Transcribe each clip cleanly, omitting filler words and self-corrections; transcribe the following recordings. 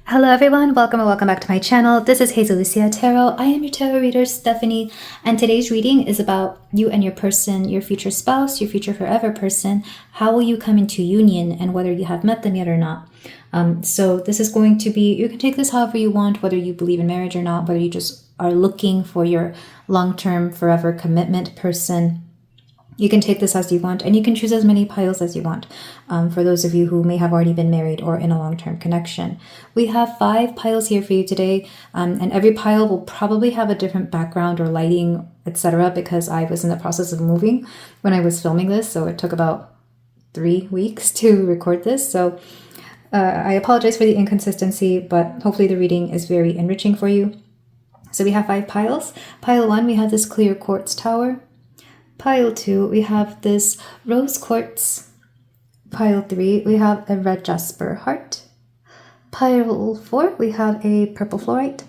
Hello everyone, welcome and welcome back to my channel. This is Hazelucia Tarot. I am your tarot reader, Stephanie, and today's reading is about you and your person, your future spouse, your future forever person. How will you come into union and whether you have met them yet or not. So this is going to be, you can take this however you want, whether you believe in marriage or not, whether you just are looking for your long-term forever commitment person. You can take this as you want, and you can choose as many piles as you want for those of you who may have already been married or in a long-term connection. We have 5 piles here for you today, and every pile will probably have a different background or lighting, etc. because I was in the process of moving when I was filming this, so it took about 3 weeks to record this. So I apologize for the inconsistency, but hopefully the reading is very enriching for you. So we have 5 piles. Pile 1, we have this clear quartz tower. Pile 2, we have this rose quartz. Pile 3, we have a red jasper heart. Pile 4, we have a purple fluorite.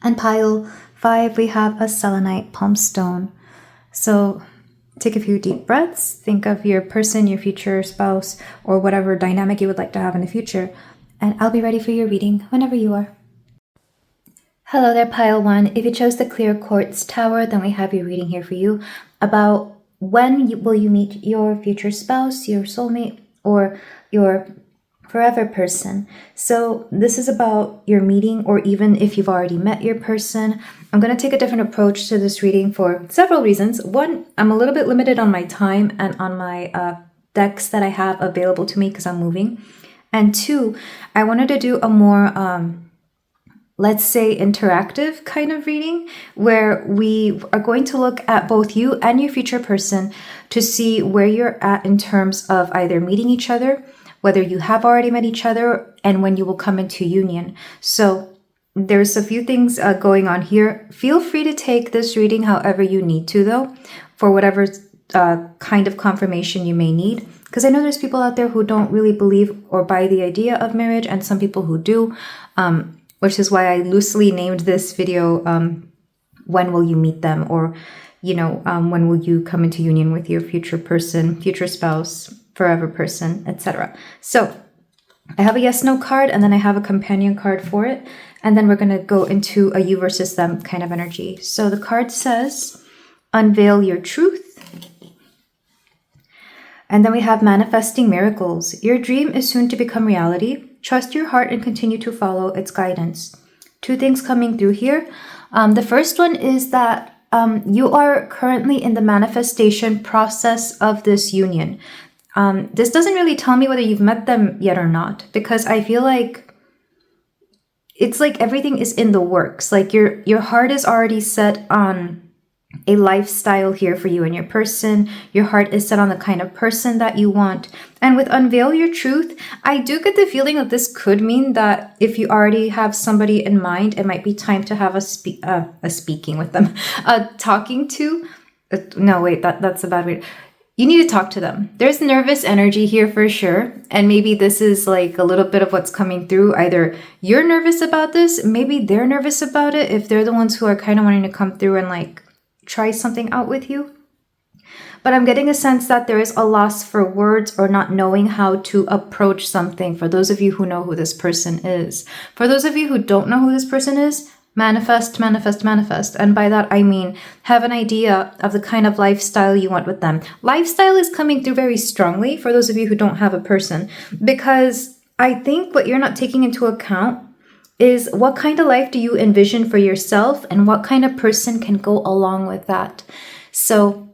And pile 5, we have a selenite palm stone. So take a few deep breaths. Think of your person, your future spouse, or whatever dynamic you would like to have in the future. And I'll be ready for your reading whenever you are. Hello there, pile 1. If you chose the clear quartz tower, then we have your reading here for you about will you meet your future spouse, your soulmate, or your forever person. So this is about your meeting, or even if you've already met your person. I'm going to take a different approach to this reading for several reasons. One, I'm a little bit limited on my time and on my decks that I have available to me because I'm moving. And 2, I wanted to do a more let's say interactive kind of reading where we are going to look at both you and your future person to see where you're at in terms of either meeting each other, whether you have already met each other, and when you will come into union. So there's a few things going on here. Feel free to take this reading however you need to, though, for whatever kind of confirmation you may need. Because I know there's people out there who don't really believe or buy the idea of marriage, and some people who do. Which is why I loosely named this video, when will you meet them? Or, when will you come into union with your future person, future spouse, forever person, etc. So I have a yes, no card, and then I have a companion card for it. And then we're going to go into a you versus them kind of energy. So the card says, unveil your truth. And then we have manifesting miracles. Your dream is soon to become reality. Trust your heart and continue to follow its guidance. 2 things coming through here. The first one is that you are currently in the manifestation process of this union. This doesn't really tell me whether you've met them yet or not, because I feel like it's like everything is in the works. Like your heart is already set on a lifestyle here for you and your person. Your heart is set on the kind of person that you want. And with unveil your truth, I do get the feeling that this could mean that if you already have somebody in mind, it might be time to have a speaking with them, talking to. No, wait, that's a bad way. You need to talk to them. There's nervous energy here for sure. And maybe this is like a little bit of what's coming through. Either you're nervous about this, maybe they're nervous about it if they're the ones who are kind of wanting to come through and like try something out with you. But I'm getting a sense that there is a loss for words or not knowing how to approach something for those of you who know who this person is. For those of you who don't know who this person is, manifest, manifest, manifest. And by that, I mean, have an idea of the kind of lifestyle you want with them. Lifestyle is coming through very strongly for those of you who don't have a person, because I think what you're not taking into account is what kind of life do you envision for yourself and what kind of person can go along with that. So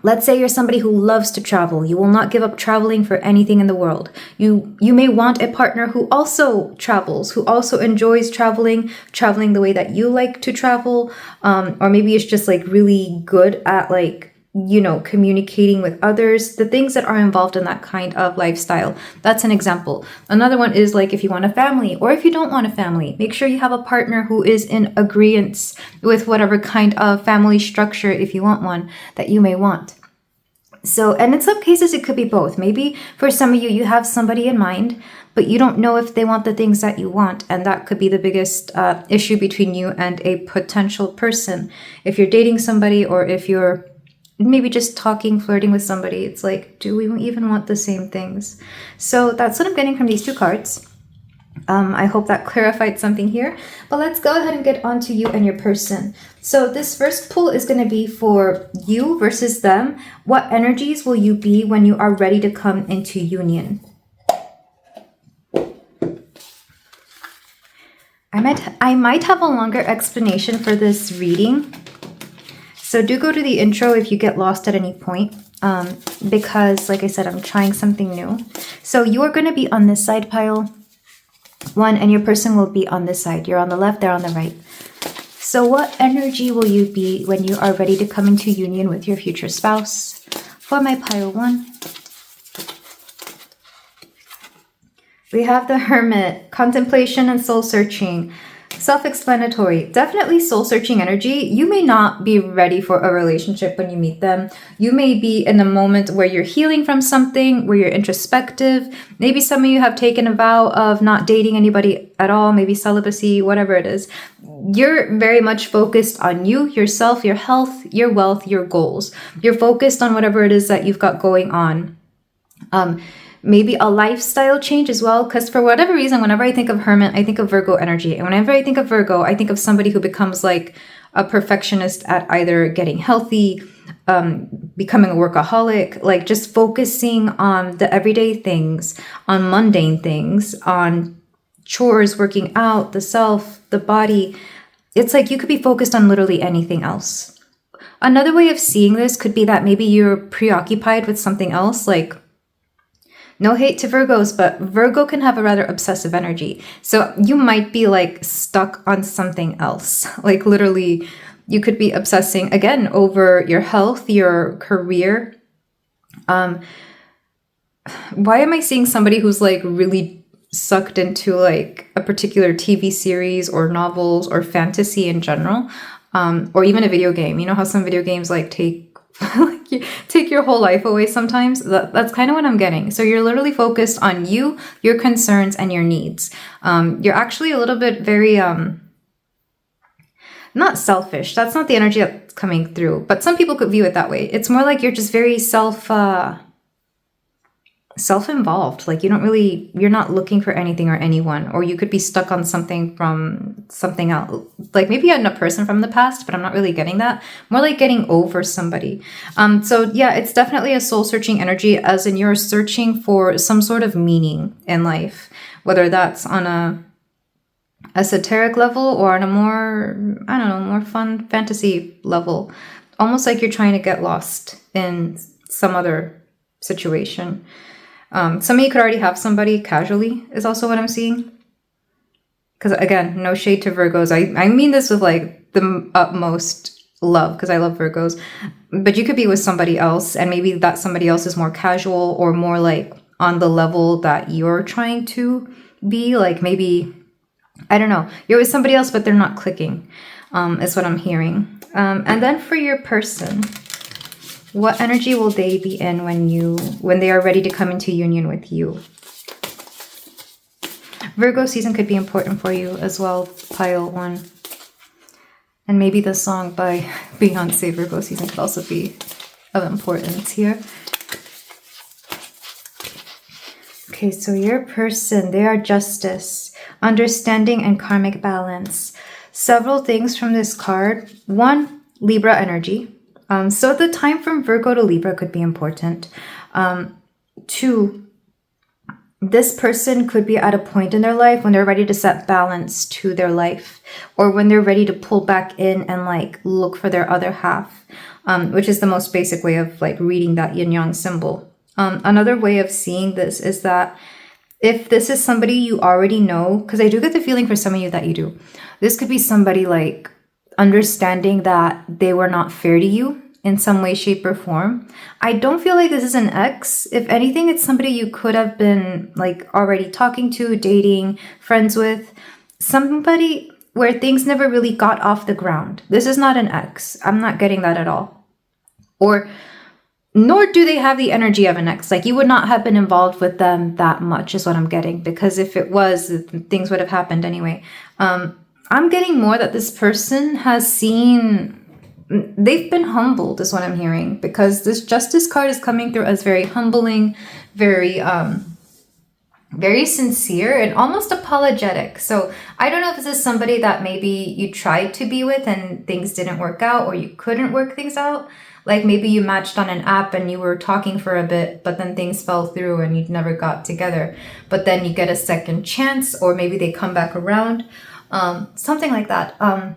let's say you're somebody who loves to travel. You will not give up traveling for anything in the world. You may want a partner who also travels, who also enjoys traveling the way that you like to travel. Or maybe it's just like really good at communicating with others, the things that are involved in that kind of lifestyle. That's an example. Another one is like if you want a family, or if you don't want a family, make sure you have a partner who is in agreement with whatever kind of family structure, if you want one, that you may want. So, and in some cases it could be both. Maybe for some of you, you have somebody in mind, but you don't know if they want the things that you want. And that could be the biggest issue between you and a potential person. If you're dating somebody, or if you're maybe just talking, flirting with somebody, it's like, do we even want the same things? So that's what I'm getting from these 2 cards. I hope that clarified something here. But let's go ahead and get on to you and your person. So this first pull is going to be for you versus them. What energies will you be when you are ready to come into union? I might have a longer explanation for this reading. So do go to the intro if you get lost at any point. Because like I said, I'm trying something new. So you are going to be on this side, pile 1, and your person will be on this side. You're on the left, they're on the right. So what energy will you be when you are ready to come into union with your future spouse? For my pile 1. We have the Hermit, contemplation and soul searching. Self-explanatory. Definitely soul-searching energy. You may not be ready for a relationship when you meet them. You may be in a moment where you're healing from something, where you're introspective. Maybe some of you have taken a vow of not dating anybody at all, maybe celibacy, whatever it is. You're very much focused on you, yourself, your health, your wealth, your goals. You're focused on whatever it is that you've got going on. Maybe a lifestyle change as well, because for whatever reason, whenever I think of Hermit, I think of Virgo energy. And whenever I think of Virgo, I think of somebody who becomes like a perfectionist at either getting healthy, becoming a workaholic, like just focusing on the everyday things, on mundane things, on chores, working out, the self, the body. It's like you could be focused on literally anything else. Another way of seeing this could be that maybe you're preoccupied with something else, like no hate to Virgos, but Virgo can have a rather obsessive energy. So you might be like stuck on something else. Like literally, you could be obsessing again over your health, your career. Why am I seeing somebody who's like really sucked into like a particular TV series or novels or fantasy in general? Or even a video game. You know how some video games like take your whole life away sometimes? That's kind of what I'm getting. So you're literally focused on you, your concerns, and your needs. You're actually a little bit very, not selfish. That's not the energy that's coming through. But some people could view it that way. It's more like you're just very self-involved. Like you're not looking for anything or anyone, or you could be stuck on something from something else, like maybe a person from the past, but I'm not really getting that. More like getting over somebody. So yeah, it's definitely a soul searching energy, as in you're searching for some sort of meaning in life, whether that's on a esoteric level or on a more, I don't know, more fun fantasy level, almost like you're trying to get lost in some other situation. Some of you could already have somebody casually is also what I'm seeing. Because again, no shade to Virgos. I mean this with like the utmost love, because I love Virgos. But you could be with somebody else, and maybe that somebody else is more casual or more like on the level that you're trying to be. Like maybe, I don't know, you're with somebody else, but they're not clicking, is what I'm hearing. And then for your person, what energy will they be in when they are ready to come into union with you? Virgo season could be important for you as well, pile 1. And maybe the song by Beyonce, Virgo season, could also be of importance here. Okay, so your person, they are justice, understanding, and karmic balance. Several things from this card. 1, Libra energy. So the time from Virgo to Libra could be important. 2, this person could be at a point in their life when they're ready to set balance to their life, or when they're ready to pull back in and like look for their other half, which is the most basic way of like reading that yin yang symbol. Another way of seeing this is that if this is somebody you already know, because I do get the feeling for some of you that you do, this could be somebody like understanding that they were not fair to you in some way, shape, or form. I don't feel like this is an ex. If anything, it's somebody you could have been like already talking to, dating, friends with. Somebody where things never really got off the ground. This is not an ex. I'm not getting that at all. Nor do they have the energy of an ex. Like you would not have been involved with them that much is what I'm getting. Because if it was, things would have happened anyway. I'm getting more that this person has seen, they've been humbled is what I'm hearing, because this justice card is coming through as very humbling, very very sincere and almost apologetic. So I don't know if this is somebody that maybe you tried to be with and things didn't work out, or you couldn't work things out. Like maybe you matched on an app and you were talking for a bit, but then things fell through and you never got together. But then you get a second chance, or maybe they come back around. Something like that.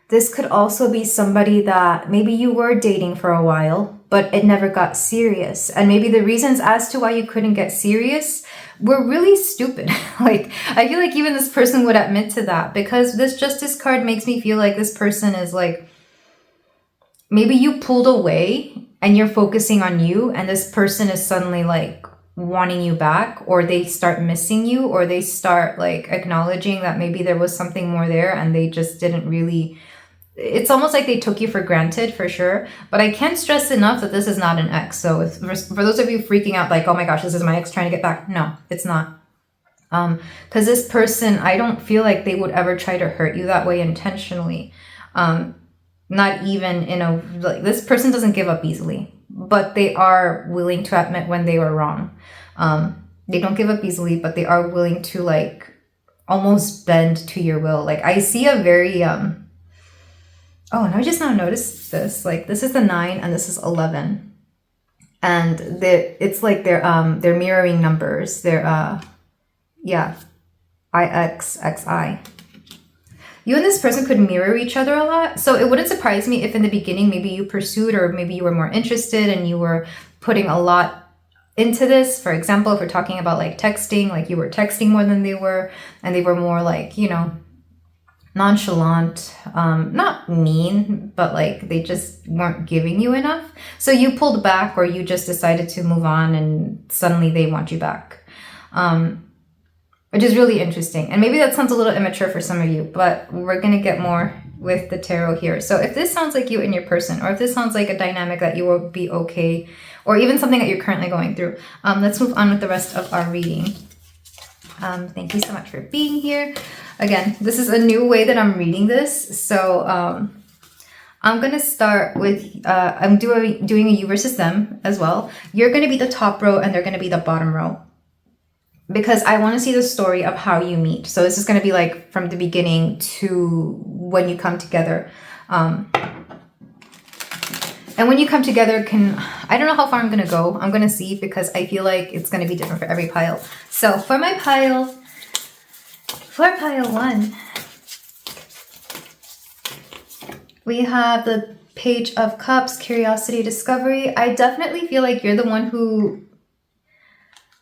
This could also be somebody that maybe you were dating for a while, but it never got serious. And maybe the reasons as to why you couldn't get serious were really stupid. Like, I feel like even this person would admit to that, because this Justice card makes me feel like this person is like, maybe you pulled away and you're focusing on you, and this person is suddenly like wanting you back, or they start missing you, or they start like acknowledging that maybe there was something more there and they just didn't really. It's almost like they took you for granted, for sure. But I can't stress enough that this is not an ex. So if, for those of you freaking out like, oh my gosh, this is my ex trying to get back. No, it's not. Because this person, I don't feel like they would ever try to hurt you that way intentionally. Not even in a, like, this person doesn't give up easily, but they are willing to admit when they were wrong. They don't give up easily, but they are willing to like almost bend to your will. Like I see a very, oh, and I just now noticed this. Like this is the 9 and this is 11, and it's like they're mirroring numbers. They're yeah, IXXI. You and this person could mirror each other a lot. So it wouldn't surprise me if in the beginning maybe you pursued, or maybe you were more interested and you were putting a lot into this. For example, if we're talking about like texting, like you were texting more than they were, and they were more like, you know, nonchalant, not mean, but like they just weren't giving you enough. So you pulled back, or you just decided to move on, and suddenly they want you back. Which is really interesting. And maybe that sounds a little immature for some of you, but we're going to get more with the tarot here. So if this sounds like you and your person, or if this sounds like a dynamic that you will be okay, or even something that you're currently going through, let's move on with the rest of our reading. Thank you so much for being here. Again, this is a new way that I'm reading this. So I'm going to start with, I'm doing a you versus them as well. You're going to be the top row and they're going to be the bottom row, because I want to see the story of how you meet. So this is going to be like from the beginning to when you come together. And when you come together, I don't know how far I'm going to go. I'm going to see, because I feel like it's going to be different for every pile. So for my pile, for pile 1, we have the Page of Cups, Curiosity, Discovery. I definitely feel like you're the one who,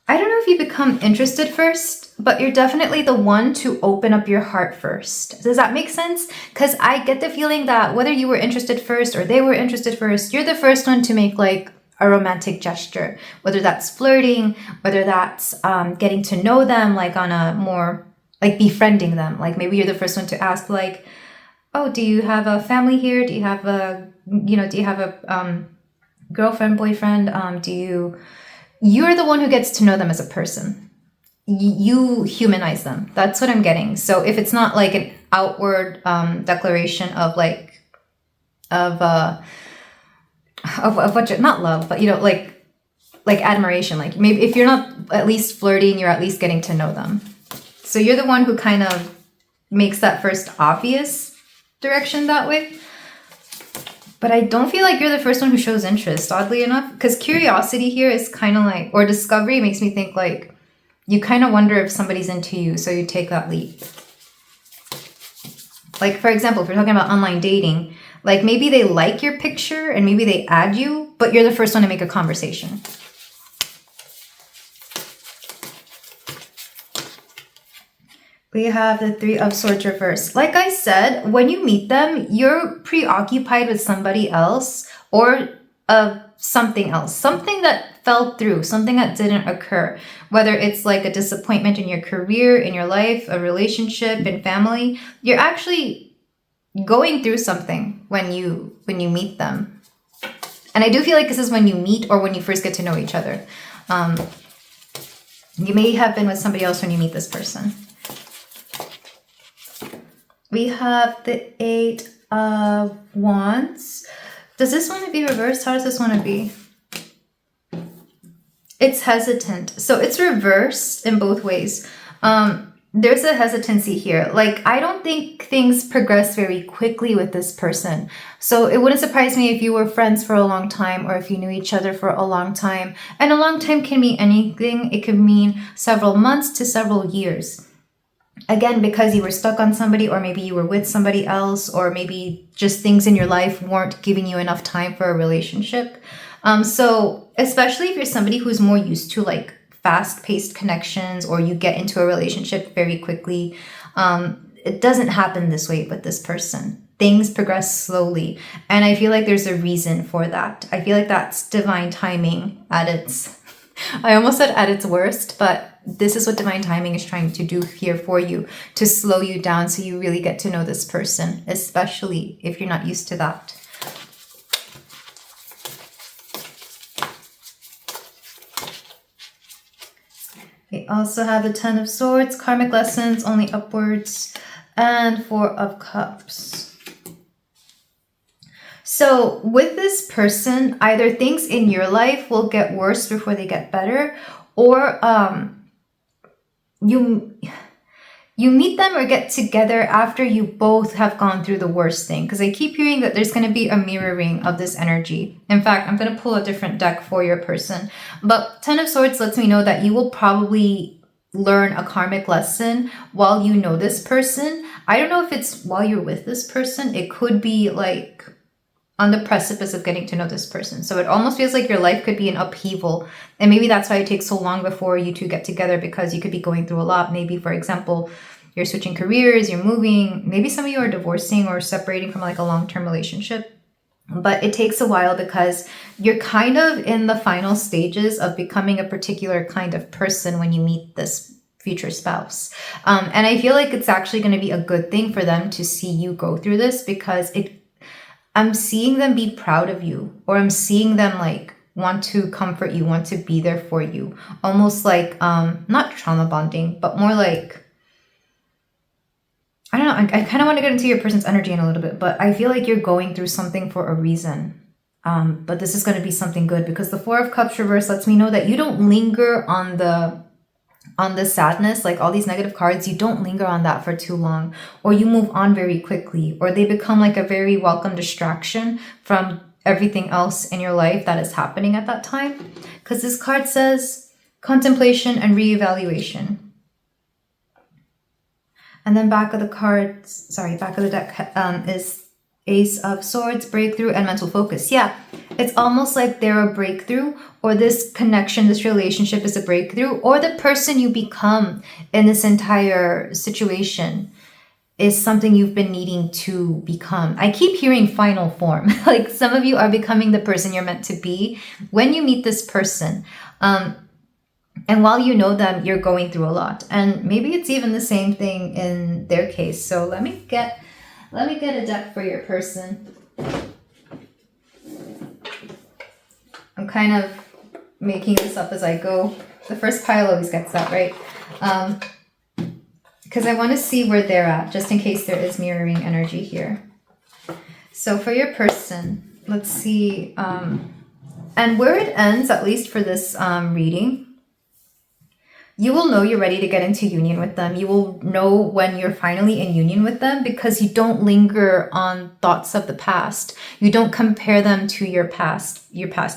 I don't know if you become interested first, but you're definitely the one to open up your heart first. Does that make sense? Because I get the feeling that whether you were interested first or they were interested first, you're the first one to make like a romantic gesture, whether that's flirting, whether that's getting to know them, like on a more like befriending them. Like maybe you're the first one to ask like, oh, do you have a family here? Do you have a, you know, do you have a girlfriend, boyfriend? You're the one who gets to know them as a person. You humanize them. That's what I'm getting. So if it's not like an outward declaration of like, of what, not love, but you know, like admiration. Like maybe if you're not at least flirting, you're at least getting to know them. So you're the one who kind of makes that first obvious direction that way. But I don't feel like you're the first one who shows interest, oddly enough, because curiosity here is kind of like, or discovery makes me think like you kind of wonder if somebody's into you, so you take that leap. Like, for example, if we're talking about online dating, like maybe they like your picture and maybe they add you, but you're the first one to make a conversation. We have the 3 of Swords reversed. Like I said, when you meet them, you're preoccupied with somebody else or something else, something that fell through, something that didn't occur. Whether it's like a disappointment in your career, in your life, a relationship, in family, you're actually going through something when you meet them. And I do feel like this is when you meet or when you first get to know each other. You may have been with somebody else when you meet this person. We have the 8 of Wands. Does this want to be reversed? How does this want to be? It's hesitant. So it's reversed in both ways. There's a hesitancy here. Like, I don't think things progress very quickly with this person. So it wouldn't surprise me if you were friends for a long time, or if you knew each other for a long time. And a long time can mean anything. It could mean several months to several years. Again, because you were stuck on somebody, or maybe you were with somebody else, or maybe just things in your life weren't giving you enough time for a relationship. So especially if you're somebody who's more used to like fast-paced connections, or you get into a relationship very quickly, it doesn't happen this way with this person. Things progress slowly, and I feel like there's a reason for that. I feel like that's divine timing at its I almost said at its worst, but this is what divine timing is trying to do here for you, to slow you down so you really get to know this person, especially if you're not used to that. We also have the Ten of Swords, karmic lessons, only upwards, and Four of Cups. So with this person, either things in your life will get worse before they get better, or you meet them or get together after you both have gone through the worst thing. Because I keep hearing that there's going to be a mirroring of this energy. In fact, I'm going to pull a different deck for your person. But Ten of Swords lets me know that you will probably learn a karmic lesson while you know this person. I don't know if it's while you're with this person. It could be like on the precipice of getting to know this person. So it almost feels like your life could be an upheaval. And maybe that's why it takes so long before you two get together, because you could be going through a lot. Maybe, for example, you're switching careers, you're moving. Maybe some of you are divorcing or separating from like a long-term relationship. But it takes a while because you're kind of in the final stages of becoming a particular kind of person when you meet this future spouse. And I feel like it's actually going to be a good thing for them to see you go through this, because I'm seeing them be proud of you, or I'm seeing them like want to comfort you, want to be there for you. Almost like, not trauma bonding, but more like, I don't know. I kind of want to get into your person's energy in a little bit, but I feel like you're going through something for a reason. But this is going to be something good, because the Four of Cups reverse lets me know that you don't linger on the sadness, like all these negative cards. You don't linger on that for too long, or you move on very quickly, or they become like a very welcome distraction from everything else in your life that is happening at that time. Because this card says contemplation and reevaluation. And then back of the deck is Ace of Swords, breakthrough, and mental focus. Yeah, it's almost like they're a breakthrough, or this connection, this relationship is a breakthrough, or the person you become in this entire situation is something you've been needing to become. I keep hearing final form. Like some of you are becoming the person you're meant to be when you meet this person. And while you know them, you're going through a lot. And maybe it's even the same thing in their case. So let me get a deck for your person. I'm kind of making this up as I go. The first pile always gets that, right? Because I want to see where they're at, just in case there is mirroring energy here. So for your person, let's see. And where it ends, at least for this reading, you will know you're ready to get into union with them. You will know when you're finally in union with them, because you don't linger on thoughts of the past. You don't compare them to your past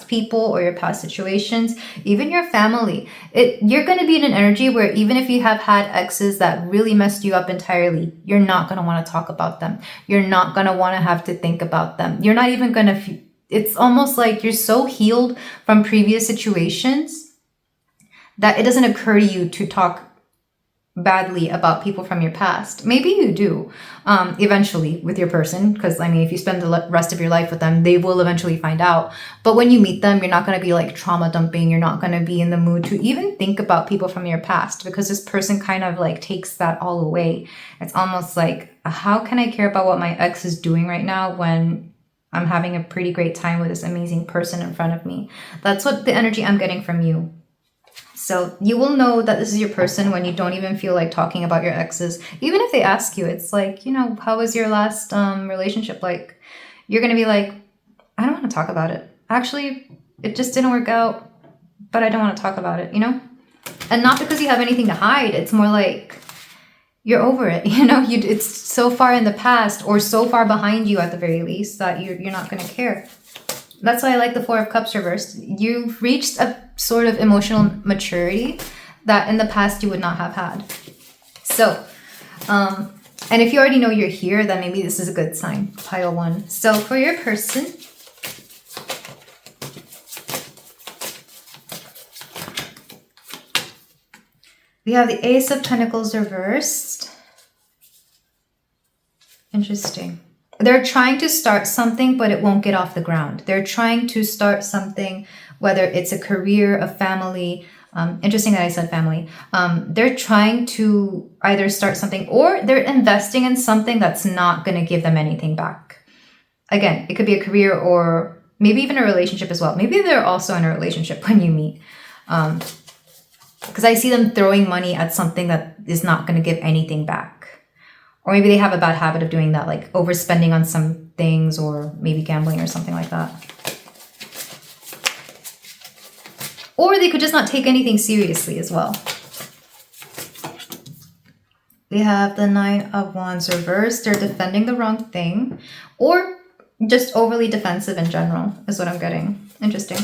people or your past situations, even your family. You're going to be in an energy where even if you have had exes that really messed you up entirely, you're not going to want to talk about them. You're not going to want to have to think about them. You're not even going to, it's almost like you're so healed from previous situations that it doesn't occur to you to talk badly about people from your past. Maybe you do eventually with your person, because I mean, if you spend the rest of your life with them, they will eventually find out. But when you meet them, you're not going to be like trauma dumping. You're not going to be in the mood to even think about people from your past, because this person kind of like takes that all away. It's almost like, how can I care about what my ex is doing right now when I'm having a pretty great time with this amazing person in front of me? That's what the energy I'm getting from you. So you will know that this is your person when you don't even feel like talking about your exes. Even if they ask you, it's like, how was your last relationship like? You're going to be like, I don't want to talk about it. Actually, it just didn't work out. but I don't want to talk about it, you know? And not because you have anything to hide. It's more like you're over it, you know? It's so far in the past, or so far behind you at the very least, that you're not going to care. That's why I like the Four of Cups reversed. You've reached a sort of emotional maturity that in the past you would not have had. So, and if you already know you're here, then maybe this is a good sign, pile 1. So for your person, we have the Ace of Pentacles reversed. Interesting. They're trying to start something, but it won't get off the ground. They're trying to start something, whether it's a career, a family. Interesting that I said family. They're trying to either start something, or they're investing in something that's not going to give them anything back. Again, it could be a career or maybe even a relationship as well. Maybe they're also in a relationship when you meet. Because I see them throwing money at something that is not going to give anything back. Or maybe they have a bad habit of doing that, like overspending on some things, or maybe gambling or something like that. Or they could just not take anything seriously as well. We have the Nine of Wands reversed. They're defending the wrong thing, or just overly defensive in general is what I'm getting. Interesting.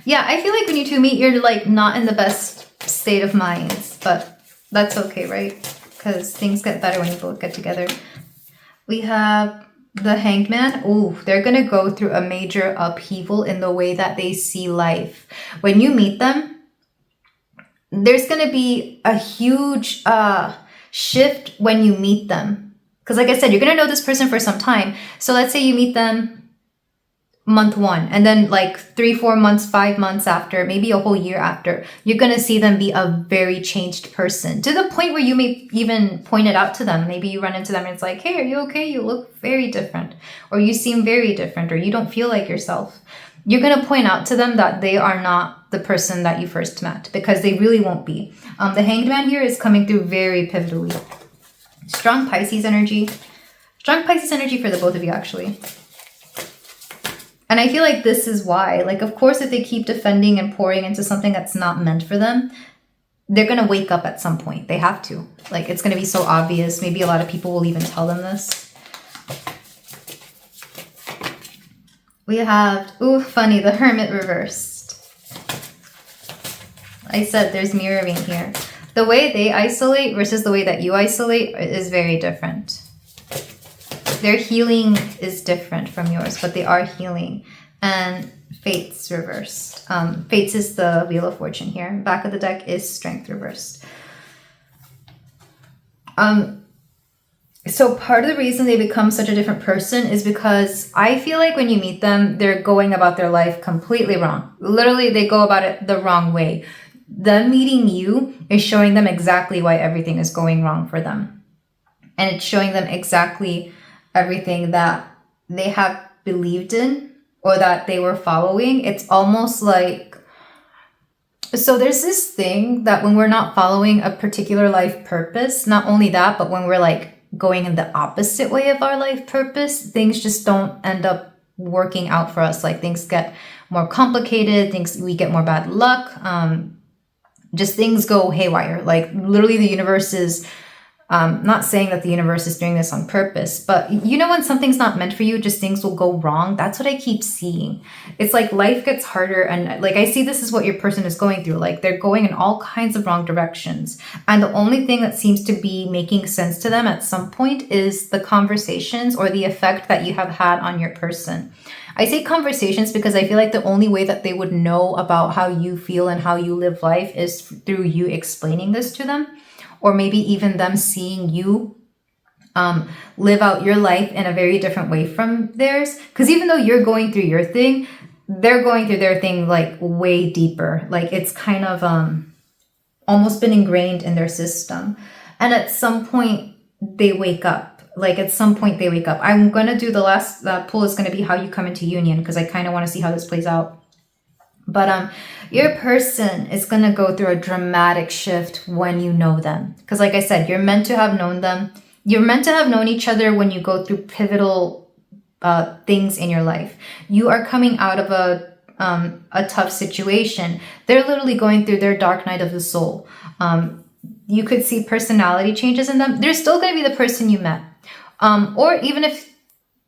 Yeah, I feel like when you two meet, you're like not in the best state of minds, but that's okay, right? Because things get better when you both get together. We have the Hanged Man. Ooh, they're going to go through a major upheaval in the way that they see life. When you meet them, there's going to be a huge shift when you meet them. Because like I said, you're going to know this person for some time. So let's say you meet them month 1, and then like 3, 4 months, 5 months after, maybe a whole year after, you're going to see them be a very changed person, to the point where you may even point it out to them. Maybe you run into them and it's like, hey, are you okay? You look very different, or you seem very different, or you don't feel like yourself. You're going to point out to them that they are not the person that you first met, because they really won't be. The Hanged Man here is coming through very pivotally. Strong Pisces energy. Strong Pisces energy for the both of you, actually. And I feel like this is why, like, of course, if they keep defending and pouring into something that's not meant for them, they're going to wake up at some point. They have to. Like, it's going to be so obvious. Maybe a lot of people will even tell them this. We have, ooh, funny, the Hermit reversed. I said there's mirroring here. The way they isolate versus the way that you isolate is very different. Their healing is different from yours, but they are healing. And Fates reversed. Fates is the Wheel of Fortune here. Back of the deck is Strength reversed. So part of the reason they become such a different person is because I feel like when you meet them, they're going about their life completely wrong. Literally, they go about it the wrong way. Them meeting you is showing them exactly why everything is going wrong for them. And it's showing them exactly everything that they have believed in or that they were following. It's almost like, so there's this thing that when we're not following a particular life purpose, not only that, but when we're like going in the opposite way of our life purpose, things just don't end up working out for us. Like things get more complicated, we get more bad luck. Just things go haywire. Like literally the universe is, not saying that the universe is doing this on purpose, but you know when something's not meant for you, just things will go wrong. That's what I keep seeing. It's like life gets harder, and like I see this is what your person is going through. Like they're going in all kinds of wrong directions. And the only thing that seems to be making sense to them at some point is the conversations or the effect that you have had on your person. I say conversations because I feel like the only way that they would know about how you feel and how you live life is through you explaining this to them. Or maybe even them seeing you live out your life in a very different way from theirs. Because even though you're going through your thing, they're going through their thing like way deeper. Like it's kind of almost been ingrained in their system. And at some point, they wake up. Like at some point, they wake up. I'm going to do the last pull is going to be how you come into union, because I kind of want to see how this plays out. But your person is going to go through a dramatic shift when you know them. Because like I said, you're meant to have known them. You're meant to have known each other when you go through pivotal things in your life. You are coming out of a tough situation. They're literally going through their dark night of the soul. You could see personality changes in them. They're still going to be the person you met. Or even if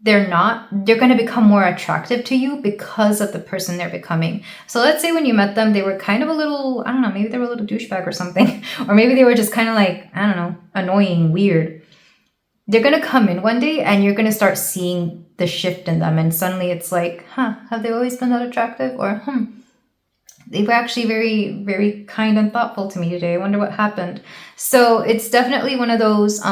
they're not, they're going to become more attractive to you because of the person they're becoming. So let's say when you met them, they were kind of a little, I don't know, maybe they were a little douchebag or something. Or maybe they were just kind of like, I don't know, annoying, weird. They're going to come in one day and you're going to start seeing the shift in them. And suddenly it's like, have they always been that attractive? Or, they were actually very, very kind and thoughtful to me today. I wonder what happened. So it's definitely one of those,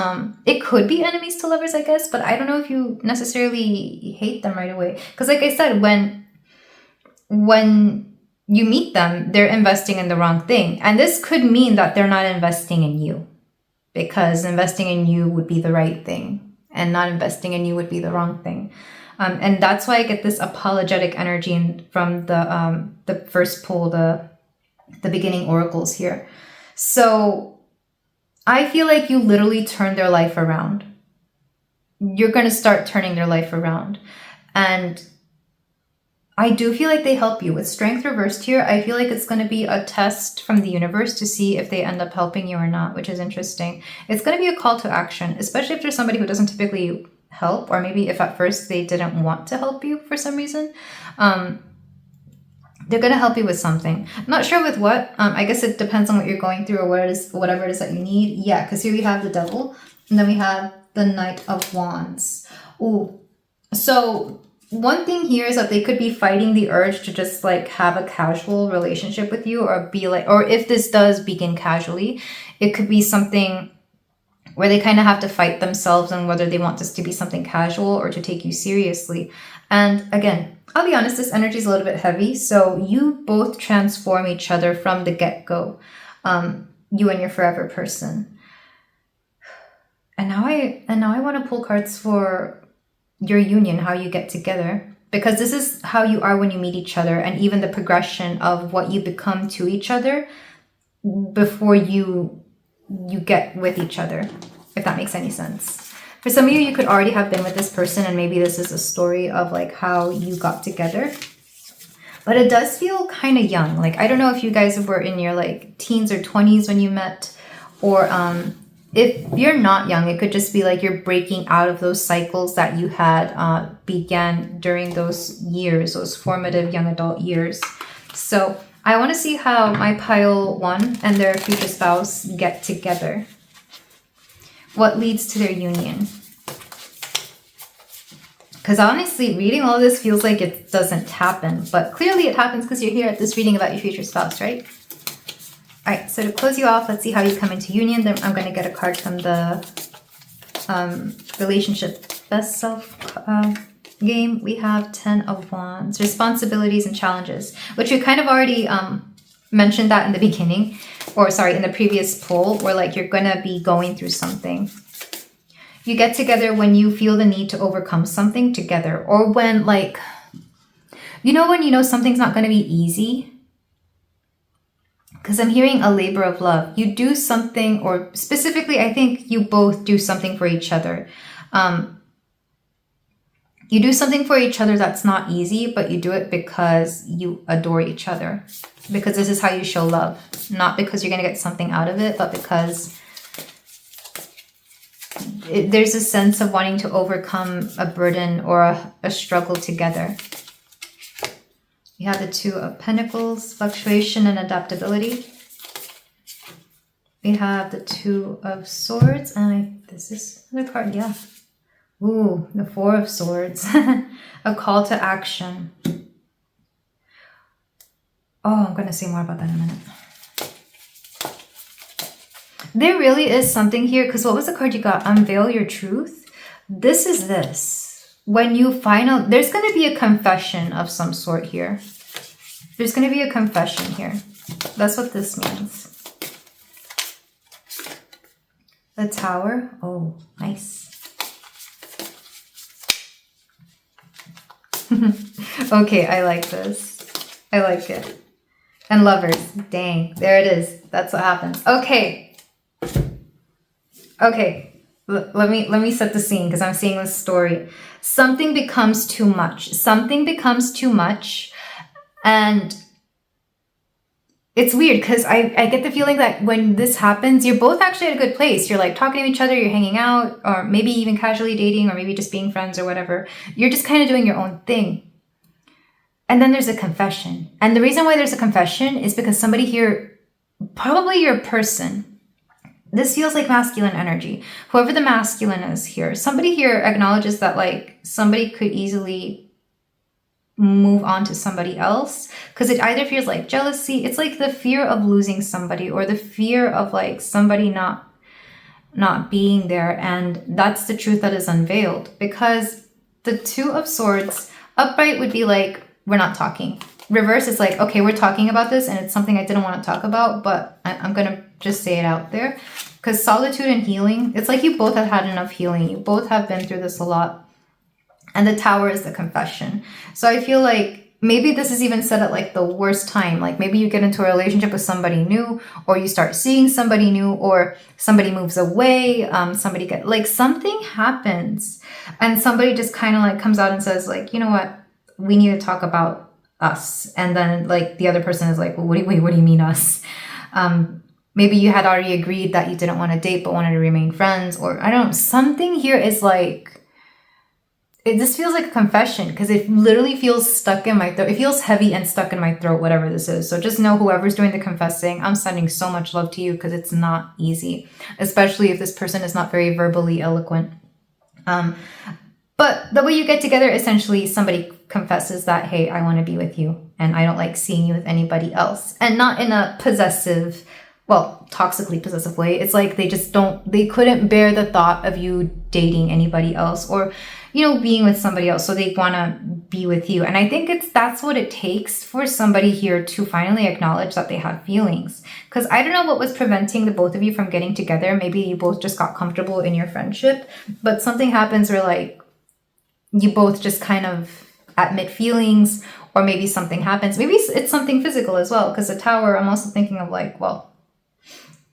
it could be enemies to lovers, I guess, but I don't know if you necessarily hate them right away. Because like I said, when you meet them, they're investing in the wrong thing. And this could mean that they're not investing in you, because investing in you would be the right thing and not investing in you would be the wrong thing. And that's why I get this apologetic energy from the first pull, the beginning oracles here. So I feel like you literally turn their life around. You're going to start turning their life around. And I do feel like they help you. With strength reversed here, I feel like it's going to be a test from the universe to see if they end up helping you or not, which is interesting. It's going to be a call to action, especially if there's somebody who doesn't typically help, or maybe if at first they didn't want to help you for some reason. They're going to help you with something. I'm not sure with what. I guess it depends on what you're going through or whatever it is that you need. Yeah, because here we have the Devil, and then we have the Knight of Wands. Ooh. So one thing here is that they could be fighting the urge to just like have a casual relationship with you, or be like, or if this does begin casually, it could be something where they kind of have to fight themselves on whether they want this to be something casual or to take you seriously. And again, I'll be honest, this energy is a little bit heavy. So you both transform each other from the get-go, you and your forever person. And now I want to pull cards for your union, how you get together, because this is how you are when you meet each other, and even the progression of what you become to each other before you get with each other, if that makes any sense. For some of you, you could already have been with this person, and maybe this is a story of like how you got together. But it does feel kind of young. Like, I don't know if you guys were in your like teens or 20s when you met, or if you're not young, it could just be like you're breaking out of those cycles that you had began during those years, those formative young adult years. So I want to see how my pile 1 and their future spouse get together. What leads to their union? Because honestly, reading all this feels like it doesn't happen, but clearly it happens because you're here at this reading about your future spouse, right? All right, so to close you off, let's see how you come into union. Then I'm going to get a card from the relationship best self game. We have 10 of Wands, responsibilities and challenges, which we kind of already mentioned that in the beginning, or sorry, in the previous pull, where like you're going to be going through something. You get together when you feel the need to overcome something together, or when like, when you know something's not going to be easy. Because I'm hearing a labor of love. You do something, or specifically, I think you both do something for each other. You do something for each other that's not easy, but you do it because you adore each other. Because this is how you show love. Not because you're going to get something out of it, but because there's a sense of wanting to overcome a burden or a struggle together. You have the 2 of Pentacles, fluctuation and adaptability. We have the 2 of Swords, and this is another card, yeah. Ooh, the 4 of Swords. A call to action. Oh, I'm going to say more about that in a minute. There really is something here, because what was the card you got? Unveil your truth. This is this. When you find out, there's going to be a confession of some sort here. There's going to be a confession here. That's what this means. The Tower. Oh, nice. Okay, I like this. I like it. And Lovers. Dang, there it is. That's what happens. Okay. Okay. let me set the scene because I'm seeing this story. Something becomes too much. Something becomes too much. And it's weird because I get the feeling that when this happens, you're both actually at a good place. You're like talking to each other, you're hanging out, or maybe even casually dating, or maybe just being friends or whatever. You're just kind of doing your own thing. And then there's a confession. And the reason why there's a confession is because somebody here, probably your person, this feels like masculine energy. Whoever the masculine is here, somebody here acknowledges that like somebody could easily move on to somebody else because it either feels like jealousy. It's like the fear of losing somebody or the fear of like somebody not being there. And that's the truth that is unveiled because the Two of Swords upright would be like, we're not talking. Reverse is like, okay, we're talking about this and it's something I didn't want to talk about, but I'm going to just say it out there because solitude and healing, it's like you both have had enough healing. You both have been through this a lot. And the Tower is the confession. So I feel like maybe this is even said at like the worst time. Like maybe you get into a relationship with somebody new, or you start seeing somebody new, or somebody moves away. Something happens and somebody just kind of like comes out and says like, you know what, we need to talk about us. And then like the other person is like, well, what do you mean us? Maybe you had already agreed that you didn't want to date, but wanted to remain friends, or I don't know. Something here is like, this feels like a confession because it literally feels stuck in my throat. It feels heavy and stuck in my throat, whatever this is. So just know whoever's doing the confessing, I'm sending so much love to you because it's not easy, especially if this person is not very verbally eloquent. But the way you get together, essentially somebody confesses that, hey, I want to be with you and I don't like seeing you with anybody else. And not in a possessive, well, toxically possessive way. It's like they couldn't bear the thought of you dating anybody else or, you know, being with somebody else. So they want to be with you. And I think that's what it takes for somebody here to finally acknowledge that they have feelings. Because I don't know what was preventing the both of you from getting together. Maybe you both just got comfortable in your friendship, but something happens where like you both just kind of admit feelings, or maybe something happens. Maybe it's something physical as well. Because the Tower, I'm also thinking of like, well,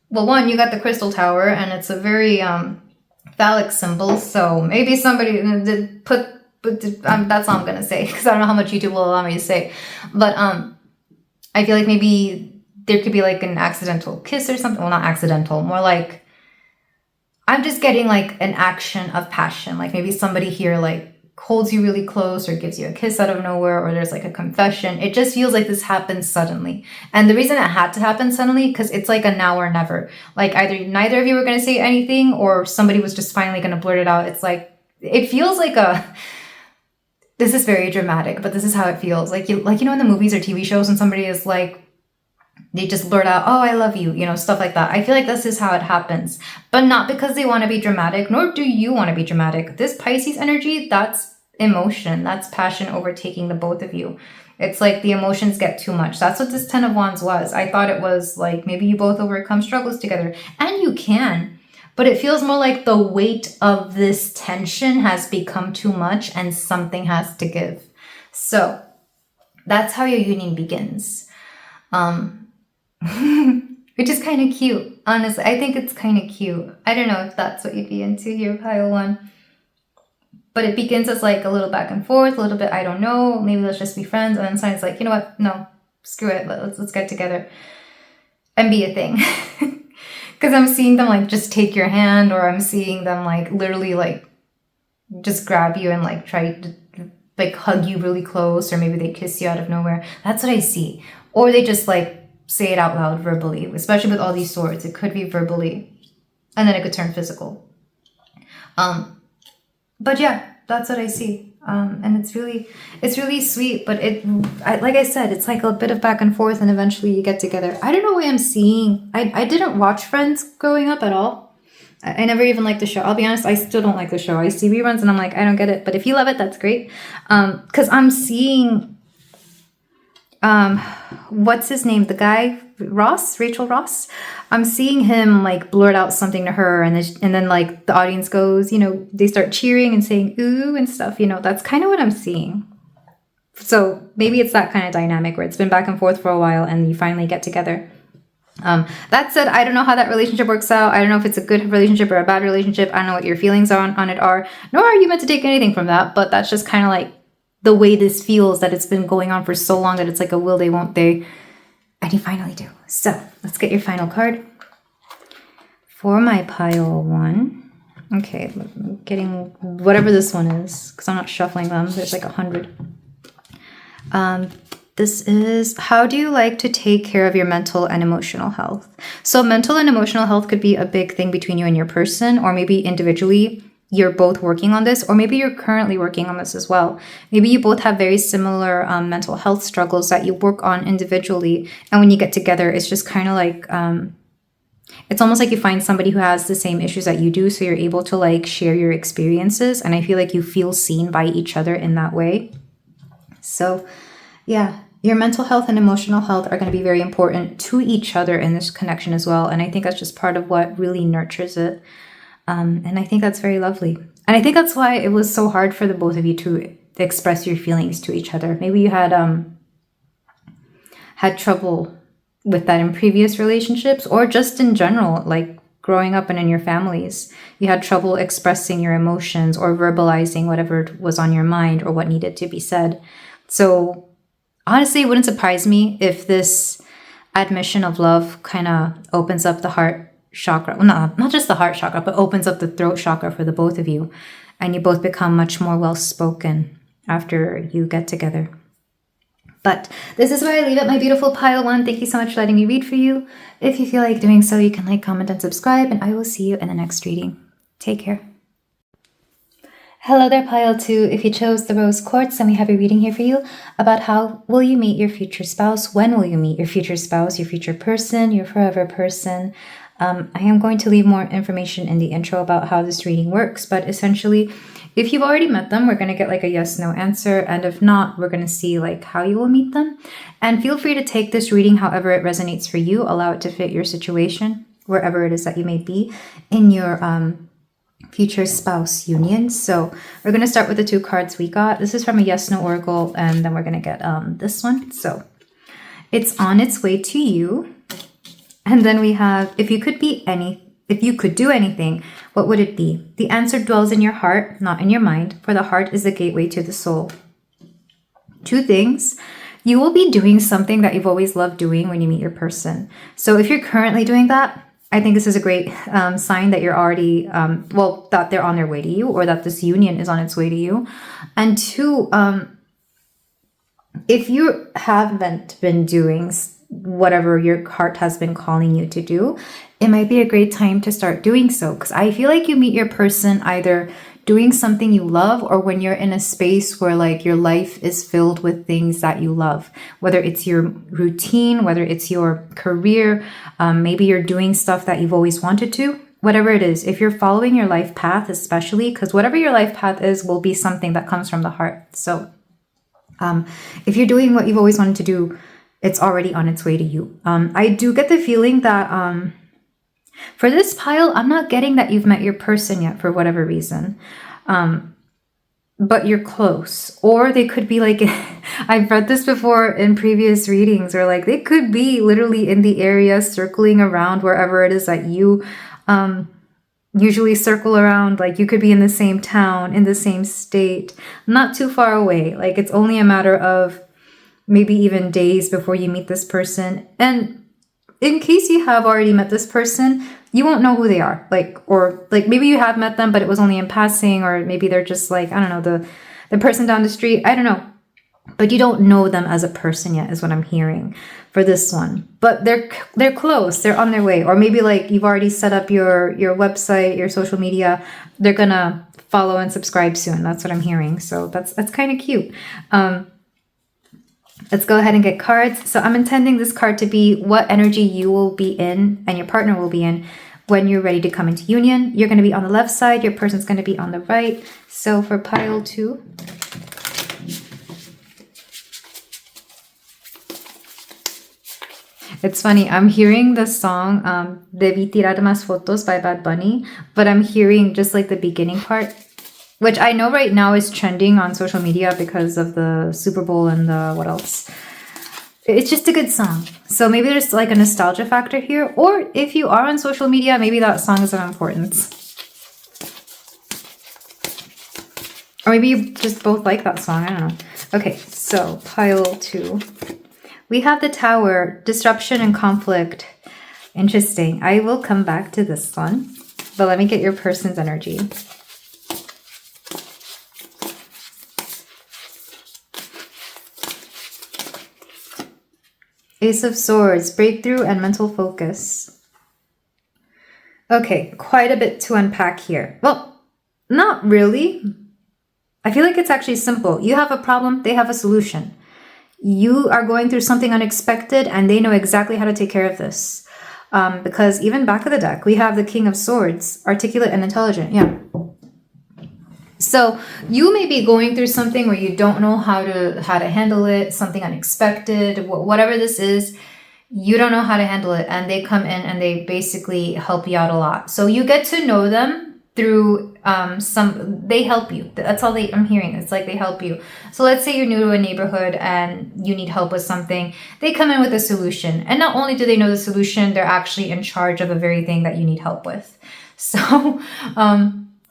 one, you got the crystal tower and it's a very, phallic symbol, so maybe somebody did put that's all I'm gonna say because I don't know how much YouTube will allow me to say, but I feel like maybe there could be like an accidental kiss or something. Well, not accidental, more like I'm just getting like an action of passion. Like maybe somebody here like holds you really close or gives you a kiss out of nowhere, or there's like a confession. It just feels like this happens suddenly. And the reason it had to happen suddenly, because it's like a now or never. Like either neither of you were going to say anything or somebody was just finally going to blurt it out. It's like, it feels like this is very dramatic, but this is how it feels. Like you know, in the movies or TV shows when somebody is like, they just blurt out, oh, I love you, you know, stuff like that. I feel like this is how it happens, but not because they want to be dramatic, nor do you want to be dramatic. This Pisces energy, that's emotion, that's passion overtaking the both of you. It's like the emotions get too much. That's what this 10 of Wands was. I thought it was like maybe you both overcome struggles together, and you can, but it feels more like the weight of this tension has become too much and something has to give. So that's how your union begins. Which is kind of cute, honestly. I think it's kind of cute. I don't know if that's what you'd be into here, pile one. But it begins as like a little back and forth, a little bit, I don't know, maybe let's just be friends. And then someone's like, you know what? No, screw it. Let's get together and be a thing. Because I'm seeing them like just take your hand, or I'm seeing them like literally like just grab you and like try to like hug you really close, or maybe they kiss you out of nowhere. That's what I see. Or they just like say it out loud verbally, especially with all these swords. It could be verbally, and then it could turn physical. But yeah, that's what I see. And it's really sweet, but like I said, it's like a bit of back and forth, and eventually you get together. I don't know why I'm seeing, I didn't watch Friends growing up at all. I never even liked the show. I'll be honest, I still don't like the show. I see reruns and I'm like, I don't get it. But if you love it, that's great. Because I'm seeing what's his name? The guy, Rachel Ross. I'm seeing him like blurt out something to her, and then like the audience goes, you know, they start cheering and saying ooh and stuff, you know. That's kind of what I'm seeing. So maybe it's that kind of dynamic where it's been back and forth for a while and you finally get together. That said, I don't know how that relationship works out. I don't know if it's a good relationship or a bad relationship. I don't know what your feelings on it are, nor are you meant to take anything from that. But that's just kind of like the way this feels, that it's been going on for so long that it's like a will they, won't they. And you finally do. So let's get your final card for my pile 1. Okay, I'm getting whatever this one is because I'm not shuffling them. There's like 100. This is, how do you like to take care of your mental and emotional health? So mental and emotional health could be a big thing between you and your person, or maybe individually you're both working on this, or maybe you're currently working on this as well. Maybe you both have very similar mental health struggles that you work on individually. And when you get together, it's just kind of like, it's almost like you find somebody who has the same issues that you do. So you're able to like share your experiences. And I feel like you feel seen by each other in that way. So yeah, your mental health and emotional health are going to be very important to each other in this connection as well. And I think that's just part of what really nurtures it. And I think that's very lovely. And I think that's why it was so hard for the both of you to express your feelings to each other. Maybe you had trouble with that in previous relationships, or just in general, like growing up and in your families, you had trouble expressing your emotions or verbalizing whatever was on your mind or what needed to be said. So honestly, it wouldn't surprise me if this admission of love kind of opens up the heart chakra. Well, not just the heart chakra, but opens up the throat chakra for the both of you. And you both become much more well-spoken after you get together. But this is where I leave it, my beautiful pile 1. Thank you so much for letting me read for you. If you feel like doing so, you can like, comment, and subscribe. And I will see you in the next reading. Take care. Hello there, pile 2. If you chose the rose quartz, then we have a reading here for you about how will you meet your future spouse? When will you meet your future spouse, your future person, your forever person? I am going to leave more information in the intro about how this reading works, but essentially, if you've already met them, we're going to get like a yes/no answer, and if not, we're going to see like how you will meet them. And feel free to take this reading however it resonates for you. Allow it to fit your situation, wherever it is that you may be in your future spouse union. So we're going to start with the 2 cards we got. This is from a yes/no oracle, and then we're going to get this one. So it's on its way to you. And then we have, if you could do anything, what would it be? The answer dwells in your heart, not in your mind, for the heart is the gateway to the soul. 2 things. You will be doing something that you've always loved doing when you meet your person. So if you're currently doing that, I think this is a great sign that you're already, that they're on their way to you, or that this union is on its way to you. And 2, if you haven't been doing whatever your heart has been calling you to do, it might be a great time to start doing so, because I feel like you meet your person either doing something you love, or when you're in a space where like your life is filled with things that you love, whether it's your routine, whether it's your career, maybe you're doing stuff that you've always wanted to, whatever it is. If you're following your life path, especially, because whatever your life path is will be something that comes from the heart. So if you're doing what you've always wanted to do, it's already on its way to you. I do get the feeling that for this pile, I'm not getting that you've met your person yet for whatever reason. But you're close. Or they could be like, I've read this before in previous readings, or like they could be literally in the area circling around wherever it is that you usually circle around. Like you could be in the same town, in the same state, not too far away. Like it's only a matter of maybe even days before you meet this person. And in case you have already met this person, you won't know who they are. Or maybe you have met them, but it was only in passing, or maybe they're just like, I don't know, the person down the street. I don't know. But you don't know them as a person yet, is what I'm hearing for this one. But they're close. They're on their way. Or maybe like you've already set up your website, your social media. They're gonna follow and subscribe soon. That's what I'm hearing. So that's kind of cute. Let's go ahead and get cards. So I'm intending this card to be what energy you will be in and your partner will be in when you're ready to come into union. You're going to be on the left side. Your person's going to be on the right. So for pile 2. It's funny. I'm hearing the song Debí tirar más fotos by Bad Bunny, but I'm hearing just like the beginning part, which I know right now is trending on social media because of the Super Bowl and the, what else? It's just a good song. So maybe there's like a nostalgia factor here. Or if you are on social media, maybe that song is of importance. Or maybe you just both like that song. I don't know. Okay, so pile 2. We have the Tower, disruption and conflict. Interesting. I will come back to this one. But let me get your person's energy. Ace of Swords, breakthrough and mental focus. Okay, quite a bit to unpack here. Well, not really. I feel like it's actually simple. You have a problem, they have a solution. You are going through something unexpected and they know exactly how to take care of this. Because even back of the deck, we have the King of Swords, articulate and intelligent. Yeah. So you may be going through something where you don't know how to handle it, something unexpected, whatever this is, you don't know how to handle it. And they come in and they basically help you out a lot. So you get to know them through they help you. That's all I'm hearing. It's like they help you. So let's say you're new to a neighborhood and you need help with something. They come in with a solution. And not only do they know the solution, they're actually in charge of the very thing that you need help with. So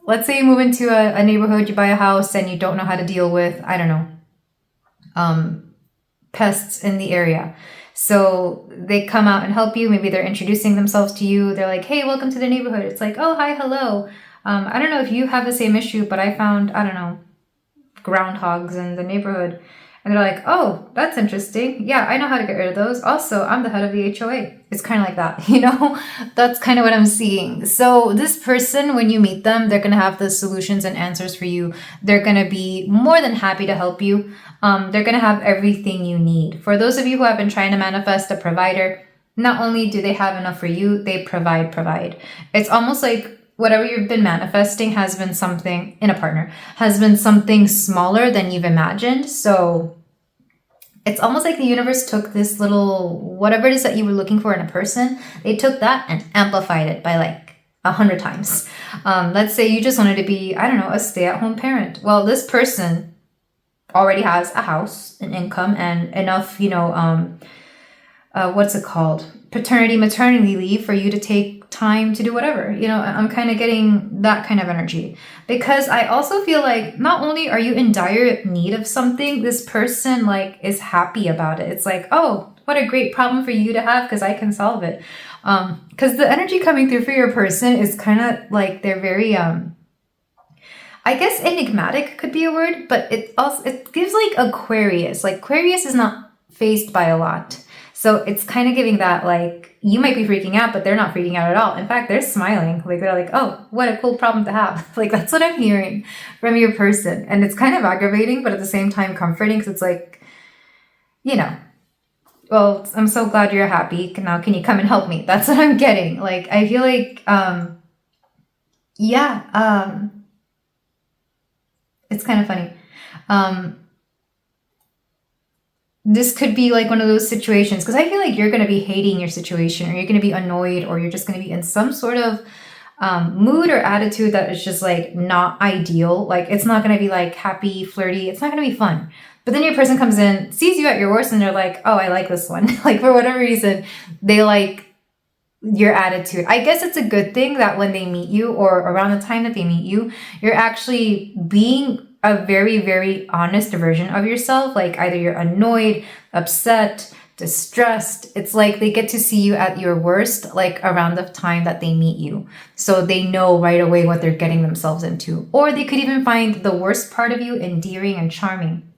let's say you move into a neighborhood, you buy a house and you don't know how to deal with, I don't know, pests in the area. So they come out and help you. Maybe they're introducing themselves to you. They're like, hey, welcome to the neighborhood. It's like, oh, hi, hello. I don't know if you have the same issue, but I found, I don't know, groundhogs in the neighborhood. And they're like, oh, that's interesting. Yeah, I know how to get rid of those. Also, I'm the head of the HOA. It's kind of like that, you know? That's kind of what I'm seeing. So this person, when you meet them, they're going to have the solutions and answers for you. They're going to be more than happy to help you. They're going to have everything you need. For those of you who have been trying to manifest a provider, not only do they have enough for you, they provide. It's almost like whatever you've been manifesting has been something in a partner, has been something smaller than you've imagined. So it's almost like the universe took this little, whatever it is that you were looking for in a person, they took that and amplified it by like 100 times. Let's say you just wanted to be, I don't know, a stay-at-home parent. Well, this person already has a house, an income, and enough, you know, what's it called? Paternity, maternity leave for you to take time to do whatever. You know, I'm kind of getting that kind of energy because I also feel like not only are you in dire need of something, this person like is happy about it. It's like, oh, what a great problem for you to have because I can solve it. Because the energy coming through for your person is kind of like they're very, I guess enigmatic could be a word, but it gives like Aquarius. Like Aquarius is not faced by a lot. So it's kind of giving that like, you might be freaking out, but they're not freaking out at all. In fact, they're smiling. Like they're like, oh, what a cool problem to have. Like that's what I'm hearing from your person. And it's kind of aggravating, but at the same time comforting because it's like, you know, well, I'm so glad you're happy. Now can you come and help me? That's what I'm getting. Like, I feel like, it's kind of funny. This could be like one of those situations because I feel like you're going to be hating your situation or you're going to be annoyed or you're just going to be in some sort of mood or attitude that is just like not ideal. Like it's not going to be like happy, flirty. It's not going to be fun. But then your person comes in, sees you at your worst and they're like, oh, I like this one. Like for whatever reason, they like your attitude. I guess it's a good thing that when they meet you or around the time that they meet you, you're actually being a very, very honest version of yourself. Like either you're annoyed, upset, distressed. It's like they get to see you at your worst, like around the time that they meet you. So they know right away what they're getting themselves into. Or they could even find the worst part of you endearing and charming.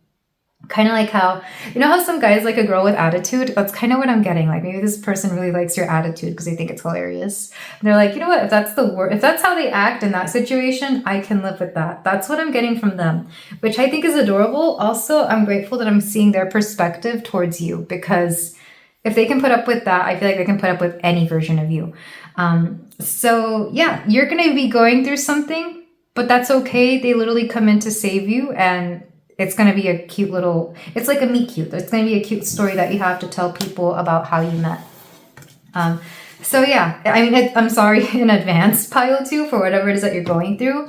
Kind of like how, you know how some guys like a girl with attitude? That's kind of what I'm getting. Like maybe this person really likes your attitude because they think it's hilarious. And they're like, you know what? If that's how they act in that situation, I can live with that. That's what I'm getting from them, which I think is adorable. Also, I'm grateful that I'm seeing their perspective towards you because if they can put up with that, I feel like they can put up with any version of you. So yeah, you're going to be going through something, but that's okay. They literally come in to save you and it's going to be a cute little, it's like a meet cute. It's going to be a cute story that you have to tell people about how you met. So yeah, I mean, I'm sorry in advance, pile 2, for whatever it is that you're going through.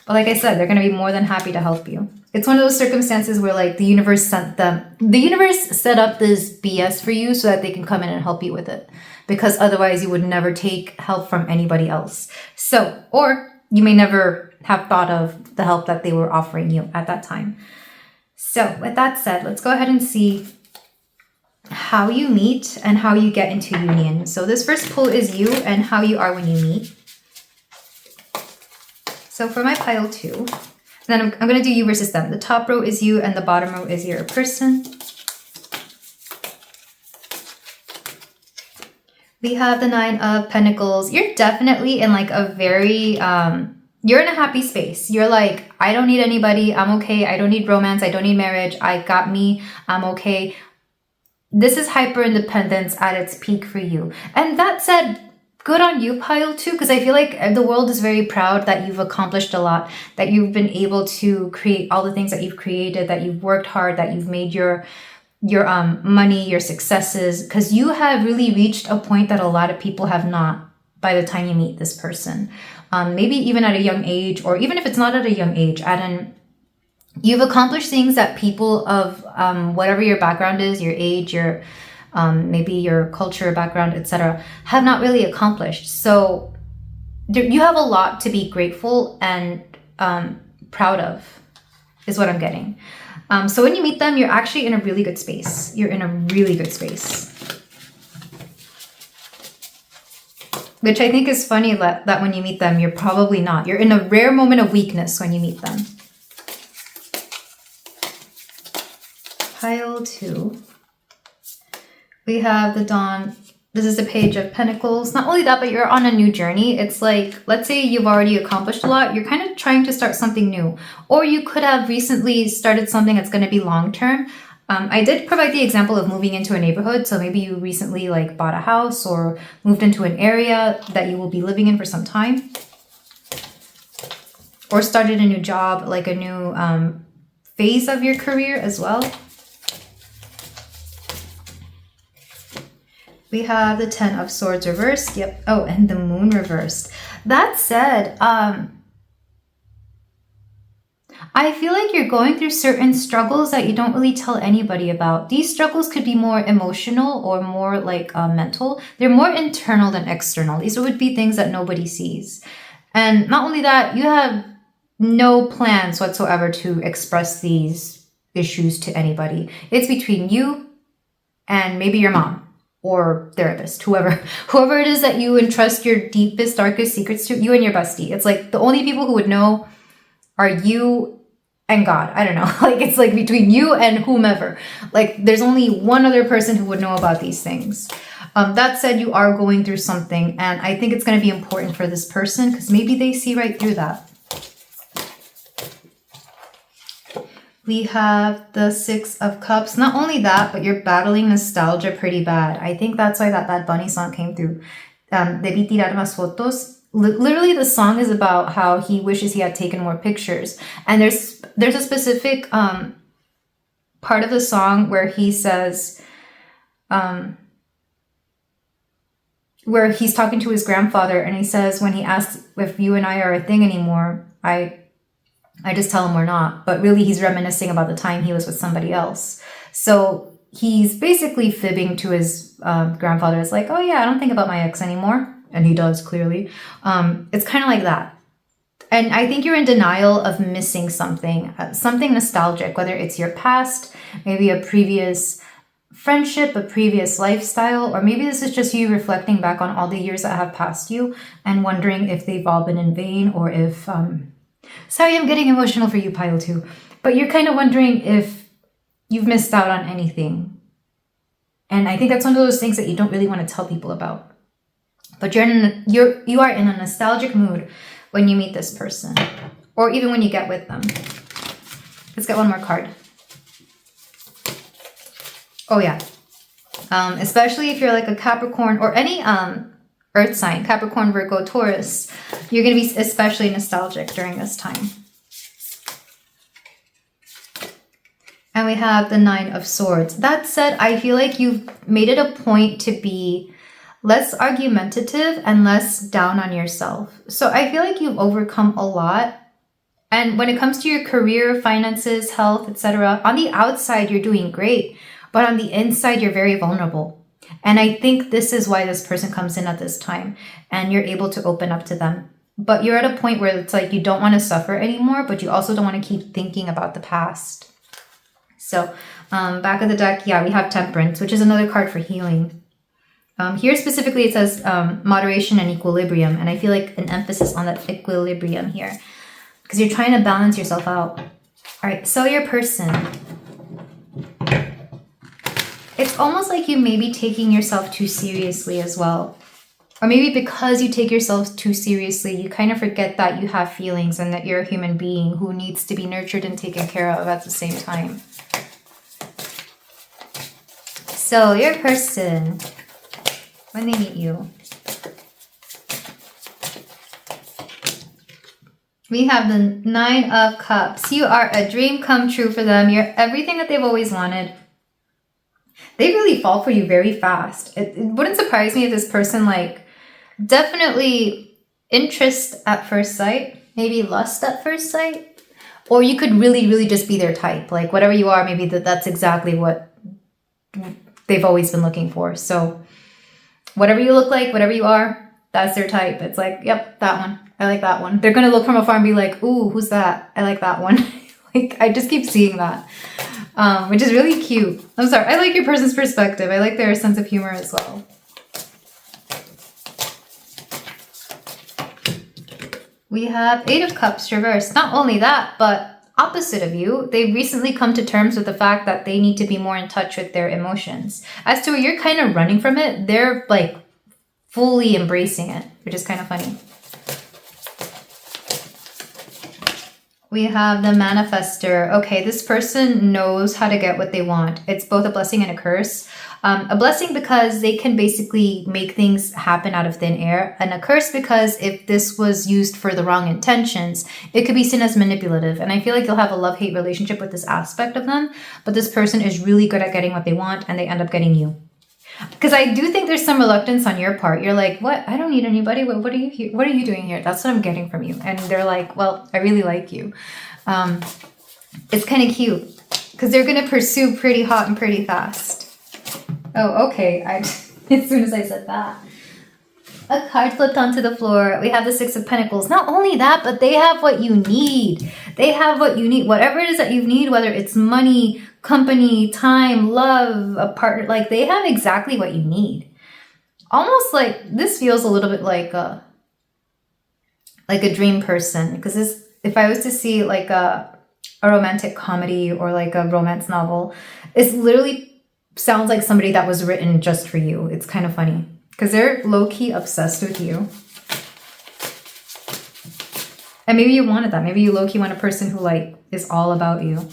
But like I said, they're going to be more than happy to help you. It's one of those circumstances where like the universe set up this BS for you so that they can come in and help you with it. Because otherwise you would never take help from anybody else. So, or you may never have thought of the help that they were offering you at that time. So with that said, let's go ahead and see how you meet and how you get into union. So this first pull is you and how you are when you meet. So for my pile 2, then I'm going to do you versus them. The top row is you and the bottom row is your person. We have the 9 of Pentacles. You're definitely in like a very, you're in a happy space. You're like, I don't need anybody. I'm okay. I don't need romance. I don't need marriage. I got me. I'm okay. This is hyper independence at its peak for you. And that said, good on you, pile 2, because I feel like the world is very proud that you've accomplished a lot, that you've been able to create all the things that you've created, that you've worked hard, that you've made your money, your successes, because you have really reached a point that a lot of people have not by the time you meet this person. Maybe even at a young age, or even if it's not at a young age, you've accomplished things that people of whatever your background is, your age, your maybe your culture, background, etc., have not really accomplished. So you have a lot to be grateful and proud of, is what I'm getting. So when you meet them, you're actually in a really good space. You're in a really good space. Which I think is funny that when you meet them, you're probably not. You're in a rare moment of weakness when you meet them. Pile 2. We have the Dawn. This is the Page of Pentacles. Not only that, but you're on a new journey. It's like, let's say you've already accomplished a lot. You're kind of trying to start something new. Or you could have recently started something that's going to be long-term. I did provide the example of moving into a neighborhood. So maybe you recently like bought a house or moved into an area that you will be living in for some time. Or started a new job, like a new phase of your career as well. We have the 10 of Swords reversed. Yep. Oh, and the Moon reversed. That said, I feel like you're going through certain struggles that you don't really tell anybody about. These struggles could be more emotional or more like mental. They're more internal than external. These would be things that nobody sees. And not only that, you have no plans whatsoever to express these issues to anybody. It's between you and maybe your mom or therapist, whoever it is that you entrust your deepest, darkest secrets to, you and your bestie. It's like the only people who would know are you and God. I don't know. Like it's like between you and whomever. Like there's only one other person who would know about these things. That said, you are going through something, and I think it's going to be important for this person because maybe they see right through that. We have the 6 of Cups. Not only that, but you're battling nostalgia pretty bad. I think that's why that Bad Bunny song came through. Debí tirar más fotos. Literally, the song is about how he wishes he had taken more pictures. And there's a specific part of the song where he says, where he's talking to his grandfather, and he says, when he asks if you and I are a thing anymore, I just tell him we're not. But really, he's reminiscing about the time he was with somebody else. So he's basically fibbing to his grandfather. It's like, oh yeah, I don't think about my ex anymore. And he does, clearly. It's kind of like that. And I think you're in denial of missing something nostalgic, whether it's your past, maybe a previous friendship, a previous lifestyle, or maybe this is just you reflecting back on all the years that have passed you and wondering if they've all been in vain, or if... Sorry, I'm getting emotional for you, pile 2. But you're kind of wondering if you've missed out on anything. And I think that's one of those things that you don't really want to tell people about. But you are in a nostalgic mood when you meet this person, or even when you get with them. Let's get one more card. Oh yeah. Especially if you're like a Capricorn or any earth sign, Capricorn, Virgo, Taurus, you're going to be especially nostalgic during this time. And we have the 9 of Swords. That said, I feel like you've made it a point to be less argumentative and less down on yourself. So I feel like you've overcome a lot, And when it comes to your career, finances, health, etc., on the outside, you're doing great. But on the inside, you're very vulnerable. And I think this is why this person comes in at this time and you're able to open up to them. But you're at a point where it's like you don't want to suffer anymore, but you also don't want to keep thinking about the past. So back of the deck, yeah, we have Temperance, which is another card for healing. Here specifically, it says moderation and equilibrium. And I feel like an emphasis on that equilibrium here because you're trying to balance yourself out. All right, so your person. It's almost like you may be taking yourself too seriously as well. Or maybe because you take yourself too seriously, you kind of forget that you have feelings and that you're a human being who needs to be nurtured and taken care of at the same time. So your person, when they meet you, we have the 9 of Cups. You are a dream come true for them. You're everything that they've always wanted. They really fall for you very fast. It wouldn't surprise me if this person, like, definitely interest at first sight, maybe lust at first sight, or you could really, really just be their type. Like, whatever you are, maybe that's exactly what they've always been looking for. So whatever you look like, whatever you are, that's their type. It's like, yep, that one. I like that one. They're going to look from afar and be like, ooh, who's that? I like that one. Like, I just keep seeing that. Which is really cute. I'm sorry. I like your person's perspective. I like their sense of humor as well. We have 8 of Cups reversed. Not only that, but opposite of you, they recently come to terms with the fact that they need to be more in touch with their emotions. As to where you're kind of running from it, they're like fully embracing it, which is kind of funny. We have the manifester. Okay, this person knows how to get what they want. It's both a blessing and a curse. A blessing because they can basically make things happen out of thin air, and a curse because if this was used for the wrong intentions, it could be seen as manipulative. And I feel like you'll have a love-hate relationship with this aspect of them, but this person is really good at getting what they want and they end up getting you. Because I do think there's some reluctance on your part. You're like, what? I don't need anybody. What are you here? What are you doing here? That's what I'm getting from you. And they're like, well, I really like you. It's kind of cute because they're going to pursue pretty hot and pretty fast. Oh, okay. As soon as I said that. A card flipped onto the floor. We have the 6 of Pentacles. Not only that, but they have what you need. They have what you need. Whatever it is that you need, whether it's money, company, time, love, a partner, like they have exactly what you need. Almost like this feels a little bit like a dream person. Because this, if I was to see like a romantic comedy or like a romance novel, it's literally sounds like somebody that was written just for you. It's kind of funny. Because they're low-key obsessed with you. And maybe you wanted that. Maybe you low-key want a person who, like, is all about you.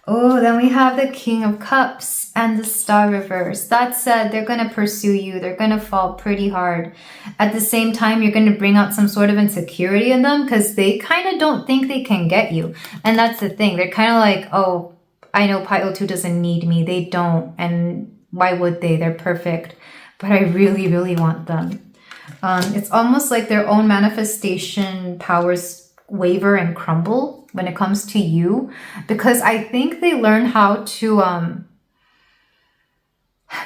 Oh, then we have the King of Cups and the Star reversed. That said, they're going to pursue you. They're going to fall pretty hard. At the same time, you're going to bring out some sort of insecurity in them because they kind of don't think they can get you. And that's the thing. They're kind of like, oh, I know Pile 2 doesn't need me. They don't. And why would they? They're perfect. But I really, really want them. It's almost like their own manifestation powers waver and crumble when it comes to you. Because I think they learn how to...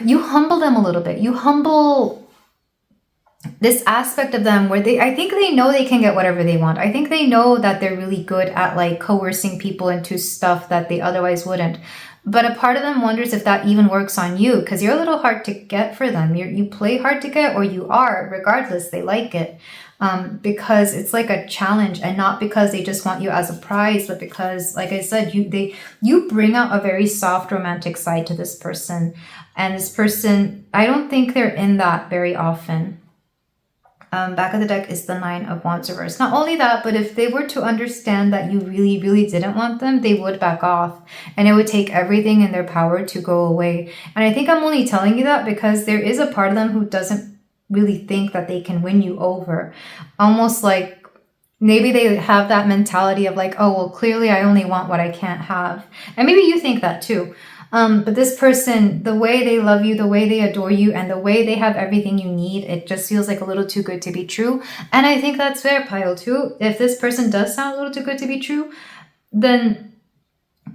you humble them a little bit. You humble this aspect of them where I think they know they can get whatever they want. I think they know that they're really good at like coercing people into stuff that they otherwise wouldn't. But a part of them wonders if that even works on you because you're a little hard to get for them. You play hard to get, or you are. Regardless, they like it because it's like a challenge, and not because they just want you as a prize, but because, like I said, you bring out a very soft romantic side to this person. And this person, I don't think they're in that very often. Back of the deck is the 9 of Wands reversed. Not only that, but if they were to understand that you really, really didn't want them, they would back off. And it would take everything in their power to go away. And I think I'm only telling you that because there is a part of them who doesn't really think that they can win you over. Almost like maybe they have that mentality of like, oh, well, clearly I only want what I can't have. And maybe you think that too. But this person, the way they love you, the way they adore you, and the way they have everything you need, it just feels like a little too good to be true. And I think that's fair, pile 2. If this person does sound a little too good to be true, then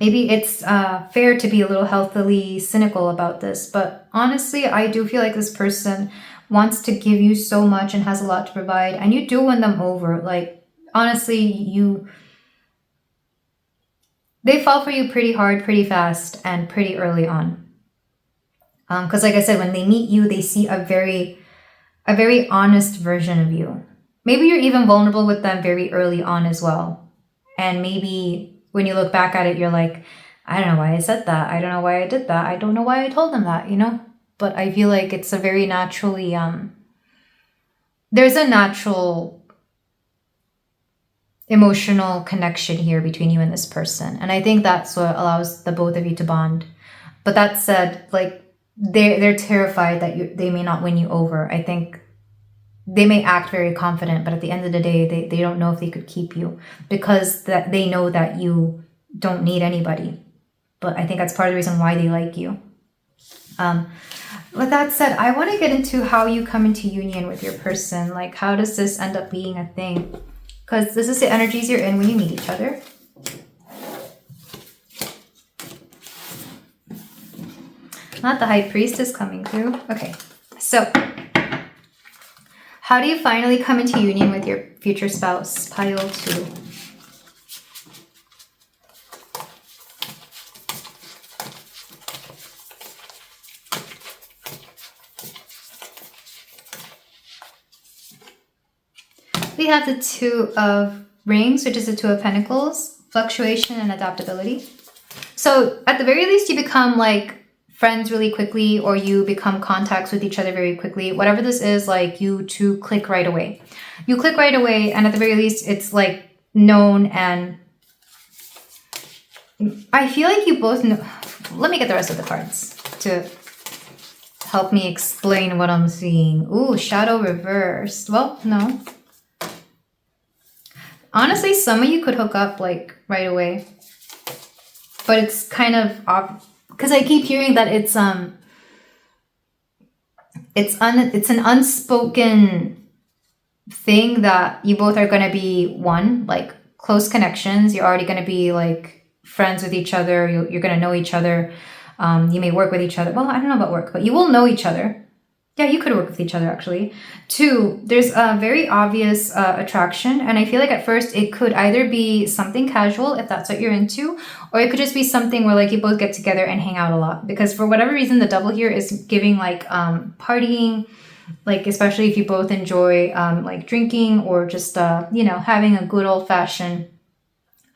maybe it's fair to be a little healthily cynical about this. But honestly, I do feel like this person wants to give you so much and has a lot to provide, and you do win them over. Like, honestly, they fall for you pretty hard, pretty fast, and pretty early on. Because like I said, when they meet you, they see a very honest version of you. Maybe you're even vulnerable with them very early on as well. And maybe when you look back at it, you're like, I don't know why I said that. I don't know why I did that. I don't know why I told them that, you know? But I feel like it's a very naturally, there's a natural emotional connection here between you and this person. And I think that's what allows the both of you to bond. But that said, like, they're terrified that they may not win you over. I think they may act very confident, but at the end of the day, they don't know if they could keep you, because that they know that you don't need anybody. But I think that's part of the reason why they like you. With that said, I want to get into how you come into union with your person. Like, how does this end up being a thing? Because this is the energies you're in when you meet each other. Not the High Priestess coming through. Okay, so how do you finally come into union with your future spouse? Pile 2. We have the 2 of Rings, which is the 2 of Pentacles, fluctuation and adaptability. So at the very least, you become like friends really quickly, or you become contacts with each other very quickly. Whatever this is, like, you two click right away. You click right away, and at the very least, it's like known, and I feel like you both know. Let me get the rest of the cards to help me explain what I'm seeing. Ooh, shadow reversed. Well, no. Honestly, some of you could hook up like right away, but it's kind of off because I keep hearing that it's an unspoken thing that you both are going to be one, like close connections. You're already going to be like friends with each other. You're going to know each other. You may work with each other. Well, I don't know about work, but you will know each other. Yeah, you could work with each other, actually. 2, there's a very obvious attraction. And I feel like at first it could either be something casual, if that's what you're into, or it could just be something where like you both get together and hang out a lot. Because for whatever reason, the Devil here is giving like partying, like especially if you both enjoy like drinking or just, having a good old-fashioned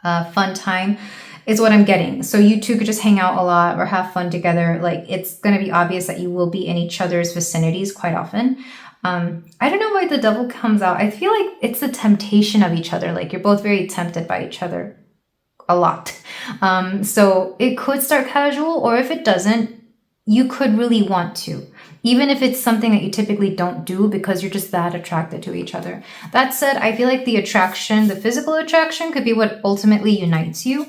fun time. Is what I'm getting. So you two could just hang out a lot or have fun together. Like, it's going to be obvious that you will be in each other's vicinities quite often. I don't know why the Devil comes out. I feel like it's the temptation of each other. Like, you're both very tempted by each other a lot. So it could start casual, or if it doesn't, you could really want to. Even if it's something that you typically don't do because you're just that attracted to each other. That said, I feel like the attraction, the physical attraction, could be what ultimately unites you.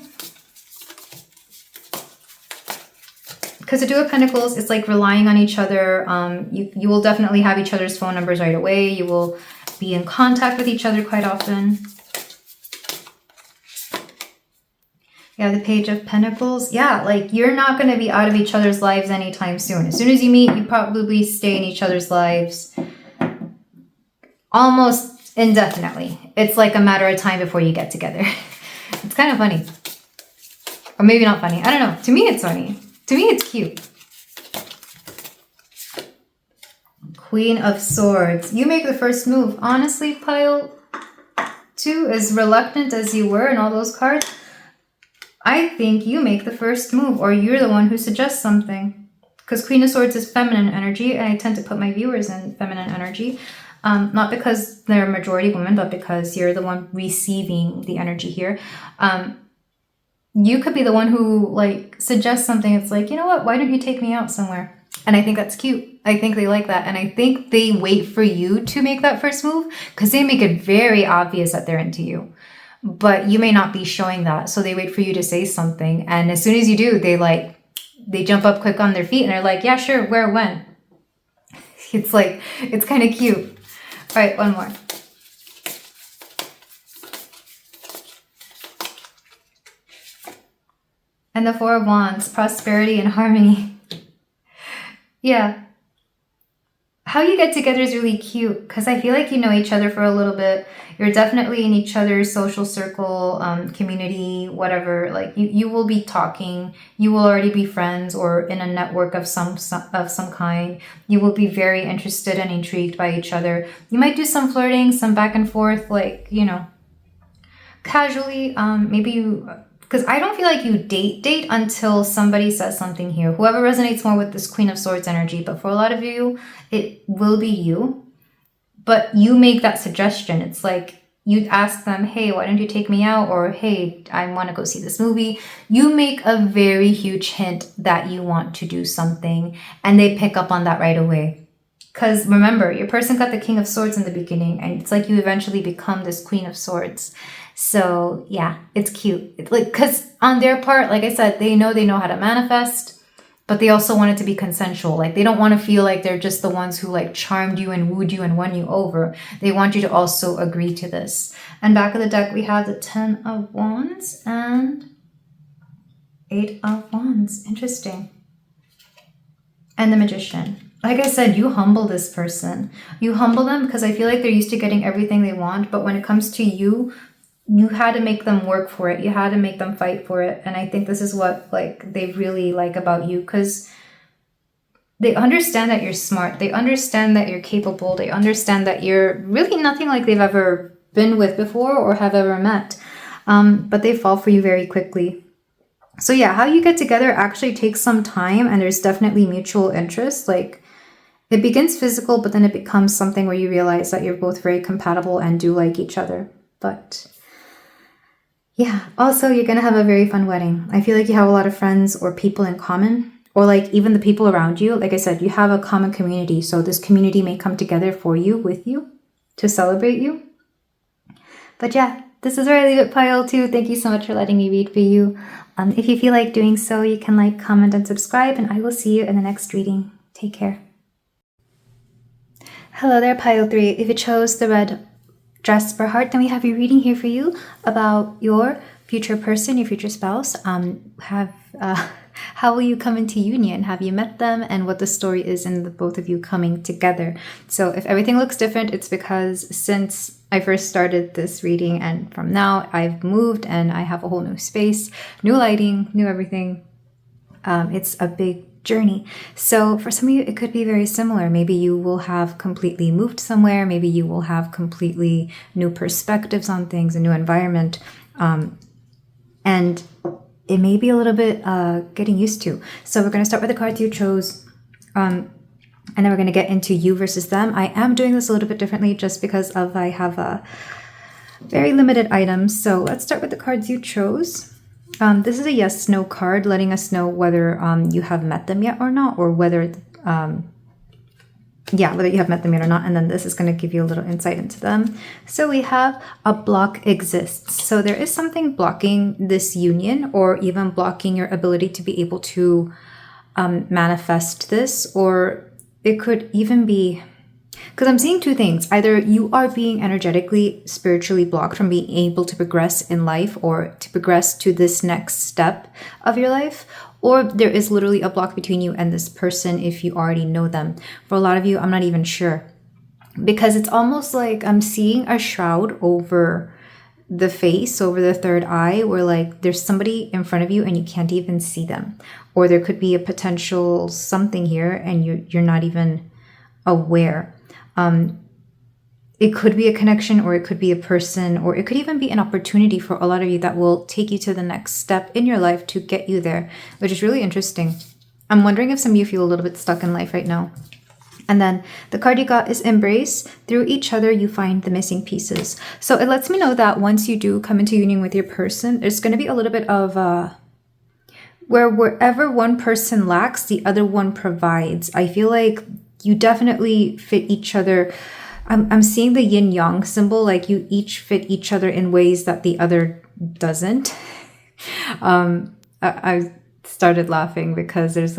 Because the 2 of Pentacles, it's like relying on each other. You will definitely have each other's phone numbers right away. You will be in contact with each other quite often. Yeah, the Page of Pentacles. Yeah, like you're not going to be out of each other's lives anytime soon. As soon as you meet, you probably stay in each other's lives almost indefinitely. It's like a matter of time before you get together. It's kind of funny. Or maybe not funny. I don't know. To me, it's funny. To me, it's cute. Queen of Swords. You make the first move. Honestly, pile 2, as reluctant as you were in all those cards, I think you make the first move, or you're the one who suggests something. Because Queen of Swords is feminine energy, and I tend to put my viewers in feminine energy. Not because they're majority women, but because you're the one receiving the energy here. You could be the one who like suggests something. It's like, you know what? Why don't you take me out somewhere? And I think that's cute. I think they like that. And I think they wait for you to make that first move because they make it very obvious that they're into you. But you may not be showing that. So they wait for you to say something. And as soon as you do, they like they jump up quick on their feet and they're like, yeah, sure, where, when? It's like, it's kind of cute. All right, one more. And the Four of Wands, prosperity and harmony. Yeah. How you get together is really cute because I feel like you know each other for a little bit. You're definitely in each other's social circle, community, whatever. Like you will be talking. You will already be friends or in a network of some kind. You will be very interested and intrigued by each other. You might do some flirting, some back and forth, like, you know, casually. Maybe you... Because I don't feel like you date until somebody says something here. Whoever resonates more with this Queen of Swords energy. But for a lot of you, it will be you. But you make that suggestion. It's like you ask them, hey, why don't you take me out? Or, hey, I want to go see this movie. You make a very huge hint that you want to do something. And they pick up on that right away. Because remember, your person got the King of Swords in the beginning. And it's like you eventually become this Queen of Swords. So yeah, it's cute. It's like, because on their part, like I said, they know how to manifest, but they also want it to be consensual. Like they don't want to feel like they're just the ones who like charmed you and wooed you and won you over. They want you to also agree to this. And back of the deck, we have the 10 of Wands and 8 of Wands. Interesting. And the Magician. Like I said, you humble this person. You humble them because I feel like they're used to getting everything they want. But when it comes to you, you had to make them work for it. You had to make them fight for it. And I think this is what like they really like about you, because they understand that you're smart. They understand that you're capable. They understand that you're really nothing like they've ever been with before or have ever met. But they fall for you very quickly. So yeah, how you get together actually takes some time, and there's definitely mutual interest. Like it begins physical, but then it becomes something where you realize that you're both very compatible and do like each other. But yeah, also you're going to have a very fun wedding. I feel like you have a lot of friends or people in common, or like even the people around you. Like I said, you have a common community. So this community may come together for you, with you, to celebrate you. But yeah, this is where I leave it, Pile 2. Thank you so much for letting me read for you. If you feel like doing so, you can like, comment, and subscribe, and I will see you in the next reading. Take care. Hello there, Pile 3. If you chose the red jasper heart, then we have a reading here for you about your future person, your future spouse. How will you come into union? Have you met them? And what the story is in the both of you coming together. So if everything looks different, it's because since I first started this reading and from now I've moved and I have a whole new space, new lighting, new everything. It's a big journey. So for some of you, it could be very similar. Maybe you will have completely moved somewhere. Maybe you will have completely new perspectives on things, a new environment. And it may be a little bit getting used to. So we're going to start with the cards you chose. And then we're going to get into you versus them. I am doing this a little bit differently just because I have very limited items. So let's start with the cards you chose. This is a yes, no card, letting us know whether you have met them yet or not, or whether, whether you have met them yet or not. And then this is going to give you a little insight into them. So we have a block exists. So there is something blocking this union, or even blocking your ability to be able to manifest this, or it could even be... Because I'm seeing two things. Either you are being energetically, spiritually blocked from being able to progress in life, or to progress to this next step of your life, or there is literally a block between you and this person if you already know them. For a lot of you, I'm not even sure. Because it's almost like I'm seeing a shroud over the face, over the third eye, where like there's somebody in front of you and you can't even see them. Or there could be a potential something here and you're not even aware. It could be a connection, or it could be a person, or it could even be an opportunity for a lot of you that will take you to the next step in your life to get you there, which is really interesting. I'm wondering if some of you feel a little bit stuck in life right now. And then the card you got is embrace. Through each other, you find the missing pieces. So it lets me know that once you do come into union with your person, there's going to be a little bit of wherever one person lacks, the other one provides. I feel like you definitely fit each other. I'm seeing the yin yang symbol, like you each fit each other in ways that the other doesn't. started laughing because there's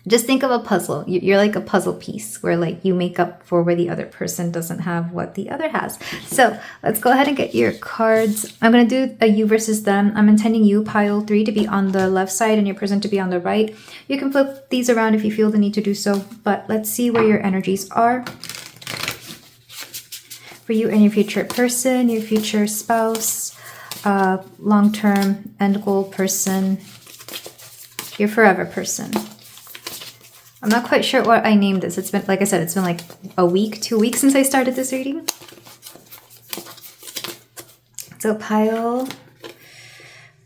just think of a puzzle. You're like a puzzle piece where like you make up for where the other person doesn't have what the other has. So let's go ahead and get your cards. I'm going to do a you versus them. I'm intending you, pile 3, to be on the left side and your person to be on the right. You can flip these around if you feel the need to do so, but let's see where your energies are. For you and your future person, your future spouse, long-term end goal person, your forever person. I'm not quite sure what I named this. It's been, like I said, it's been like a week, 2 weeks since I started this reading. So pile.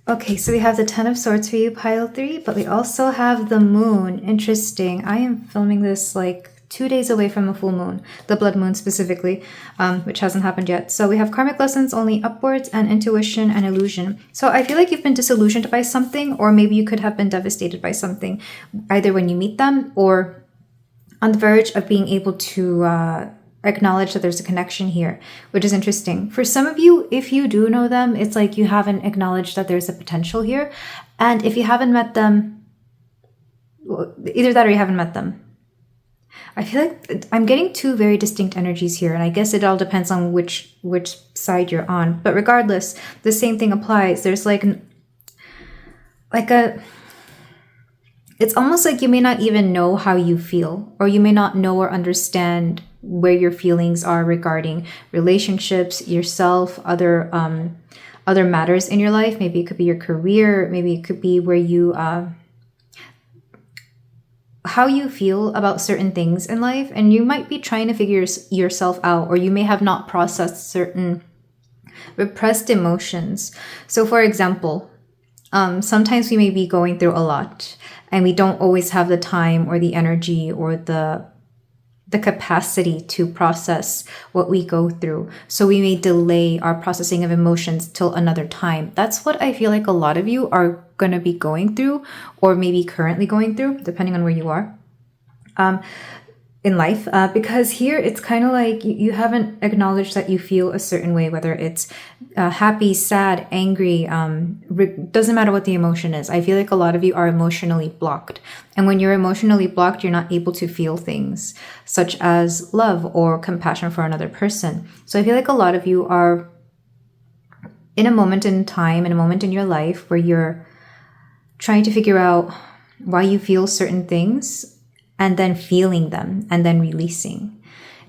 Okay, so we have the 10 of Swords for you, pile 3, but we also have the moon. Interesting. I am filming this like 2 days away from a full moon, the blood moon specifically, which hasn't happened yet. So we have karmic lessons only upwards and intuition and illusion. So I feel like you've been disillusioned by something, or maybe you could have been devastated by something, either when you meet them or on the verge of being able to acknowledge that there's a connection here, which is interesting. For some of you, if you do know them, it's like you haven't acknowledged that there's a potential here. And if you haven't met them, either that or you haven't met them. I feel like I'm getting 2 very distinct energies here, and I guess it all depends on which side you're on. But regardless, the same thing applies. There's like a... It's almost like you may not even know how you feel, or you may not know or understand where your feelings are regarding relationships, yourself, other matters in your life. Maybe it could be your career. Maybe it could be where you... how you feel about certain things in life, and you might be trying to figure yourself out, or you may have not processed certain repressed emotions. So for example, sometimes we may be going through a lot and we don't always have the time or the energy or the capacity to process what we go through. So we may delay our processing of emotions till another time. That's what I feel like a lot of you are going to be going through, or maybe currently going through, depending on where you are in life. Because here it's kind of like you haven't acknowledged that you feel a certain way, whether it's happy, sad, angry, doesn't matter what the emotion is. I feel like a lot of you are emotionally blocked. And when you're emotionally blocked, you're not able to feel things such as love or compassion for another person. So I feel like a lot of you are in a moment in time, in a moment in your life where you're trying to figure out why you feel certain things, and then feeling them and then releasing.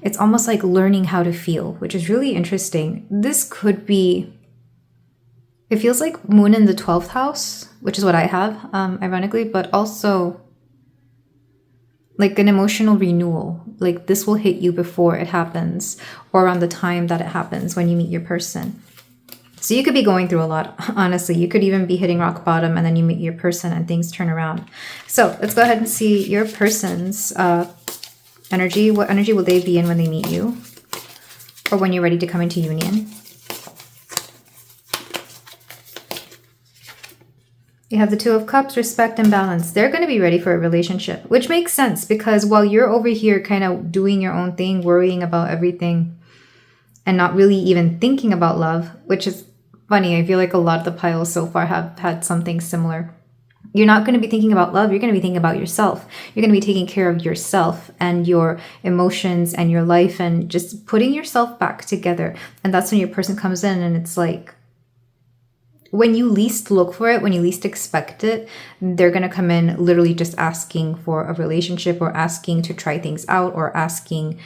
It's almost like learning how to feel, which is really interesting. This could be, it feels like moon in the 12th house, which is what I have, ironically, but also like an emotional renewal. Like this will hit you before it happens, or around the time that it happens when you meet your person. So you could be going through a lot, honestly. You could even be hitting rock bottom and then you meet your person and things turn around. So let's go ahead and see your person's energy. What energy will they be in when they meet you, or when you're ready to come into union? You have the 2 of Cups, respect and balance. They're going to be ready for a relationship, which makes sense because while you're over here kind of doing your own thing, worrying about everything, and not really even thinking about love, which is funny. I feel like a lot of the piles so far have had something similar. You're not going to be thinking about love. You're going to be thinking about yourself. You're going to be taking care of yourself and your emotions and your life and just putting yourself back together. And that's when your person comes in, and it's like, when you least look for it, when you least expect it, they're going to come in literally just asking for a relationship, or asking to try things out, or asking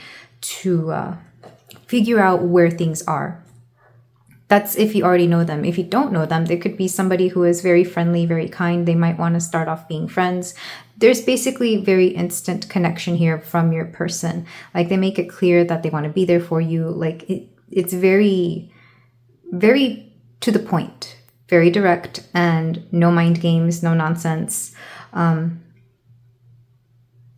to figure out where things are. That's if you already know them. If you don't know them, there could be somebody who is very friendly, very kind. They might want to start off being friends. There's basically very instant connection here from your person. Like they make it clear that they want to be there for you. Like it's very, very to the point, very direct, and no mind games, no nonsense.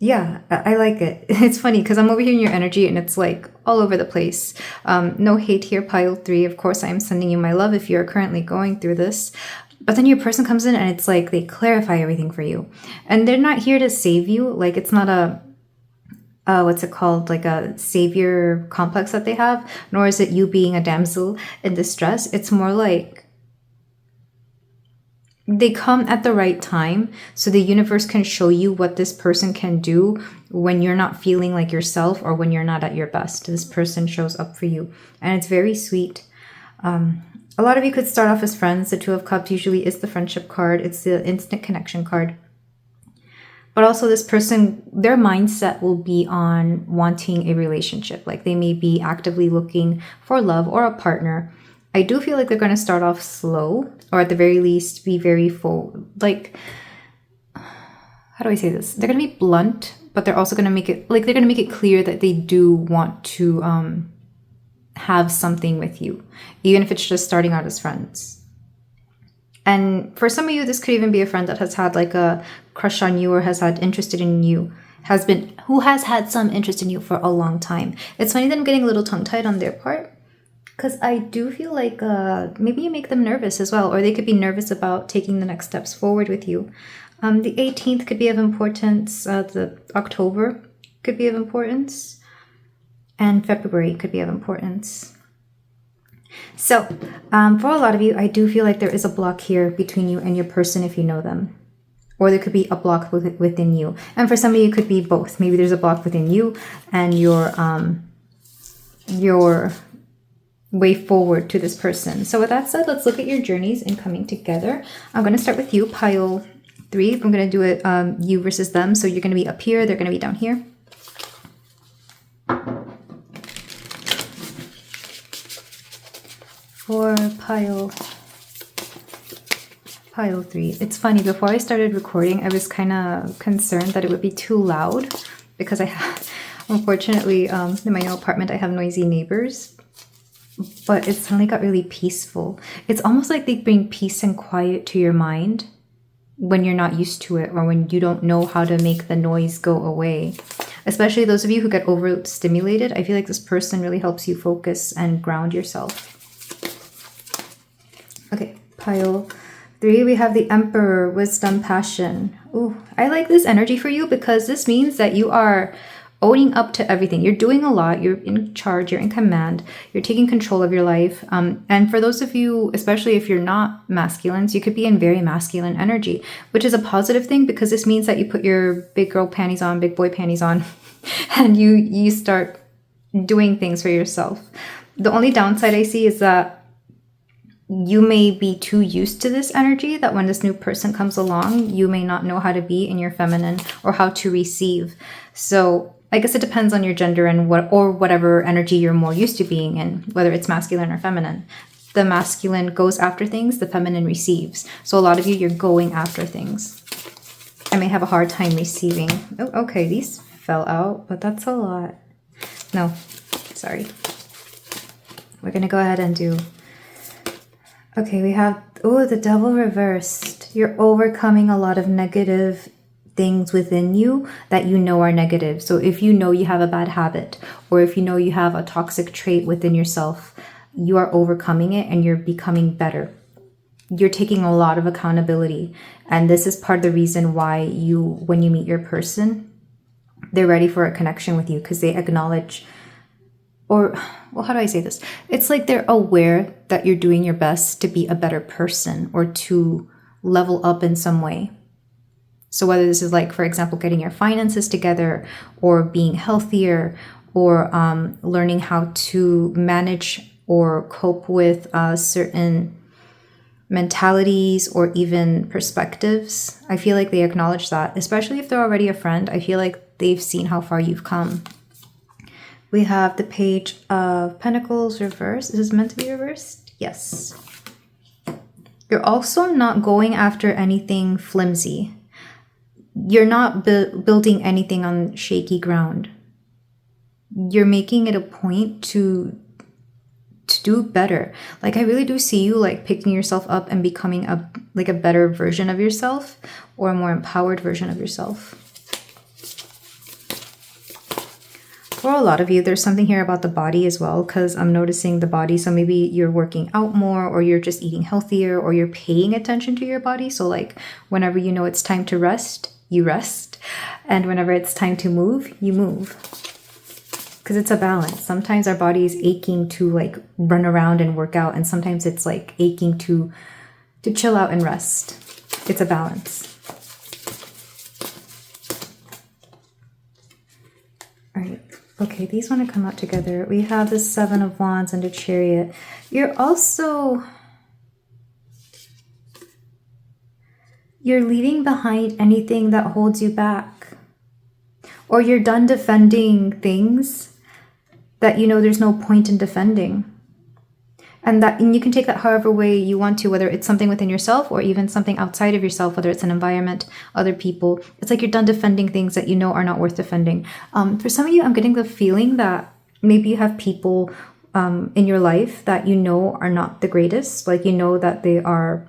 Yeah, I like it. It's funny because I'm over here in your energy and it's like all over the place. No hate here, pile 3. Of course, I am sending you my love if you're currently going through this. But then your person comes in and it's like they clarify everything for you. And they're not here to save you. Like it's not a, what's it called? Like a savior complex that they have. Nor is it you being a damsel in distress. It's more like they come at the right time, so the universe can show you what this person can do when you're not feeling like yourself or when you're not at your best. This person shows up for you, and it's very sweet. A lot of you could start off as friends. The Two of Cups usually is the friendship card. It's the instant connection card. But also this person, their mindset will be on wanting a relationship. Like they may be actively looking for love or a partner. I do feel like they're going to start off slow, or at the very least be very full. Like, how do I say this? They're going to be blunt, but they're also going to make it, like they're going to make it clear that they do want to have something with you, even if it's just starting out as friends. And for some of you, this could even be a friend that has had like a crush on you or has had interested in you, who has had some interest in you for a long time. It's funny that I'm getting a little tongue-tied on their part, because I do feel like maybe you make them nervous as well, or they could be nervous about taking the next steps forward with you. The 18th could be of importance. The October could be of importance. And February could be of importance. So for a lot of you, I do feel like there is a block here between you and your person if you know them. Or there could be a block within you. And for some of you, it could be both. Maybe there's a block within you and your way forward to this person. So with that said, let's look at your journeys in coming together. I'm going to start with you, pile 3. I'm going to do it you versus them. So you're going to be up here, they're going to be down here. For pile 3. It's funny, before I started recording, I was kind of concerned that it would be too loud because I have, unfortunately, in my new apartment, I have noisy neighbors. But it suddenly got really peaceful. It's almost like they bring peace and quiet to your mind when you're not used to it, or when you don't know how to make the noise go away. Especially those of you who get overstimulated, I feel like this person really helps you focus and ground yourself. Okay, pile 3, we have the Emperor, wisdom, passion. Ooh, I like this energy for you because this means that you are owning up to everything. You're doing a lot. You're in charge. You're in command. You're taking control of your life. And for those of you, especially if you're not masculines, you could be in very masculine energy, which is a positive thing because this means that you put your big girl panties on, big boy panties on, and you start doing things for yourself. The only downside I see is that you may be too used to this energy that when this new person comes along, you may not know how to be in your feminine or how to receive. So I guess it depends on your gender and whatever energy you're more used to being in, whether it's masculine or feminine. The masculine goes after things, the feminine receives. So a lot of you, you're going after things. I may have a hard time receiving. Oh, okay, these fell out, but that's a lot. No, sorry. We're going to go ahead and do... Okay, we have, the Devil reversed. You're overcoming a lot of negative things within you that you know are negative. So if you know you have a bad habit, or if you know you have a toxic trait within yourself, you are overcoming it and you're becoming better. You're taking a lot of accountability. And this is part of the reason why when you meet your person, they're ready for a connection with you because they acknowledge, how do I say this? It's like they're aware that you're doing your best to be a better person or to level up in some way. So whether this is like, for example, getting your finances together or being healthier or learning how to manage or cope with certain mentalities or even perspectives, I feel like they acknowledge that, especially if they're already a friend. I feel like they've seen how far you've come. We have the Page of Pentacles reversed. Is this meant to be reversed? Yes. You're also not going after anything flimsy. You're not building anything on shaky ground. You're making it a point to do better. Like I really do see you like picking yourself up and becoming a better version of yourself or a more empowered version of yourself. For a lot of you, there's something here about the body as well, because I'm noticing the body. So maybe you're working out more, or you're just eating healthier, or you're paying attention to your body. So like whenever you know it's time to rest, you rest. And whenever it's time to move, you move. Because it's a balance. Sometimes our body is aching to like run around and work out. And sometimes it's like aching to chill out and rest. It's a balance. All right. Okay, these want to come out together. We have the Seven of Wands and the Chariot. You're leaving behind anything that holds you back. Or you're done defending things that you know there's no point in defending. And you can take that however way you want to, whether it's something within yourself or even something outside of yourself, whether it's an environment, other people. It's like you're done defending things that you know are not worth defending. For some of you, I'm getting the feeling that maybe you have people in your life that you know are not the greatest. Like, you know that they're,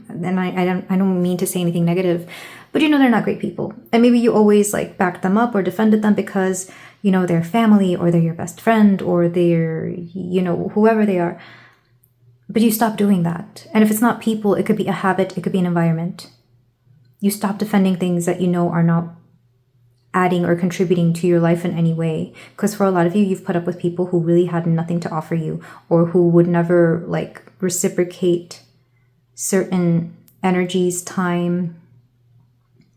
and I don't mean to say anything negative, but you know they're not great people. And maybe you always like backed them up or defended them because you know they're family, or they're your best friend, or they're, you know, whoever they are. But you stop doing that. And if it's not people, it could be a habit, it could be an environment. You stop defending things that you know are not adding or contributing to your life in any way. Because for a lot of you, you've put up with people who really had nothing to offer you, or who would never like reciprocate certain energies, time,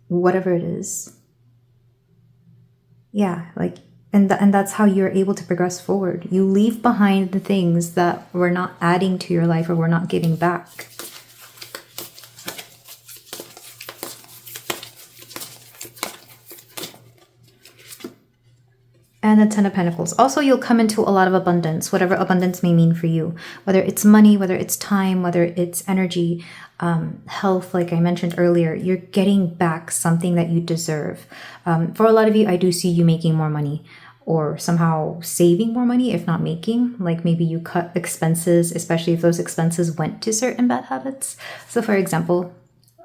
whatever it is. Yeah, like, and that's how you're able to progress forward. You leave behind the things that were not adding to your life or were not giving back. And the Ten of Pentacles. Also, you'll come into a lot of abundance, whatever abundance may mean for you. Whether it's money, whether it's time, whether it's energy, health, like I mentioned earlier, you're getting back something that you deserve. For a lot of you, I do see you making more money, or somehow saving more money, if not making. Like maybe you cut expenses, especially if those expenses went to certain bad habits. So for example,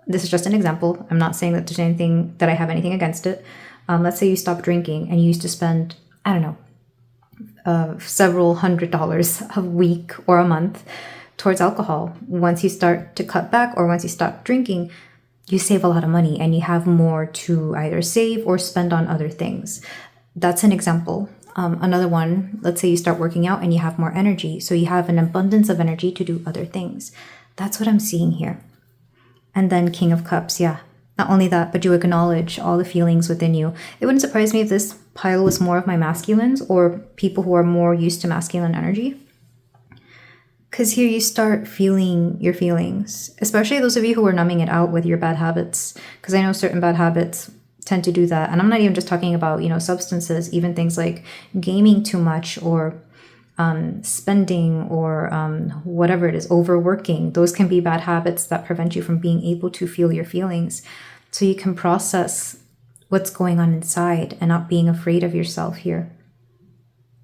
this is just an example. I'm not saying that there's anything that I have anything against it. Let's say you stop drinking and you used to spend, I don't know, several $100s a week or a month towards alcohol. Once you start to cut back, or once you stop drinking, you save a lot of money and you have more to either save or spend on other things. That's an example. Another one, let's say you start working out and you have more energy. So you have an abundance of energy to do other things. That's what I'm seeing here. And then King of Cups, yeah. Not only that, but you acknowledge all the feelings within you. It wouldn't surprise me if this pile was more of my masculines, or people who are more used to masculine energy. Because here you start feeling your feelings, especially those of you who are numbing it out with your bad habits. Because I know certain bad habits tend to do that. And I'm not even just talking about, you know, substances, even things like gaming too much, or spending, or whatever it is, overworking. Those can be bad habits that prevent you from being able to feel your feelings, so you can process what's going on inside and not being afraid of yourself here.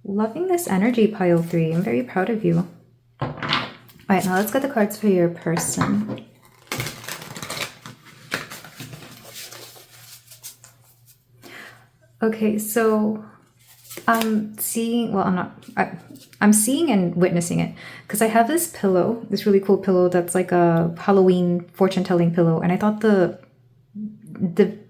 Loving this energy, pile 3. I'm very proud of you. All right, now let's get the cards for your person. Okay, so I'm seeing, well, I'm seeing and witnessing it, because I have this pillow, this really cool pillow that's like a Halloween fortune-telling pillow, and I thought the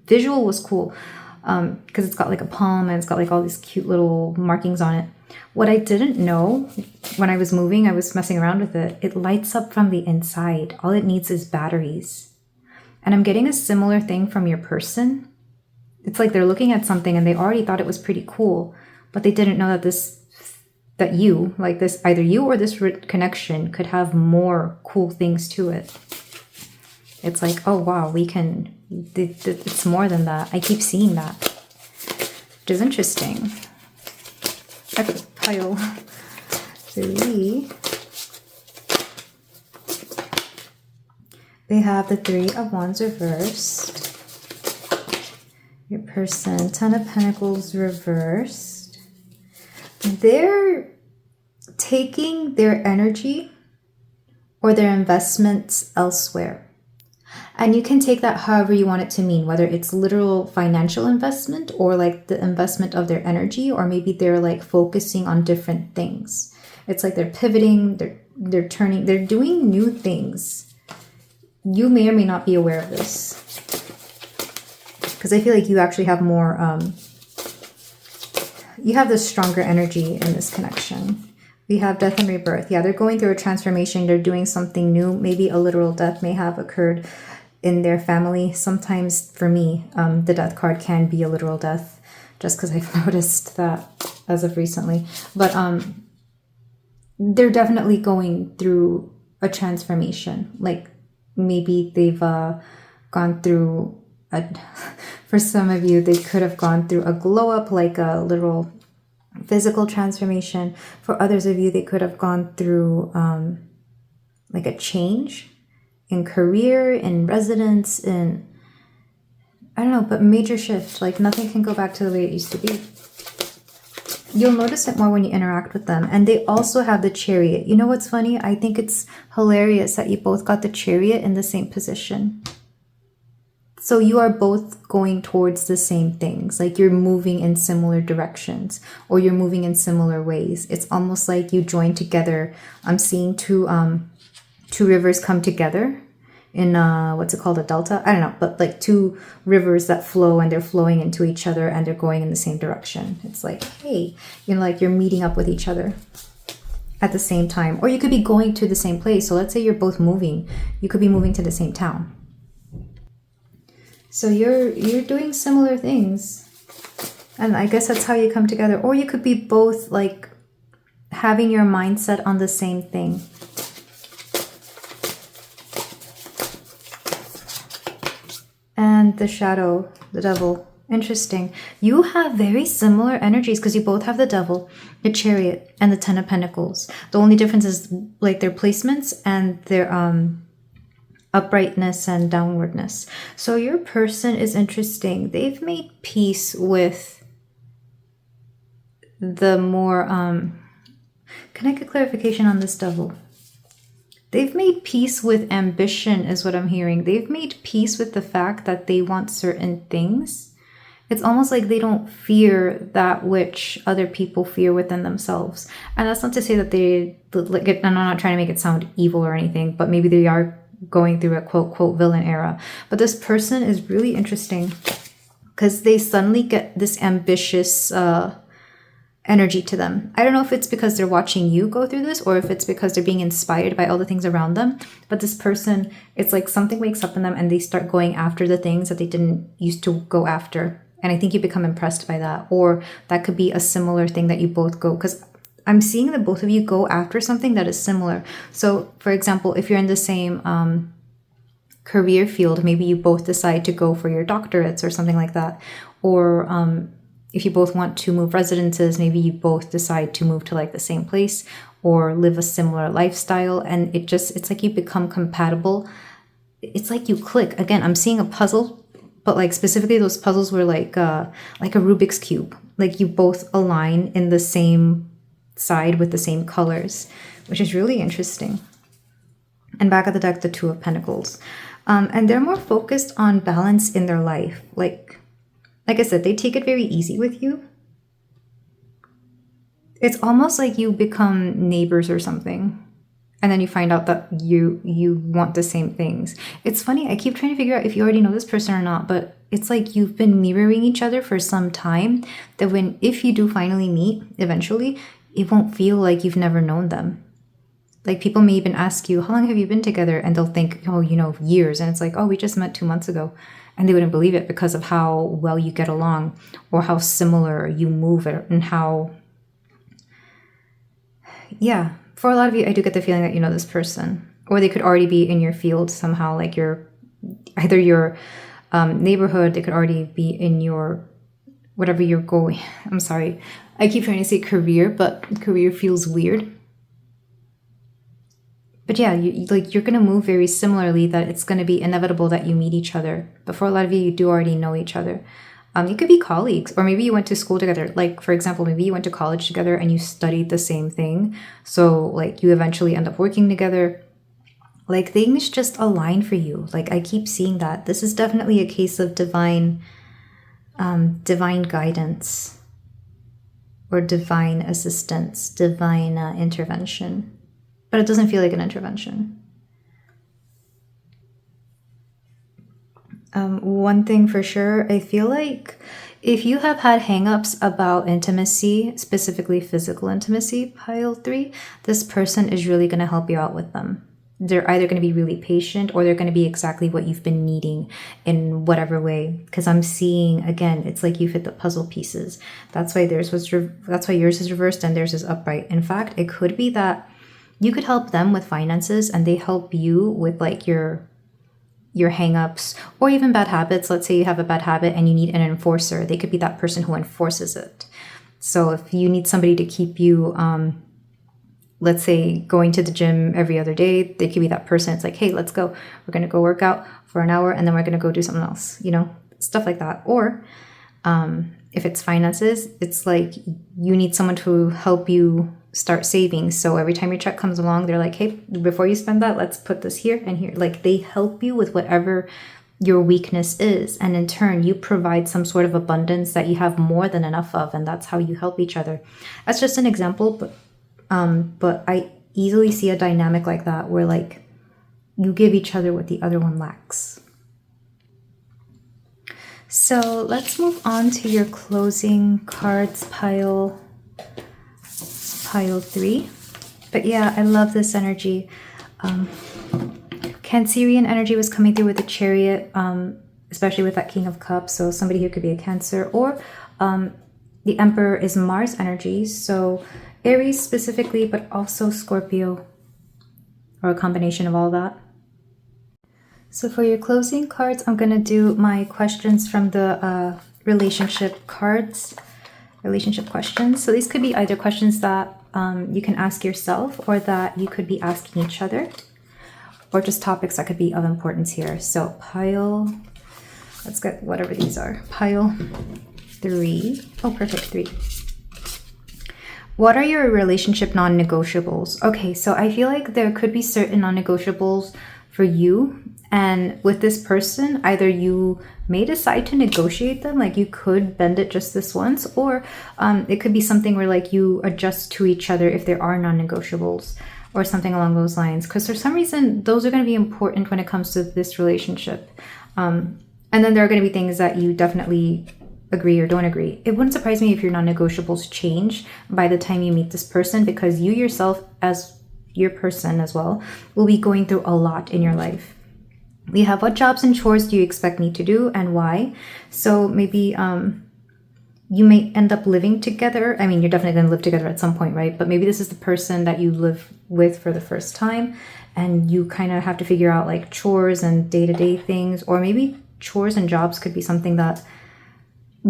visual was cool, because it's got like a palm and it's got like all these cute little markings on it. What I didn't know, when I was moving, I was messing around with it, it lights up from the inside. All it needs is batteries. And I'm getting a similar thing from your person. It's like they're looking at something and they already thought it was pretty cool, but they didn't know that you, like this, either you or this connection could have more cool things to it. It's like, oh wow, we can, it's more than that. I keep seeing that, which is interesting. Okay, pile 3. We have the 3 of Wands reversed. Your person, Ten of Pentacles reversed. They're taking their energy or their investments elsewhere. And you can take that however you want it to mean, whether it's literal financial investment, or like the investment of their energy, or maybe they're like focusing on different things. It's like they're pivoting, they're turning, they're doing new things. You may or may not be aware of this, because I feel like you actually have more, you have this stronger energy in this connection. We have death and rebirth. Yeah, they're going through a transformation. They're doing something new. Maybe a literal death may have occurred in their family. Sometimes for me, the death card can be a literal death, just because I've noticed that as of recently. But they're definitely going through a transformation. Like maybe they've gone through, for some of you, they could have gone through a glow up, like a literal physical transformation. For others of you, they could have gone through like a change in career, in residence, in, I don't know, but major shift. Like nothing can go back to the way it used to be. You'll notice it more when you interact with them. And they also have the Chariot. You know what's funny? I think it's hilarious that you both got the Chariot in the same position. So you are both going towards the same things. Like you're moving in similar directions, or you're moving in similar ways. It's almost like you join together. I'm seeing two rivers come together in what's it called, a delta? I don't know, but like two rivers that flow, and they're flowing into each other, and they're going in the same direction. It's like, hey, you know, like you're meeting up with each other at the same time. Or you could be going to the same place. So let's say you're both moving. You could be moving to the same town. So you're doing similar things. And I guess that's how you come together. Or you could be both like having your mindset on the same thing. And the shadow, the devil. Interesting. You have very similar energies because you both have the devil, the Chariot, and the Ten of Pentacles. The only difference is like their placements and their uprightness and downwardness. So your person is interesting. They've made peace with the more can I get clarification on this devil? They've made peace with ambition is what I'm hearing. They've made peace with the fact that they want certain things. It's almost like they don't fear that which other people fear within themselves. And that's not to say that they, like, and I'm not trying to make it sound evil or anything, but maybe they are going through a quote villain era. But this person is really interesting because they suddenly get this ambitious energy to them. I don't know if it's because they're watching you go through this, or if it's because they're being inspired by all the things around them. But this person, it's like something wakes up in them and they start going after the things that they didn't used to go after. And I think you become impressed by that. Or that could be a similar thing that you both go, because I'm seeing that both of you go after something that is similar. So for example, if you're in the same career field, maybe you both decide to go for your doctorates or something like that. Or if you both want to move residences, maybe you both decide to move to like the same place or live a similar lifestyle. And it's like you become compatible. It's like you click. Again, I'm seeing a puzzle, but like specifically those puzzles were like a Rubik's Cube. Like you both align in the same side with the same colors, which is really interesting. And back at the deck, the Two of Pentacles. And they're more focused on balance in their life. Like I said, they take it very easy with you. It's almost like you become neighbors or something. And then you find out that you want the same things. It's funny, I keep trying to figure out if you already know this person or not, but it's like you've been mirroring each other for some time, that if you do finally meet eventually, it won't feel like you've never known them. Like people may even ask you, how long have you been together? And they'll think, oh, years. And it's like, oh, we just met 2 months ago. And they wouldn't believe it because of how well you get along, or how similar you move, and how, yeah. For a lot of you, I do get the feeling that you know this person, or they could already be in your field somehow, like your neighborhood. They could already be in your, whatever you're going. I'm sorry. I keep trying to say career, but career feels weird. But yeah, you're going to move very similarly, that it's going to be inevitable that you meet each other. But for a lot of you, you do already know each other. You could be colleagues, or maybe you went to school together. Like, for example, maybe you went to college together and you studied the same thing. So like you eventually end up working together. Like things just align for you. Like I keep seeing that. This is definitely a case of divine guidance, or divine assistance, divine intervention. But it doesn't feel like an intervention. One thing for sure, I feel like if you have had hangups about intimacy, specifically physical intimacy, pile 3, this person is really going to help you out with them. They're either going to be really patient or they're going to be exactly what you've been needing in whatever way. Because I'm seeing, again, it's like you fit the puzzle pieces. That's why yours is reversed and theirs is upright. In fact, it could be that you could help them with finances and they help you with like your hangups or even bad habits. Let's say you have a bad habit and you need an enforcer. They could be that person who enforces it. So if you need somebody to keep you, let's say going to the gym every other day, they could be that person. It's like, hey, let's go. We're going to go work out for an hour and then we're going to go do something else, stuff like that. Or if it's finances, it's like you need someone to help you start saving. So every time your check comes along, they're like, hey, before you spend that, let's put this here and here. Like they help you with whatever your weakness is. And in turn, you provide some sort of abundance that you have more than enough of. And that's how you help each other. That's just an example, but I easily see a dynamic like that where like you give each other what the other one lacks. So let's move on to your closing cards, pile 3. But yeah, I love this energy. Cancerian energy was coming through with the Chariot, especially with that King of Cups. So somebody who could be a Cancer, or the Emperor is Mars energy. So Aries specifically, but also Scorpio, or a combination of all that. So for your closing cards, I'm going to do my questions from the relationship cards, relationship questions. So these could be either questions that you can ask yourself or that you could be asking each other, or just topics that could be of importance here. So let's get whatever these are. Pile 3. Oh, perfect, 3. What are your relationship non-negotiables? Okay, so I feel like there could be certain non-negotiables for you. And with this person, either you may decide to negotiate them, like you could bend it just this once, or it could be something where like you adjust to each other if there are non-negotiables or something along those lines. Because for some reason, those are going to be important when it comes to this relationship. And then there are going to be things that you definitely agree or don't agree. It wouldn't surprise me if your non-negotiables change by the time you meet this person, because you yourself as your person as well will be going through a lot in your life. We have what jobs and chores do you expect me to do and why? So maybe you may end up living together. I mean, you're definitely going to live together at some point, right? But maybe this is the person that you live with for the first time and you kind of have to figure out like chores and day-to-day things, or maybe chores and jobs could be something that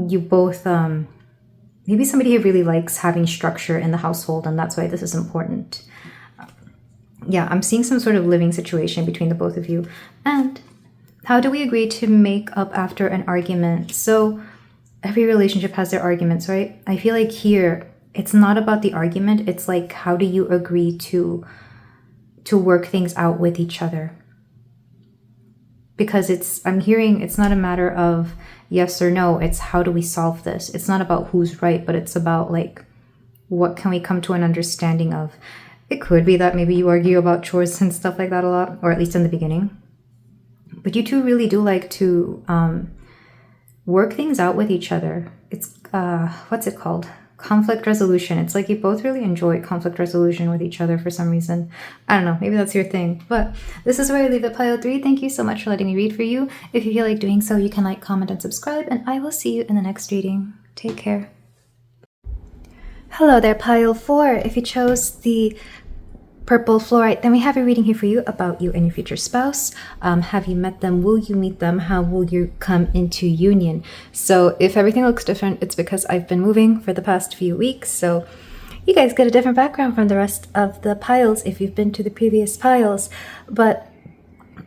you both, maybe somebody who really likes having structure in the household, and that's why this is important. Yeah, I'm seeing some sort of living situation between the both of you. And how do we agree to make up after an argument? So every relationship has their arguments, right? I feel like here, it's not about the argument. It's like, how do you agree to work things out with each other? Because I'm hearing it's not a matter of yes or no. It's how do we solve this? It's not about who's right, but it's about like, what can we come to an understanding of? It could be that maybe you argue about chores and stuff like that a lot, or at least in the beginning. But you two really do like to work things out with each other. It's, what's it called? Conflict resolution. It's like you both really enjoy conflict resolution with each other for some reason. I don't know, maybe that's your thing. But this is where I leave it, pile 3. Thank you so much for letting me read for you. If you feel like doing so, you can like, comment, and subscribe, and I will see you in the next reading. Take care. Hello there, pile 4. If you chose the purple fluorite, then we have a reading here for you about you and your future spouse. Have you met them? Will you meet them? How will you come into union? So if everything looks different, it's because I've been moving for the past few weeks. So you guys get a different background from the rest of the piles if you've been to the previous piles. But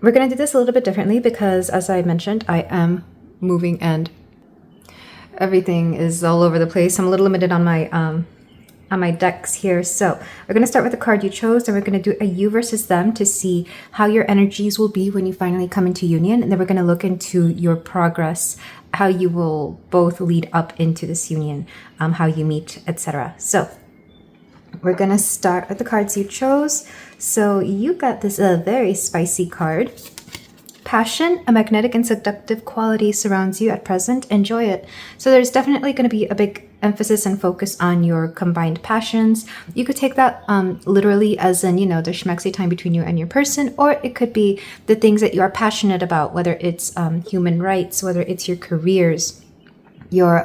we're going to do this a little bit differently because, as I mentioned, I am moving and everything is all over the place. I'm a little limited on my decks here. So we're going to start with the card you chose, and we're going to do a you versus them to see how your energies will be when you finally come into union. And then we're going to look into your progress, how you will both lead up into this union, how you meet, etc. So we're going to start with the cards you chose. So you got this very spicy card. passion, a magnetic and seductive quality surrounds you at present. Enjoy it. So there's definitely going to be a big emphasis and focus on your combined passions. You could take that literally as in, you know, the schmexy time between you and your person, or it could be the things that you are passionate about, whether it's human rights, whether it's your careers, your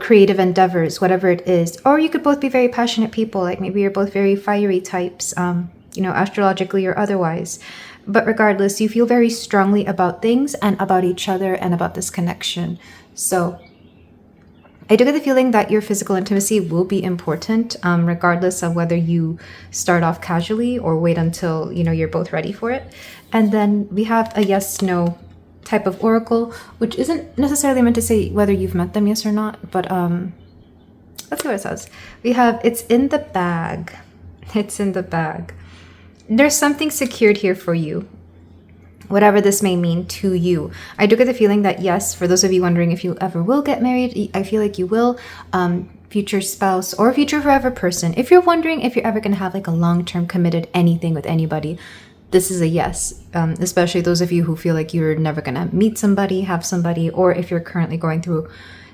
creative endeavors, whatever it is. Or you could both be very passionate people, like maybe you're both very fiery types, you know, astrologically or otherwise. But regardless, you feel very strongly about things and about each other and about this connection. So I do get the feeling that your physical intimacy will be important, regardless of whether you start off casually or wait until, you know, you're both ready for it. And then we have a yes/no type of oracle, which isn't necessarily meant to say whether you've met them, yes or not, but let's see what it says. We have, it's in the bag. It's in the bag. There's something secured here for you, whatever this may mean to you. I do get the feeling that, yes, for those of you wondering if you ever will get married, I feel like you will. Future spouse or future forever person. If you're wondering if you're ever going to have like a long-term committed anything with anybody, this is a yes, especially those of you who feel like you're never going to meet somebody, have somebody, or if you're currently going through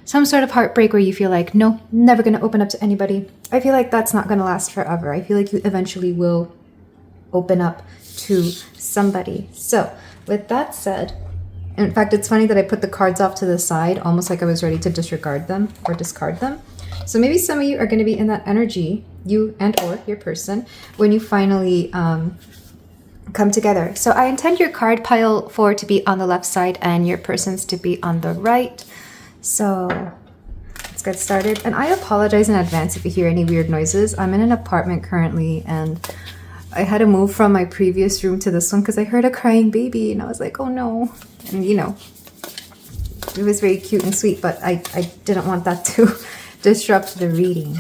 some sort of heartbreak where you feel like, no, never going to open up to anybody. I feel like that's not going to last forever. I feel like you eventually will open up to somebody. So with that said, in fact, it's funny that I put the cards off to the side, almost like I was ready to disregard them or discard them. So maybe some of you are going to be in that energy, you and or your person, when you finally come together. So I intend your card pile for to be on the left side and your person's to be on the right. So let's get started. And I apologize in advance if you hear any weird noises. I'm in an apartment currently and I had to move from my previous room to this one because I heard a crying baby and I was like, oh no. And you know, it was very cute and sweet, but I didn't want that to disrupt the reading.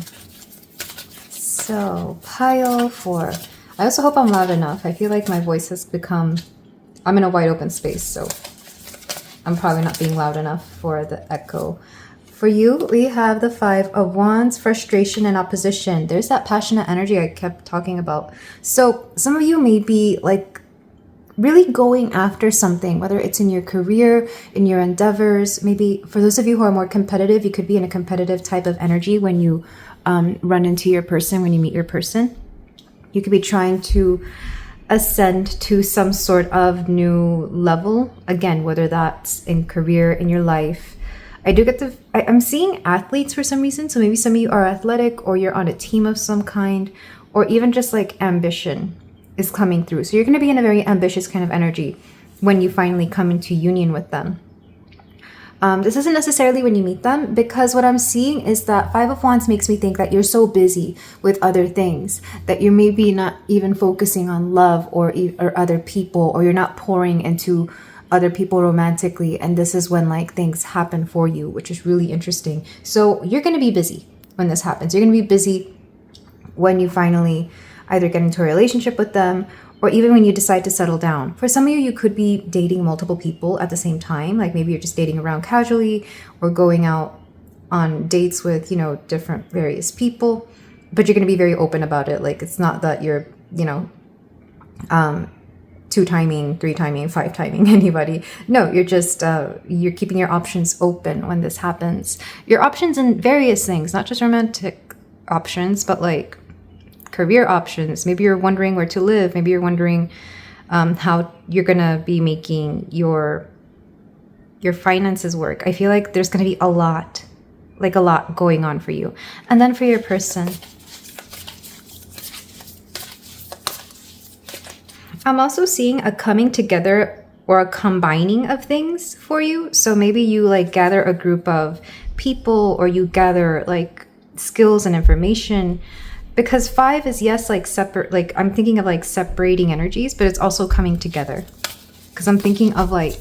So pile 4. I also hope I'm loud enough. I feel like my voice has become, I'm in a wide open space, so I'm probably not being loud enough for the echo. For you, we have the 5 of Wands, frustration and opposition. There's that passionate energy I kept talking about. So some of you may be like really going after something, whether it's in your career, in your endeavors. Maybe for those of you who are more competitive, you could be in a competitive type of energy when you run into your person, when you meet your person. You could be trying to ascend to some sort of new level. Again, whether that's in career, in your life. I do get I'm seeing athletes for some reason. So maybe some of you are athletic or you're on a team of some kind, or even just like ambition is coming through. So you're going to be in a very ambitious kind of energy when you finally come into union with them. This isn't necessarily when you meet them, because what I'm seeing is that 5 of Wands makes me think that you're so busy with other things that you're maybe not even focusing on love or other people, or you're not pouring into other people romantically, and this is when like things happen for you, which is really interesting. So you're going to be busy when this happens. You're going to be busy when you finally either get into a relationship with them, or even when you decide to settle down. For some of you, you could be dating multiple people at the same time. Like maybe you're just dating around casually or going out on dates with, you know, different various people, but you're going to be very open about it. Like it's not that you're, you know, 2-timing, 3-timing, 5-timing anybody. No, you're just, you're keeping your options open when this happens. Your options in various things, not just romantic options, but like career options. Maybe you're wondering where to live. Maybe you're wondering how you're going to be making your finances work. I feel like there's going to be a lot going on for you. And then for your person, I'm also seeing a coming together or a combining of things for you. So maybe you like gather a group of people, or you gather like skills and information, because 5 is, yes, like separate, like I'm thinking of like separating energies, but it's also coming together, because I'm thinking of like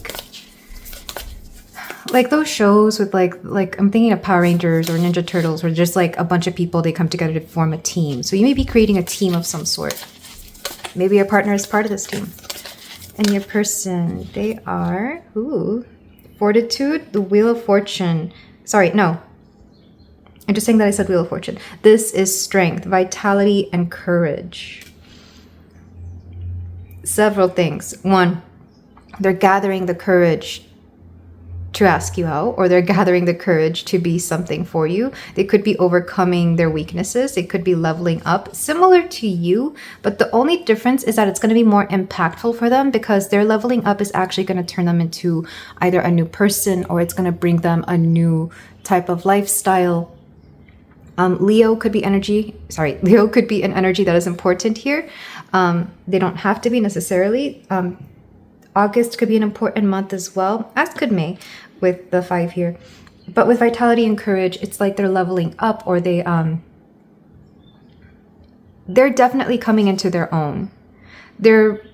those shows with like I'm thinking of Power Rangers or Ninja Turtles, where just like a bunch of people, they come together to form a team. So you may be creating a team of some sort. Maybe your partner is part of this team. And your person, they are, Fortitude, the Wheel of Fortune. Sorry, no. I'm just saying that I said Wheel of Fortune. This is strength, vitality, and courage. Several things. 1, they're gathering the courage to ask you out, or they're gathering the courage to be something for you. They could be overcoming their weaknesses. They could be leveling up, similar to you, but the only difference is that it's going to be more impactful for them, because their leveling up is actually going to turn them into either a new person, or it's going to bring them a new type of lifestyle. Leo could be an energy that is important here. They don't have to be necessarily. August could be an important month as well, as could May with the 5 here. But with vitality and courage, it's like they're leveling up, or they're definitely coming into their own. They're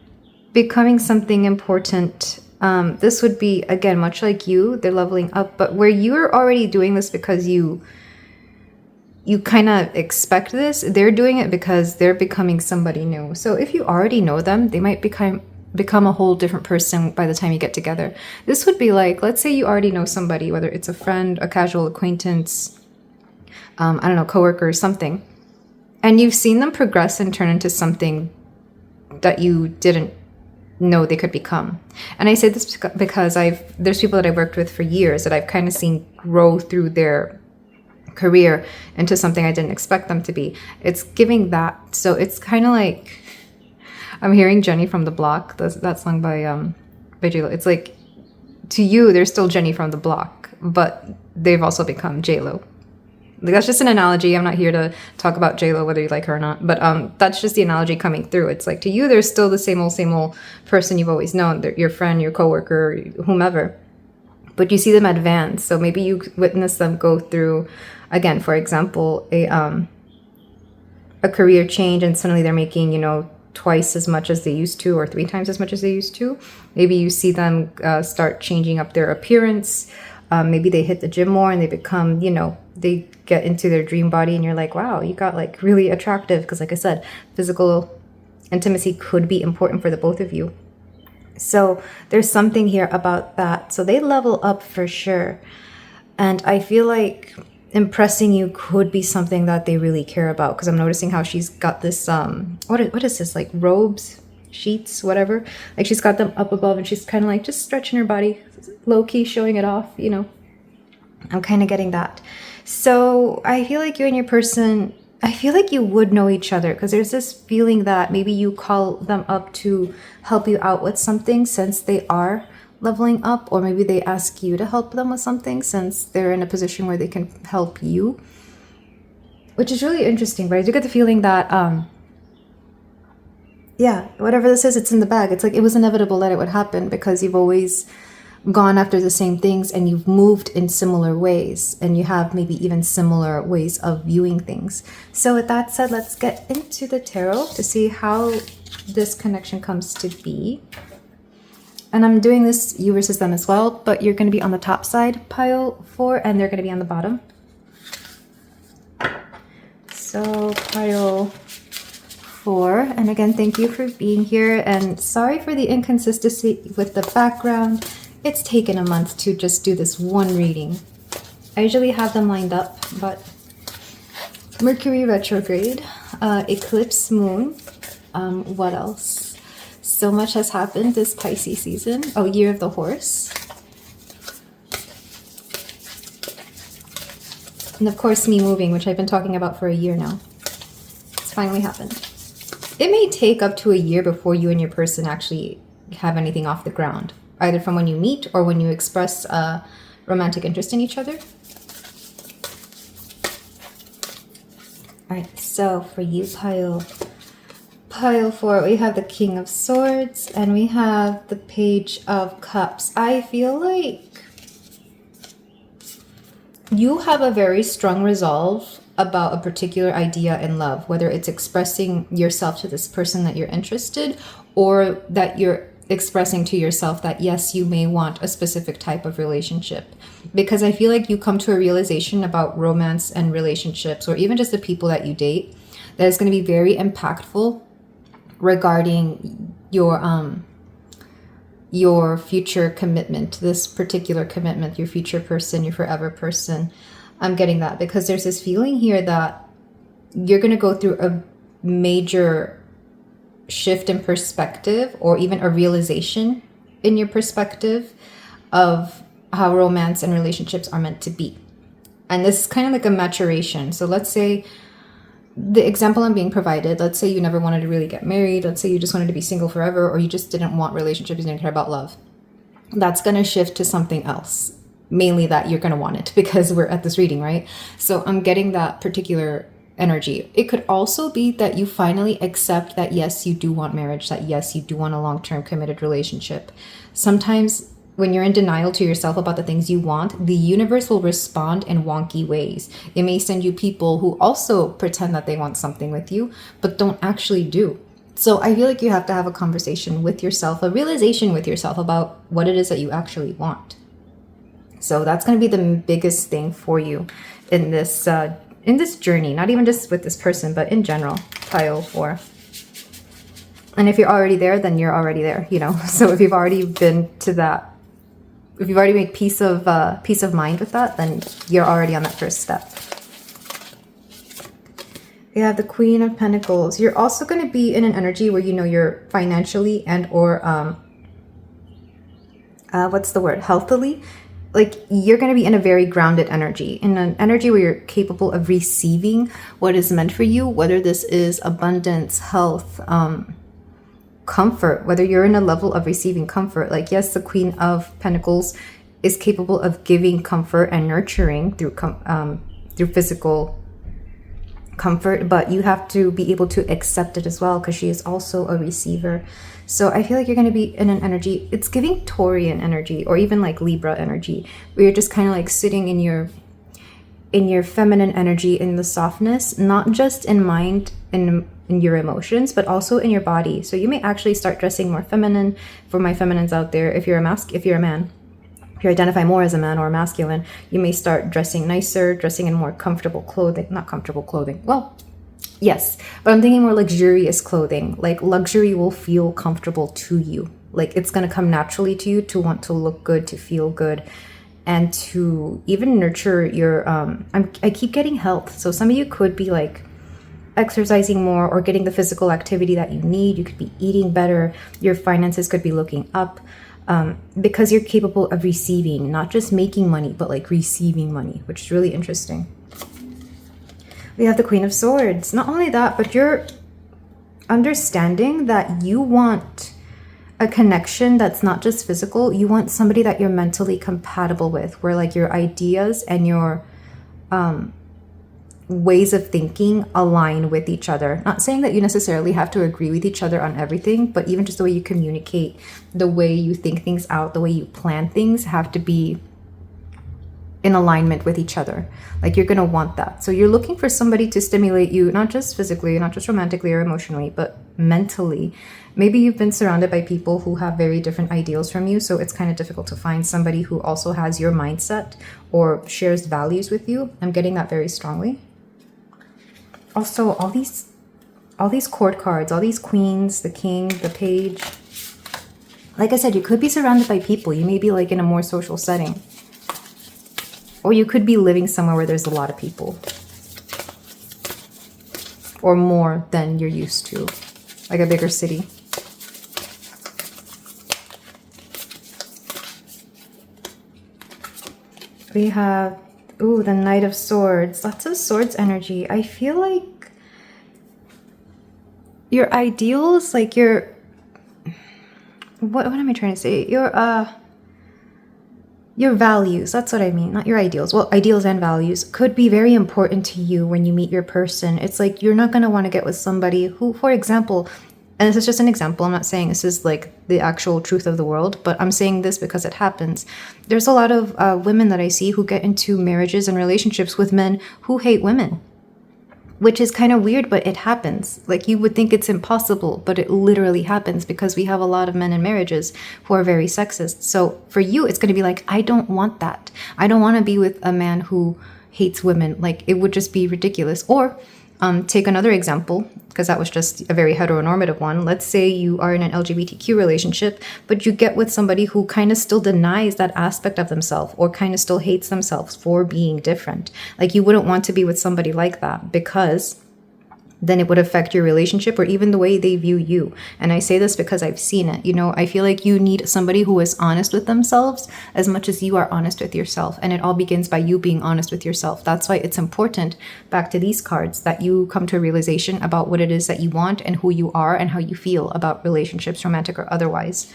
becoming something important. This would be, again, much like you, they're leveling up, but where you're already doing this because you kind of expect this, they're doing it because they're becoming somebody new. So if you already know them, they might become a whole different person by the time you get together. This would be like, let's say you already know somebody, whether it's a friend, a casual acquaintance, I don't know, coworker or something, and you've seen them progress and turn into something that you didn't know they could become. And I say this because there's people that I've worked with for years that I've kind of seen grow through their career into something I didn't expect them to be. It's giving that. So it's kind of like, I'm hearing Jenny from the Block. That song by J-Lo. It's like, to you, they're still Jenny from the Block, but they've also become J-Lo. Like, that's just an analogy. I'm not here to talk about J-Lo, whether you like her or not, but that's just the analogy coming through. It's like, to you, they're still the same old person you've always known. They're your friend, your coworker, whomever. But you see them advance. So maybe you witness them go through, again, for example, a career change, and suddenly they're making, twice as much as they used to, or 3 times as much as they used to. Maybe you see them start changing up their appearance. Maybe they hit the gym more and they become, they get into their dream body, and you're like, wow, you got like really attractive. Because like I said, physical intimacy could be important for the both of you. So there's something here about that. So they level up for sure. And I feel like impressing you could be something that they really care about, because I'm noticing how she's got this what is this, like robes, sheets, whatever, like she's got them up above, and she's kind of like just stretching her body, low-key showing it off. I'm kind of getting that. So I feel like you and your person, I feel like you would know each other, because there's this feeling that maybe you call them up to help you out with something since they are leveling up, or maybe they ask you to help them with something since they're in a position where they can help you, which is really interesting. But I do get the feeling that whatever this is, it's in the bag. It's like it was inevitable that it would happen, because you've always gone after the same things, and you've moved in similar ways, and you have maybe even similar ways of viewing things. So with that said, let's get into the tarot to see how this connection comes to be. And I'm doing this you versus them as well, but you're going to be on the top side, pile 4, and they're going to be on the bottom. So pile 4, and again, thank you for being here, and sorry for the inconsistency with the background. It's taken a month to just do this one reading. I usually have them lined up, but Mercury retrograde, eclipse moon, what else? So much has happened this Pisces season. Oh, year of the horse. And of course, me moving, which I've been talking about for a year now. It's finally happened. It may take up to a year before you and your person actually have anything off the ground, either from when you meet or when you express romantic interest in each other. All right, so for you, pile 4, we have the King of Swords, and we have the Page of Cups. I feel like you have a very strong resolve about a particular idea in love, whether it's expressing yourself to this person that you're interested, or that you're expressing to yourself that yes, you may want a specific type of relationship. Because I feel like you come to a realization about romance and relationships, or even just the people that you date, that is going to be very impactful regarding your future commitment, this particular commitment, your future person, your forever person. I'm getting that because there's this feeling here that you're going to go through a major shift in perspective, or even a realization in your perspective of how romance and relationships are meant to be. And this is kind of like a maturation. So let's say the example I'm being provided, let's say you never wanted to really get married. Let's say you just wanted to be single forever, or you just didn't want relationships, you didn't care about love. That's going to shift to something else. Mainly that you're going to want it because we're at this reading, right? So I'm getting that particular energy. It could also be that you finally accept that yes, you do want marriage, that yes, you do want a long-term committed relationship. Sometimes when you're in denial to yourself about the things you want, the universe will respond in wonky ways. It may send you people who also pretend that they want something with you, but don't actually do. So I feel like you have to have a conversation with yourself, a realization with yourself about what it is that you actually want. So that's going to be the biggest thing for you in this journey, not even just with this person, but in general, pile 4. And if you're already there, then you're already there, you know. So if you've already been to that, if you've already made peace of mind with that, then you're already on that first step. You have the Queen of Pentacles. You're also going to be in an energy where you know you're financially and or healthily. Like you're going to be in a very grounded energy, in an energy where you're capable of receiving what is meant for you, whether this is abundance, health, comfort, whether you're in a level of receiving comfort. Like, yes, the Queen of Pentacles is capable of giving comfort and nurturing through physical comfort, but you have to be able to accept it as well because she is also a receiver. So I feel like you're going to be in an energy, it's giving Taurian energy or even like Libra energy, where you're just kind of like sitting in your feminine energy, in the softness, not just in mind and in your emotions, but also in your body. So you may actually start dressing more feminine. For my feminines out there, if you're a man, if you identify more as a man or masculine, you may start dressing nicer, dressing in more comfortable clothing. Not comfortable clothing. Well, yes, but I'm thinking more luxurious clothing. Like luxury will feel comfortable to you. Like it's going to come naturally to you to want to look good, to feel good, and to even nurture your, I keep getting health. So some of you could be like exercising more or getting the physical activity that you need. You could be eating better. Your finances could be looking up. Because you're capable of receiving, not just making money, but like receiving money, which is really interesting. We have the Queen of Swords. Not only that, but you're understanding that you want a connection that's not just physical. You want somebody that you're mentally compatible with, where like your ideas and your ways of thinking align with each other. Not saying that you necessarily have to agree with each other on everything, but even just the way you communicate, the way you think things out, the way you plan things have to be in alignment with each other. Like you're going to want that. So you're looking for somebody to stimulate you, not just physically, not just romantically or emotionally, but mentally. Maybe you've been surrounded by people who have very different ideals from you, so it's kind of difficult to find somebody who also has your mindset or shares values with you. I'm getting that very strongly. Also, all these court cards, all these queens, the king, the page. Like I said, you could be surrounded by people. You may be like in a more social setting. Or you could be living somewhere where there's a lot of people. Or more than you're used to. Like a bigger city. We have, the Knight of Swords. Lots of swords energy. I feel like your ideals, like your, what am I trying to say? Your values, that's what I mean, not your ideals. Well, ideals and values could be very important to you when you meet your person. It's like you're not going to want to get with somebody who, for example, and this is just an example, I'm not saying this is like the actual truth of the world, but I'm saying this because it happens. There's a lot of women that I see who get into marriages and relationships with men who hate women, which is kind of weird, but it happens. Like you would think it's impossible, but it literally happens because we have a lot of men in marriages who are very sexist. So for you, it's going to be like, I don't want that. I don't want to be with a man who hates women. Like it would just be ridiculous. Or take another example, because that was just a very heteronormative one. Let's say you are in an LGBTQ relationship, but you get with somebody who kind of still denies that aspect of themselves or kind of still hates themselves for being different. Like you wouldn't want to be with somebody like that because then it would affect your relationship or even the way they view you. And I say this because I've seen it. You know, I feel like you need somebody who is honest with themselves as much as you are honest with yourself. And it all begins by you being honest with yourself. That's why it's important, back to these cards, that you come to a realization about what it is that you want and who you are and how you feel about relationships, romantic or otherwise.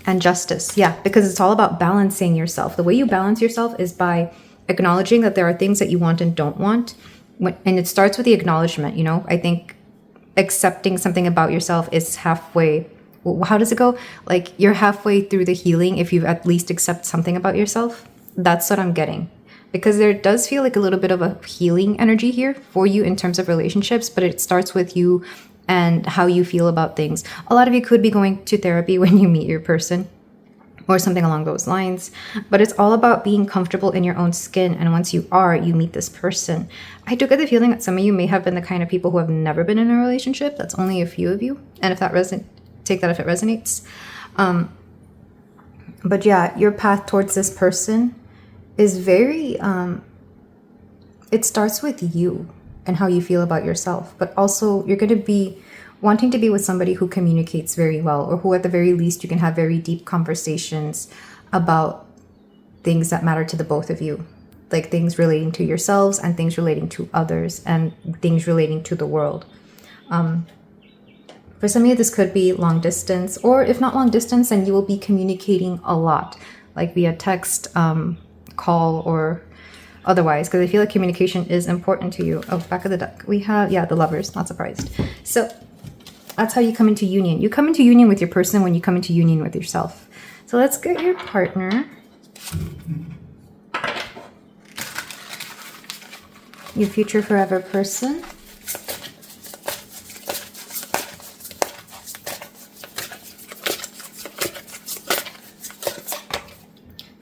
And justice. Yeah, because it's all about balancing yourself. The way you balance yourself is by acknowledging that there are things that you want and don't want. And it starts with the acknowledgement, you know. I think accepting something about yourself is halfway. How does it go? Like, you're halfway through the healing if you at least accept something about yourself. That's what I'm getting. Because there does feel like a little bit of a healing energy here for you in terms of relationships, but it starts with you and how you feel about things. A lot of you could be going to therapy when you meet your person or something along those lines, but it's all about being comfortable in your own skin. And once you are, you meet this person. I do get the feeling that some of you may have been the kind of people who have never been in a relationship. That's only a few of you. And if that take that if it resonates. But yeah, your path towards this person is very, it starts with you and how you feel about yourself, but also you're going to be wanting to be with somebody who communicates very well, or who at the very least you can have very deep conversations about things that matter to the both of you, like things relating to yourselves and things relating to others and things relating to the world. For some of you, this could be long distance, or if not long distance, then you will be communicating a lot, like via text, call, or otherwise, because I feel like communication is important to you. Oh, back of the deck. We have, yeah, the Lovers, not surprised. So that's how you come into union. You come into union with your person when you come into union with yourself. So let's get your partner. Your future forever person.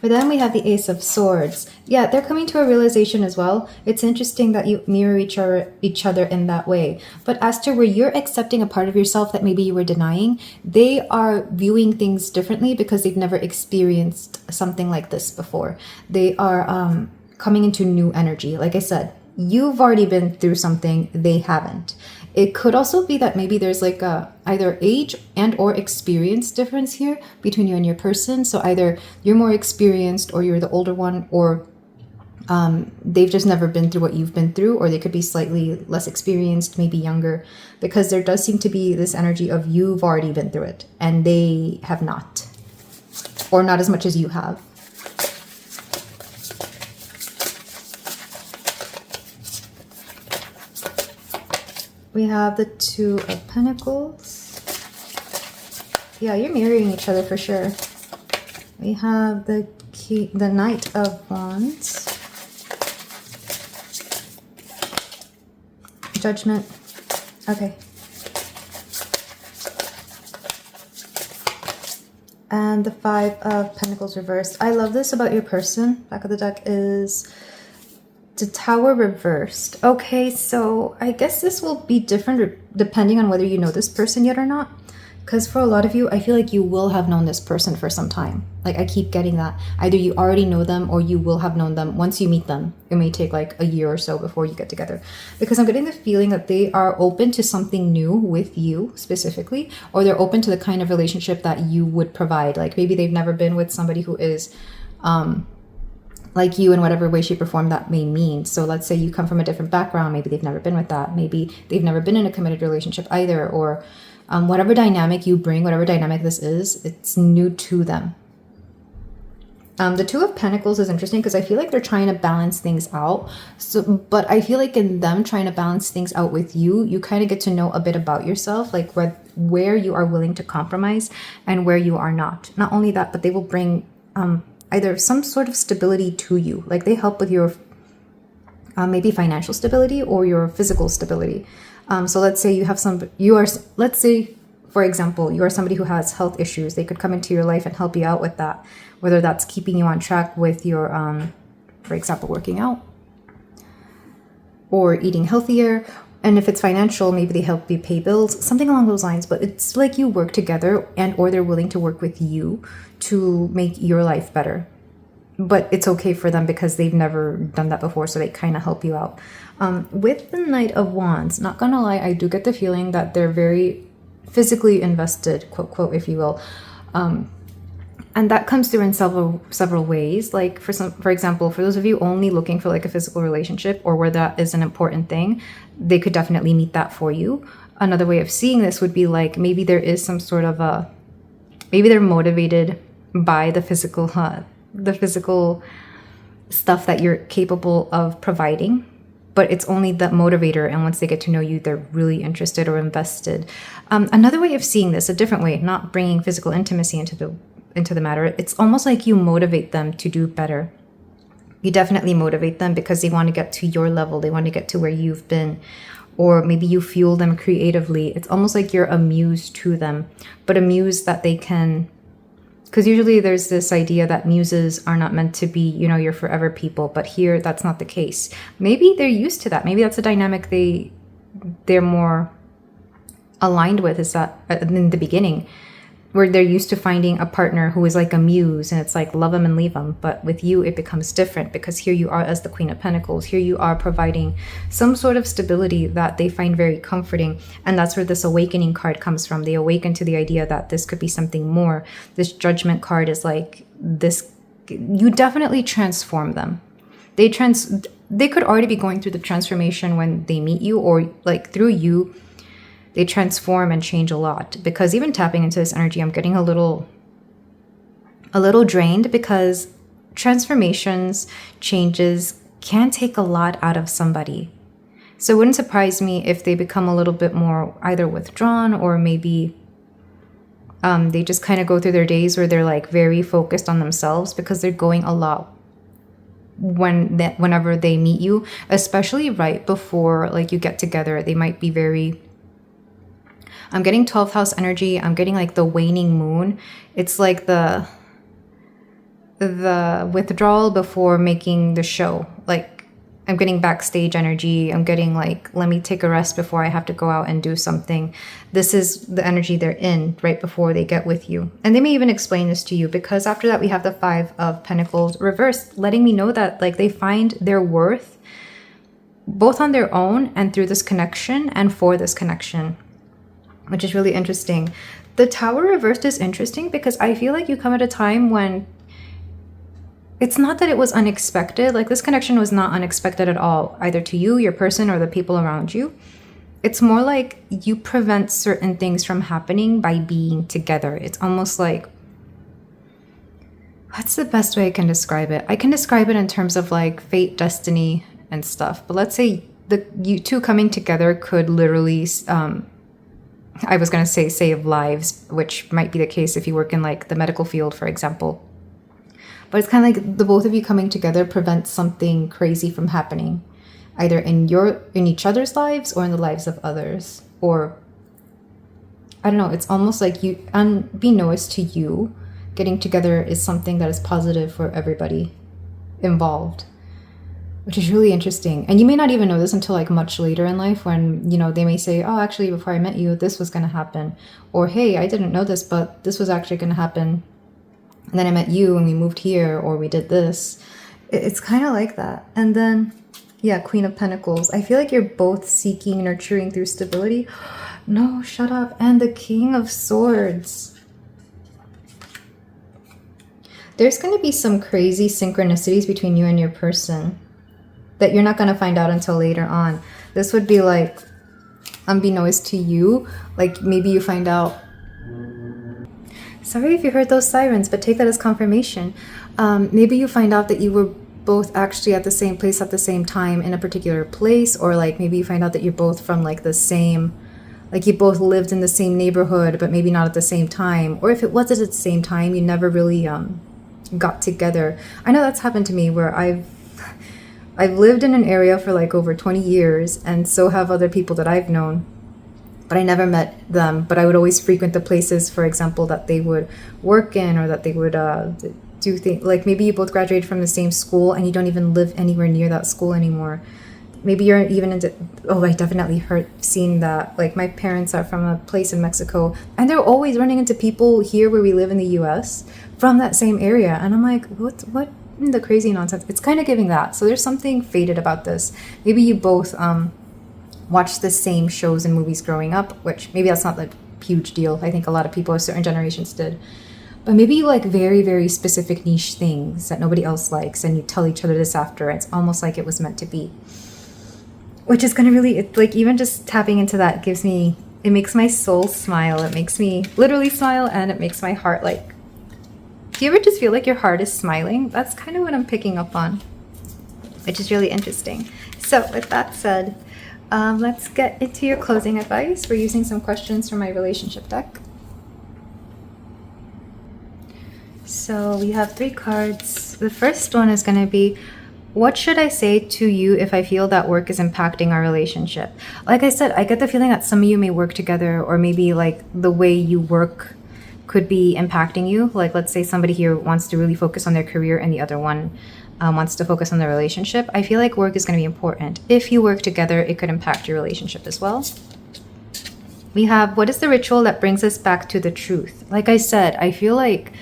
For them, we have the Ace of Swords. Yeah, they're coming to a realization as well. It's interesting that you mirror each other in that way. But as to where you're accepting a part of yourself that maybe you were denying, they are viewing things differently because they've never experienced something like this before. They are coming into new energy. Like I said, you've already been through something, they haven't. It could also be that maybe there's like a either age and or experience difference here between you and your person. So either you're more experienced or you're the older one, or they've just never been through what you've been through, or they could be slightly less experienced, maybe younger, because there does seem to be this energy of you've already been through it and they have not, or not as much as you have. We have the Two of Pentacles. Yeah, you're mirroring each other for sure. We have the Knight of Wands. Judgment. Okay. And the Five of Pentacles reversed. I love this about your person. Back of the deck is the Tower reversed. Okay, so I guess this will be different depending on whether you know this person yet or not. Because for a lot of you, I feel like you will have known this person for some time. Like, I keep getting that. Either you already know them or you will have known them once you meet them. It may take like a year or so before you get together. Because I'm getting the feeling that they are open to something new with you specifically, or they're open to the kind of relationship that you would provide. Like, maybe they've never been with somebody who is like you in whatever way, shape, or form that may mean. So let's say you come from a different background. Maybe they've never been with that. Maybe they've never been in a committed relationship either, or whatever dynamic you bring, whatever dynamic this is, it's new to them. The Two of Pentacles is interesting because I feel like they're trying to balance things out. But I feel like in them trying to balance things out with you, you kind of get to know a bit about yourself, like where you are willing to compromise and where you are not. Not only that, but they will bring either some sort of stability to you. Like, they help with your maybe financial stability or your physical stability. So let's say let's say, for example, you are somebody who has health issues. They could come into your life and help you out with that, whether that's keeping you on track with your, for example, working out or eating healthier. And if it's financial, maybe they help you pay bills, something along those lines. But it's like you work together, and or they're willing to work with you to make your life better. but it's okay for them because they've never done that before, so they kind of help you out. With the Knight of Wands, not gonna lie, I do get the feeling that they're very physically invested, quote quote, if you will, and that comes through in several ways. Like for example, for those of you only looking for like a physical relationship, or where that is an important thing, they could definitely meet that for you. Another way of seeing this would be like, maybe there is some sort of maybe they're motivated by the physical stuff that you're capable of providing, but it's only that motivator, and once they get to know you, they're really interested or invested. Another way of seeing this, a different way, not bringing physical intimacy into the matter, it's almost like you motivate them to do better. You definitely motivate them because they want to get to your level, they want to get to where you've been, or maybe you fuel them creatively. It's almost like you're a muse to them, but a muse that they can, because usually there's this idea that muses are not meant to be, your forever people, but here that's not the case. Maybe they're used to that. Maybe that's a dynamic they're more aligned with, is that in the beginning, where they're used to finding a partner who is like a muse, and it's like love them and leave them. But with you, it becomes different, because here you are as the Queen of Pentacles. Here you are providing some sort of stability that they find very comforting. And that's where this awakening card comes from. They awaken to the idea that this could be something more. This Judgment card is like this. You definitely transform them. They could already be going through the transformation when they meet you, or like through you, they transform and change a lot. Because even tapping into this energy, I'm getting a little drained, because transformations, changes can take a lot out of somebody. So it wouldn't surprise me if they become a little bit more either withdrawn, or maybe they just kind of go through their days where they're like very focused on themselves, because they're going a lot whenever they meet you, especially right before like you get together. They might be very, I'm getting 12th house energy. I'm getting like the waning moon. It's like the withdrawal before making the show. Like I'm getting backstage energy. I'm getting like, let me take a rest before I have to go out and do something. This is the energy they're in right before they get with you. And they may even explain this to you, because after that we have the 5 of Pentacles reversed, letting me know that like they find their worth both on their own and through this connection and for this connection, which is really interesting. The Tower reversed is interesting because I feel like you come at a time when it's not that it was unexpected. Like this connection was not unexpected at all, either to you, your person, or the people around you. It's more like you prevent certain things from happening by being together. It's almost like, what's the best way I can describe it? I can describe it in terms of like fate, destiny, and stuff. But let's say you two coming together could literally I was going to say save lives, which might be the case if you work in like the medical field, for example. But it's kind of like the both of you coming together prevents something crazy from happening, either in each other's lives or in the lives of others. Or I don't know, it's almost like you, unbeknownst to you, getting together is something that is positive for everybody involved, which is really interesting. And you may not even know this until like much later in life, when, they may say, oh, actually, before I met you, this was going to happen. Or, hey, I didn't know this, but this was actually going to happen. And then I met you and we moved here, or we did this. It's kind of like that. And then, yeah, Queen of Pentacles. I feel like you're both seeking, nurturing through stability. No, shut up. And the King of Swords. There's going to be some crazy synchronicities between you and your person that you're not going to find out until later on. This would be like unbeknownst to you. Like maybe you find out. Sorry if you heard those sirens, but take that as confirmation. Maybe you find out that you were both actually at the same place at the same time in a particular place, or like maybe you find out that you're both from like the same, like you both lived in the same neighborhood, but maybe not at the same time. Or if it was at the same time, you never really got together. I know that's happened to me, where I've lived in an area for like over 20 years, and so have other people that I've known, but I never met them. But I would always frequent the places, for example, that they would work in, or that they would do things. Like maybe you both graduated from the same school and you don't even live anywhere near that school anymore. Maybe you're even into, I definitely seen that. Like my parents are from a place in Mexico, and they're always running into people here where we live in the US from that same area. And I'm like, what? the crazy nonsense. It's kind of giving that. So there's something faded about this. Maybe you both watched the same shows and movies growing up, which maybe that's not like a huge deal. I think a lot of people of certain generations did. But maybe you like very, very specific niche things that nobody else likes, and you tell each other this after. It's almost like it was meant to be. Which is going to really, it's like even just tapping into that it makes my soul smile. It makes me literally smile, and it makes my heart like, do you ever just feel like your heart is smiling? That's kind of what I'm picking up on, which is really interesting. So with that said, let's get into your closing advice. We're using some questions from my relationship deck. So we have 3 cards. The first one is going to be, what should I say to you if I feel that work is impacting our relationship? Like I said, I get the feeling that some of you may work together, or maybe like the way you work could be impacting you. Like let's say somebody here wants to really focus on their career and the other one wants to focus on their relationship. I feel like work is going to be important. If you work together, it could impact your relationship as well. We have, what is the ritual that brings us back to the truth? Like I said, I feel like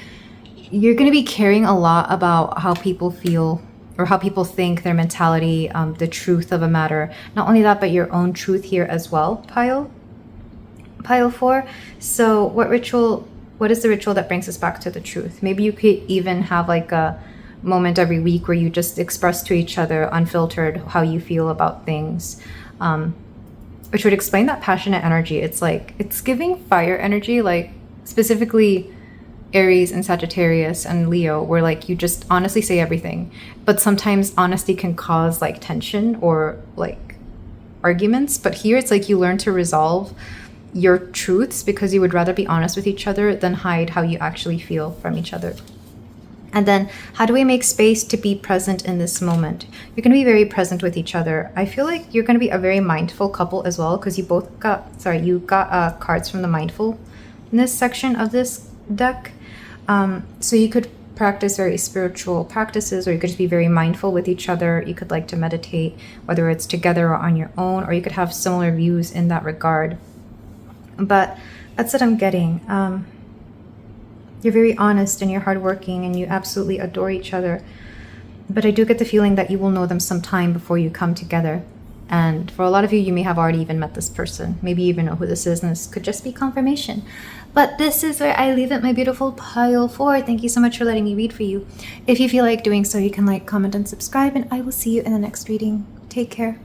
you're going to be caring a lot about how people feel or how people think, their mentality, the truth of a matter. Not only that, but your own truth here as well, pile 4. So what is the ritual that brings us back to the truth? Maybe you could even have like a moment every week where you just express to each other unfiltered how you feel about things, which would explain that passionate energy. It's like, it's giving fire energy, like specifically Aries and Sagittarius and Leo, where like you just honestly say everything. But sometimes honesty can cause like tension or like arguments. But here it's like you learn to resolve your truths because you would rather be honest with each other than hide how you actually feel from each other. And then how do we make space to be present in this moment? You're going to be very present with each other. I feel like you're going to be a very mindful couple as well, because you got cards from the mindfulness section of this deck. So you could practice very spiritual practices, or you could just be very mindful with each other. You could like to meditate, whether it's together or on your own, or you could have similar views in that regard. But that's what I'm getting. You're very honest and you're hardworking and you absolutely adore each other. But I do get the feeling that you will know them sometime before you come together. And for a lot of you, you may have already even met this person. Maybe you even know who this is, and this could just be confirmation. But this is where I leave it, my beautiful pile 4. Thank you so much for letting me read for you. If you feel like doing so, you can like, comment, and subscribe, and I will see you in the next reading. Take care.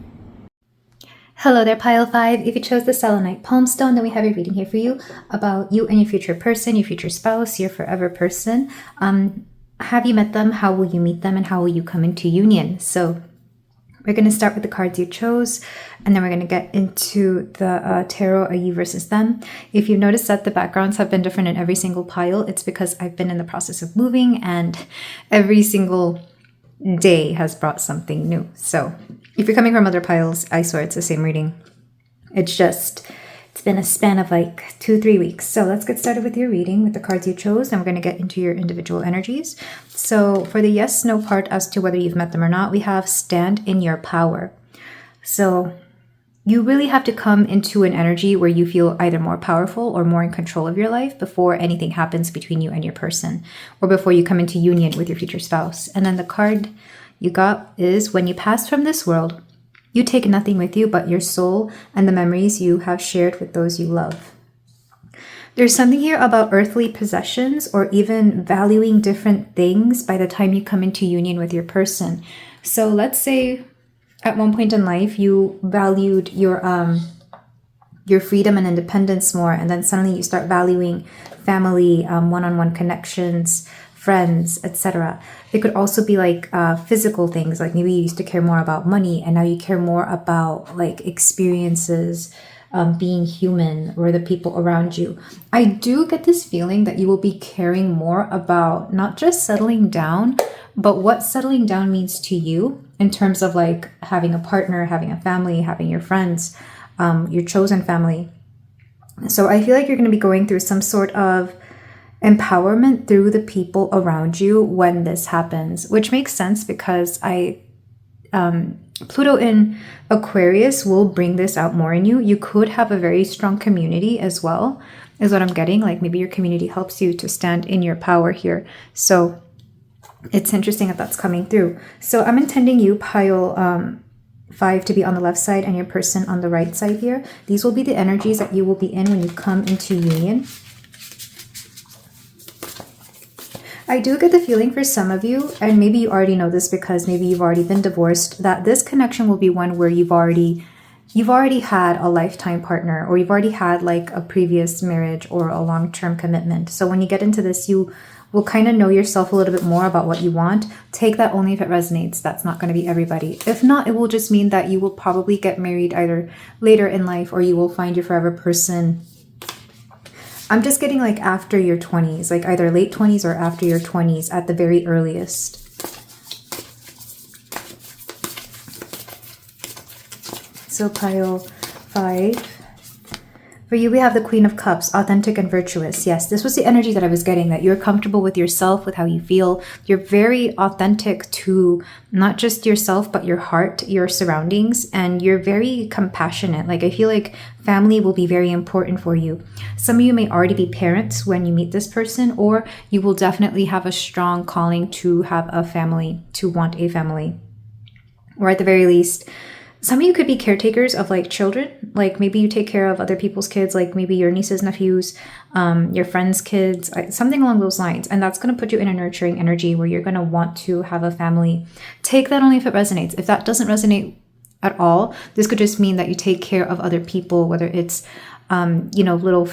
Hello there, pile 5. If you chose the selenite palm stone, then we have a reading here for you about you and your future person, your future spouse, your forever person. Have you met them? How will you meet them? And how will you come into union? So we're going to start with the cards you chose, and then we're going to get into the tarot, a you versus them. If you've noticed that the backgrounds have been different in every single pile, it's because I've been in the process of moving, and every single day has brought something new. So if you're coming from other piles, I swear it's the same reading. It's been a span of like 2-3 weeks. So let's get started with your reading with the cards you chose, and we're going to get into your individual energies. So for the yes, no part as to whether you've met them or not, we have stand in your power. So you really have to come into an energy where you feel either more powerful or more in control of your life before anything happens between you and your person, or before you come into union with your future spouse. And then the card you got is, when you pass from this world, you take nothing with you but your soul and the memories you have shared with those you love. There's something here about earthly possessions, or even valuing different things by the time you come into union with your person. So let's say at one point in life you valued your freedom and independence more, and then suddenly you start valuing family, one-on-one connections, friends, etc. It could also be like physical things, like maybe you used to care more about money and now you care more about like experiences, being human, or the people around you. I do get this feeling that you will be caring more about not just settling down, but what settling down means to you in terms of like having a partner, having a family, having your friends, your chosen family. So I feel like you're going to be going through some sort of empowerment through the people around you when this happens, which makes sense because Pluto in Aquarius will bring this out more in you. You could have a very strong community as well, is what I'm getting. Like maybe your community helps you to stand in your power here. So It's interesting that that's coming through. So I'm intending you, pile 5, to be on the left side and your person on the right side here. These will be the energies that you will be in when you come into union. I do get the feeling for some of you, and maybe you already know this because maybe you've already been divorced, that this connection will be one where you've already had a lifetime partner, or you've already had like a previous marriage or a long-term commitment. So when you get into this, you will kind of know yourself a little bit more about what you want. Take that only if it resonates. That's not going to be everybody. If not, it will just mean that you will probably get married either later in life, or you will find your forever person. I'm just getting like after your 20s, like either late 20s or after your 20s at the very earliest. So pile 5. For you, we have the Queen of Cups, authentic and virtuous. Yes, this was the energy that I was getting, that you're comfortable with yourself, with how you feel. You're very authentic to not just yourself, but your heart, your surroundings, and you're very compassionate. Like, I feel like family will be very important for you. Some of you may already be parents when you meet this person, or you will definitely have a strong calling to have a family, to want a family. Or at the very least, some of you could be caretakers of like children, like maybe you take care of other people's kids, like maybe your nieces, nephews, your friends' kids, something along those lines. And that's going to put you in a nurturing energy where you're going to want to have a family. Take that only if it resonates. If that doesn't resonate at all, this could just mean that you take care of other people, whether it's, little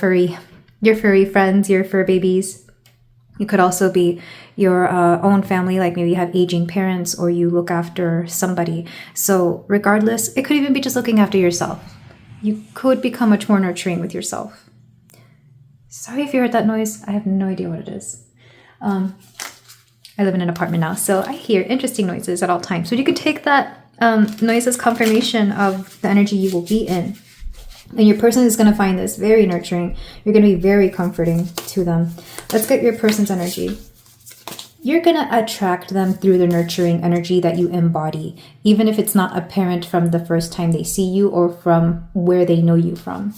your furry friends, your fur babies. You could also be your own family, like maybe you have aging parents or you look after somebody. So regardless, it could even be just looking after yourself. You could become much more nurturing with yourself. Sorry if you heard that noise. I have no idea what it is. I live in an apartment now, so I hear interesting noises at all times. So you could take that noise as confirmation of the energy you will be in. And your person is going to find this very nurturing. You're going to be very comforting to them. Let's get your person's energy. You're going to attract them through the nurturing energy that you embody, even if it's not apparent from the first time they see you or from where they know you from.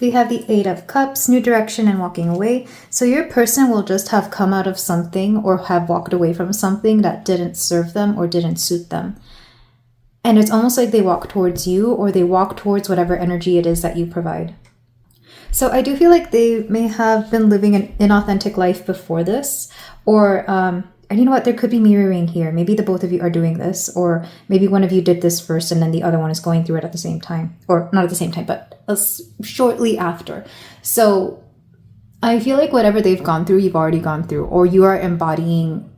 We have the 8 of Cups, new direction and walking away. So your person will just have come out of something or have walked away from something that didn't serve them or didn't suit them. And it's almost like they walk towards you, or they walk towards whatever energy it is that you provide. So I do feel like they may have been living an inauthentic life before this, or and you know what, there could be mirroring here. Maybe the both of you are doing this, or maybe one of you did this first and then the other one is going through it at the same time, or not at the same time, but shortly after. So I feel like whatever they've gone through, you've already gone through, or you are embodying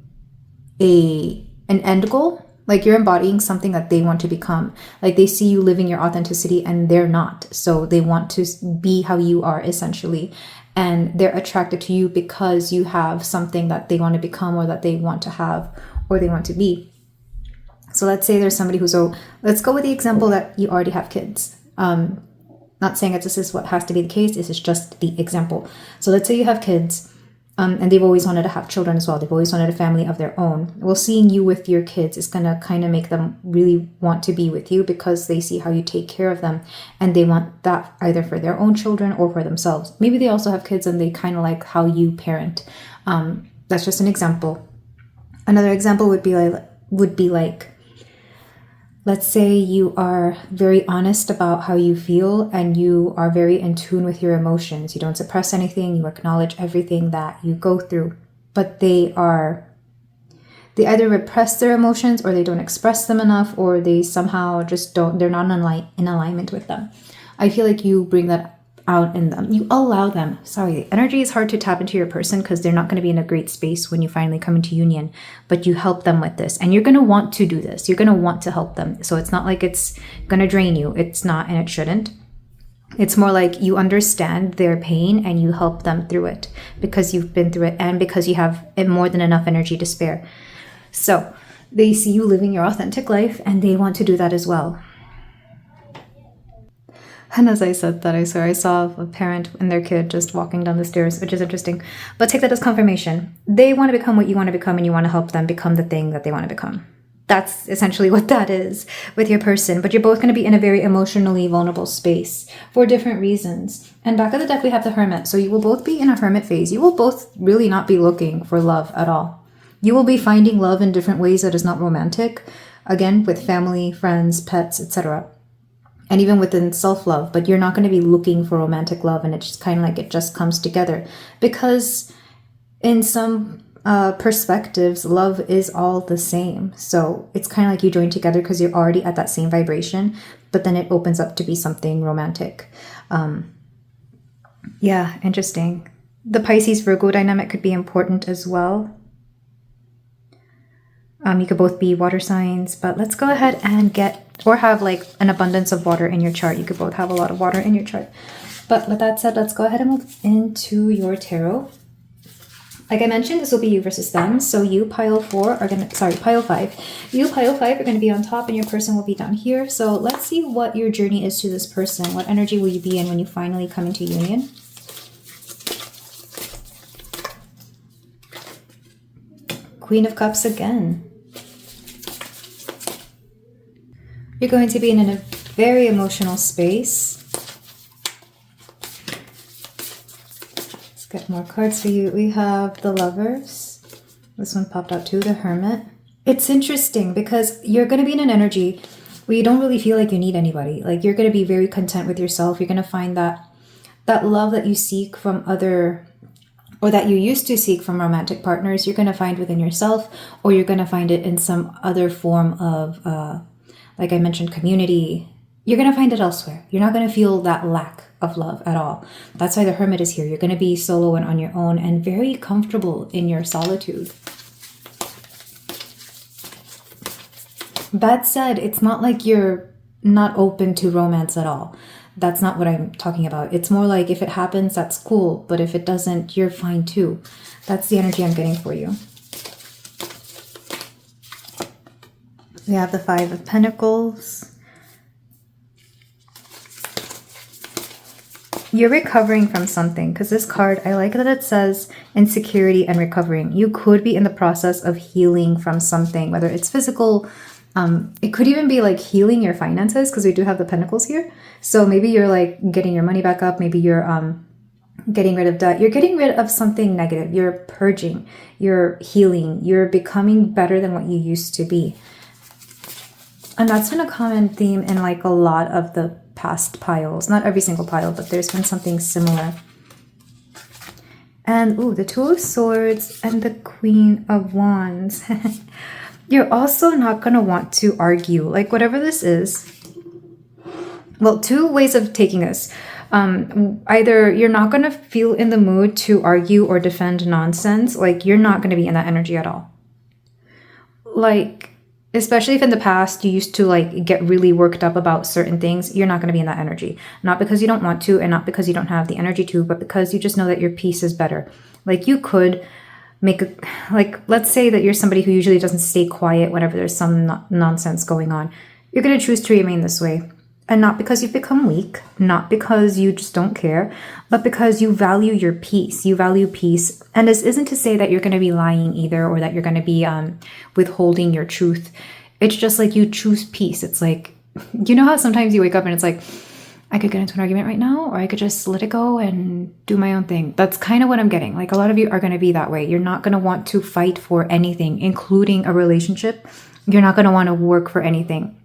an end goal. Like you're embodying something that they want to become. Like they see you living your authenticity and they're not. So they want to be how you are, essentially. And they're attracted to you because you have something that they want to become, or that they want to have, or they want to be. So let's say there's somebody let's go with the example that you already have kids. Not saying that this is what has to be the case. This is just the example. So let's say you have kids. And they've always wanted to have children as well. They've always wanted a family of their own. Well, seeing you with your kids is going to kind of make them really want to be with you, because they see how you take care of them, and they want that either for their own children or for themselves. Maybe they also have kids and they kind of like how you parent. That's just an example. Another example would be like, let's say you are very honest about how you feel and you are very in tune with your emotions. You don't suppress anything. You acknowledge everything that you go through. But they either repress their emotions, or they don't express them enough, or they somehow just they're not in alignment with them. I feel like you bring that out in them. You allow them. Sorry, energy is hard to tap into your person because they're not going to be in a great space when you finally come into union, but you help them with this, and you're going to want to do this. You're going to want to help them. So it's not like it's going to drain you. It's not, and it shouldn't. It's more like you understand their pain and you help them through it because you've been through it, and because you have more than enough energy to spare. So they see you living your authentic life and they want to do that as well. And as I said that, I swear I saw a parent and their kid just walking down the stairs, which is interesting. But take that as confirmation. They want to become what you want to become, and you want to help them become the thing that they want to become. That's essentially what that is with your person. But you're both going to be in a very emotionally vulnerable space for different reasons. And back of the deck, we have the Hermit. So you will both be in a hermit phase. You will both really not be looking for love at all. You will be finding love in different ways that is not romantic. Again, with family, friends, pets, etc. And even within self-love. But you're not going to be looking for romantic love. And it's just kind of like it just comes together. Because in some perspectives, love is all the same. So it's kind of like you join together because you're already at that same vibration, but then it opens up to be something romantic. Yeah, interesting. The Pisces Virgo dynamic could be important as well. You could both be water signs, but let's go ahead and get, or have like an abundance of water in your chart. You could both have a lot of water in your chart. But with that said, let's go ahead and move into your tarot. Like I mentioned, this will be you versus them. So you, pile 4, are going to, sorry, pile 5. You, pile 5, are going to be on top and your person will be down here. So let's see what your journey is to this person. What energy will you be in when you finally come into union? Queen of Cups again. You're going to be in a very emotional space. Get more cards for you. We have the Lovers. This one popped out too, the Hermit. It's interesting because you're going to be in an energy where you don't really feel like you need anybody. Like you're going to be very content with yourself. You're going to find that love that you seek from other, or that you used to seek from romantic partners, you're going to find within yourself, or you're going to find it in some other form of, like I mentioned, community. You're going to find it elsewhere. You're not going to feel that lack of love at all. That's why the Hermit is here. You're going to be solo and on your own and very comfortable in your solitude. That said, it's not like you're not open to romance at all. That's not what I'm talking about. It's more like if it happens, that's cool. But if it doesn't, you're fine too. That's the energy I'm getting for you. We have the 5 of Pentacles. You're recovering from something, because this card, I like that it says insecurity and recovering. You could be in the process of healing from something, whether it's physical. It could even be like healing your finances, because we do have the Pentacles here. So maybe you're like getting your money back up. Maybe you're getting rid of debt. You're getting rid of something negative. You're purging. You're healing. You're becoming better than what you used to be. And that's been a common theme in like a lot of the past piles. Not every single pile, but there's been something similar. And ooh, the 2 of Swords and the Queen of Wands. You're also not going to want to argue. Like whatever this is. Well, 2 ways of taking this. Either you're not going to feel in the mood to argue or defend nonsense. Like you're not going to be in that energy at all. Like, especially if in the past you used to like get really worked up about certain things, you're not going to be in that energy. Not because you don't want to and not because you don't have the energy to, but because you just know that your peace is better. Like you could make a, like, let's say that you're somebody who usually doesn't stay quiet whenever there's some nonsense going on. You're going to choose to remain this way. And not because you've become weak, not because you just don't care, but because you value your peace. You value peace. And this isn't to say that you're going to be lying either, or that you're going to be withholding your truth. It's just like you choose peace. It's like, you know how sometimes you wake up and it's like, I could get into an argument right now, or I could just let it go and do my own thing. That's kind of what I'm getting. Like a lot of you are going to be that way. You're not going to want to fight for anything, including a relationship. You're not going to want to work for anything.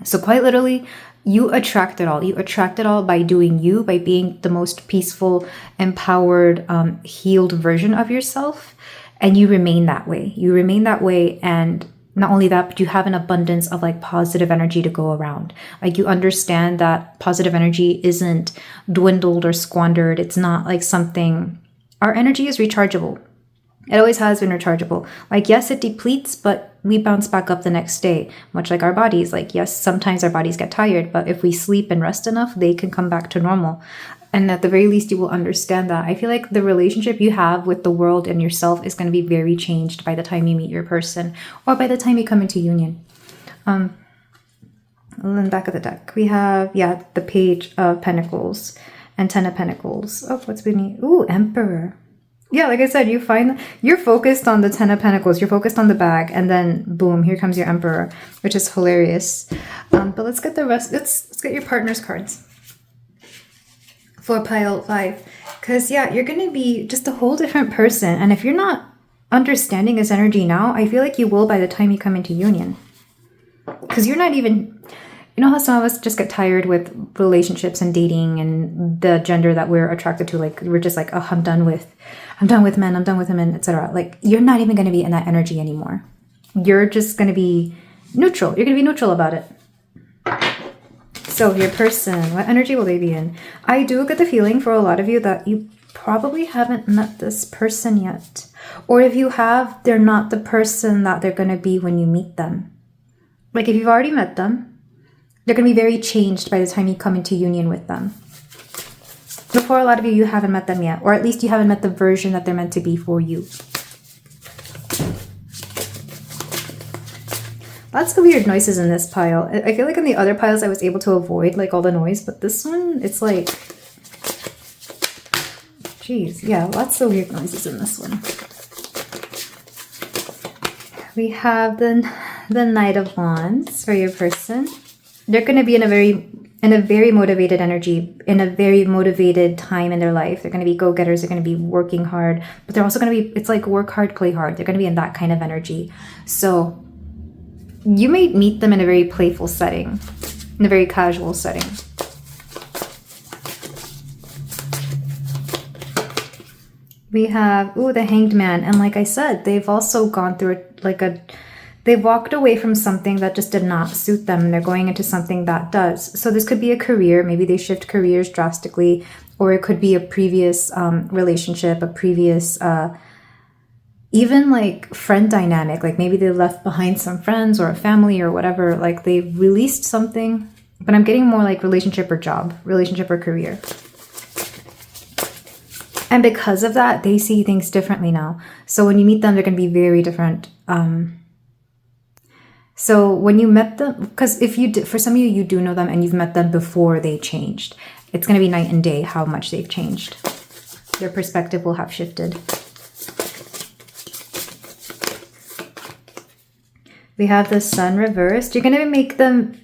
So quite literally, you attract it all. You attract it all by doing you, by being the most peaceful, empowered, healed version of yourself. And you remain that way. You remain that way. And not only that, but you have an abundance of like positive energy to go around. Like you understand that positive energy isn't dwindled or squandered. It's not like something, our energy is rechargeable. It always has been rechargeable. Like, yes, it depletes, but we bounce back up the next day, much like our bodies. Like, yes, sometimes our bodies get tired, but if we sleep and rest enough, they can come back to normal. And at the very least, you will understand that. I feel like the relationship you have with the world and yourself is going to be very changed by the time you meet your person, or by the time you come into union. And then back of the deck, we have, yeah, the Page of Pentacles and 10 of Pentacles. Oh, what's beneath? Ooh, Emperor. Yeah, like I said, you're focused on the Ten of Pentacles, you're focused on the bag, and then boom, here comes your Emperor, which is hilarious. But let's get the rest. Let's get your partner's cards for pile 5, because yeah, you're gonna be just a whole different person, and if you're not understanding this energy now, I feel like you will by the time you come into union, because you're not even. You know how some of us just get tired with relationships and dating and the gender that we're attracted to. Like we're just like, oh, I'm done with men, I'm done with women, etc. Like you're not even going to be in that energy anymore. You're just going to be neutral. You're going to be neutral about it. So your person, what energy will they be in? I do get the feeling for a lot of you that you probably haven't met this person yet. Or if you have, they're not the person that they're going to be when you meet them. Like if you've already met them, they're going to be very changed by the time you come into union with them. Before a lot of you haven't met them yet, or at least you haven't met the version that they're meant to be for you. Lots of weird noises in this pile. I feel like in the other piles I was able to avoid like all the noise, but this one, it's like, geez, yeah, lots of weird noises in this one. We have the Knight of Wands for your person. They're going to be in a very motivated energy, in a very motivated time in their life. They're going to be go-getters. They're going to be working hard, but they're also going to be, it's like work hard, play hard. They're going to be in that kind of energy. So you may meet them in a very playful setting, in a very casual setting. We have, the Hanged Man. And like I said, they've also gone through they walked away from something that just did not suit them, and they're going into something that does. So this could be a career. Maybe they shift careers drastically, or it could be a previous relationship, a previous even like friend dynamic. Like maybe they left behind some friends or a family or whatever. Like they released something, but I'm getting more like relationship or job, relationship or career. And because of that, they see things differently now. So when you meet them, they're going to be very different. So when you met them, because if you for some of you do know them and you've met them before they changed, it's going to be night and day how much they've changed. Their perspective will have shifted. We have the Sun reversed. You're going to make them,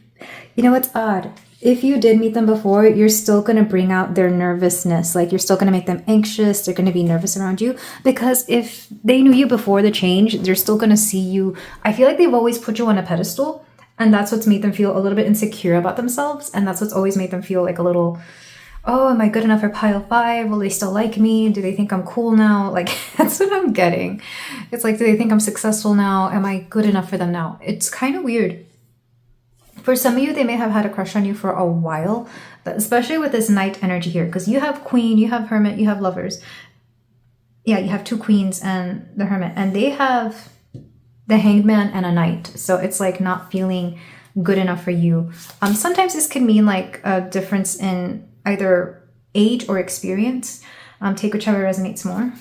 you know what's odd? If you did meet them before, you're still going to bring out their nervousness. Like you're still going to make them anxious. They're going to be nervous around you, because if they knew you before the change, they're still going to see you. I feel like they've always put you on a pedestal, and that's what's made them feel a little bit insecure about themselves. And that's what's always made them feel like a little, oh, am I good enough for pile 5? Will they still like me? Do they think I'm cool now? Like that's what I'm getting. It's like, do they think I'm successful now? Am I good enough for them now? It's kind of weird. For some of you, they may have had a crush on you for a while, but especially with this Knight energy here, because you have Queen, you have Hermit, you have Lovers. Yeah, you have 2 Queens and the Hermit, and they have the Hanged Man and a Knight. So it's like not feeling good enough for you. Sometimes this can mean like a difference in either age or experience. Take whichever resonates more.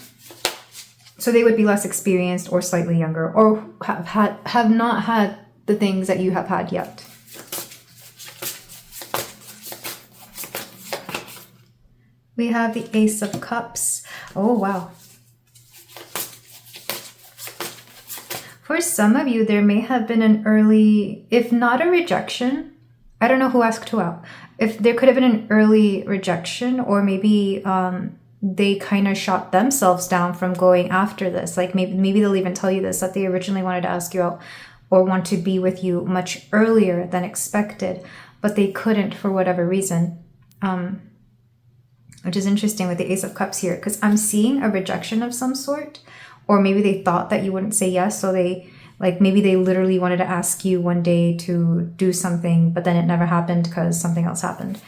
So they would be less experienced or slightly younger, or have not had the things that you have had yet. We have the Ace of Cups. Oh, wow. For some of you, there may have been an early, if not a rejection, I don't know who asked who out. If there could have been an early rejection, or maybe they kind of shot themselves down from going after this. Like maybe they'll even tell you this, that they originally wanted to ask you out or want to be with you much earlier than expected, but they couldn't for whatever reason. Which is interesting with the Ace of Cups here, because I'm seeing a rejection of some sort, or maybe they thought that you wouldn't say yes, so maybe they literally wanted to ask you one day to do something, but then it never happened because something else happened.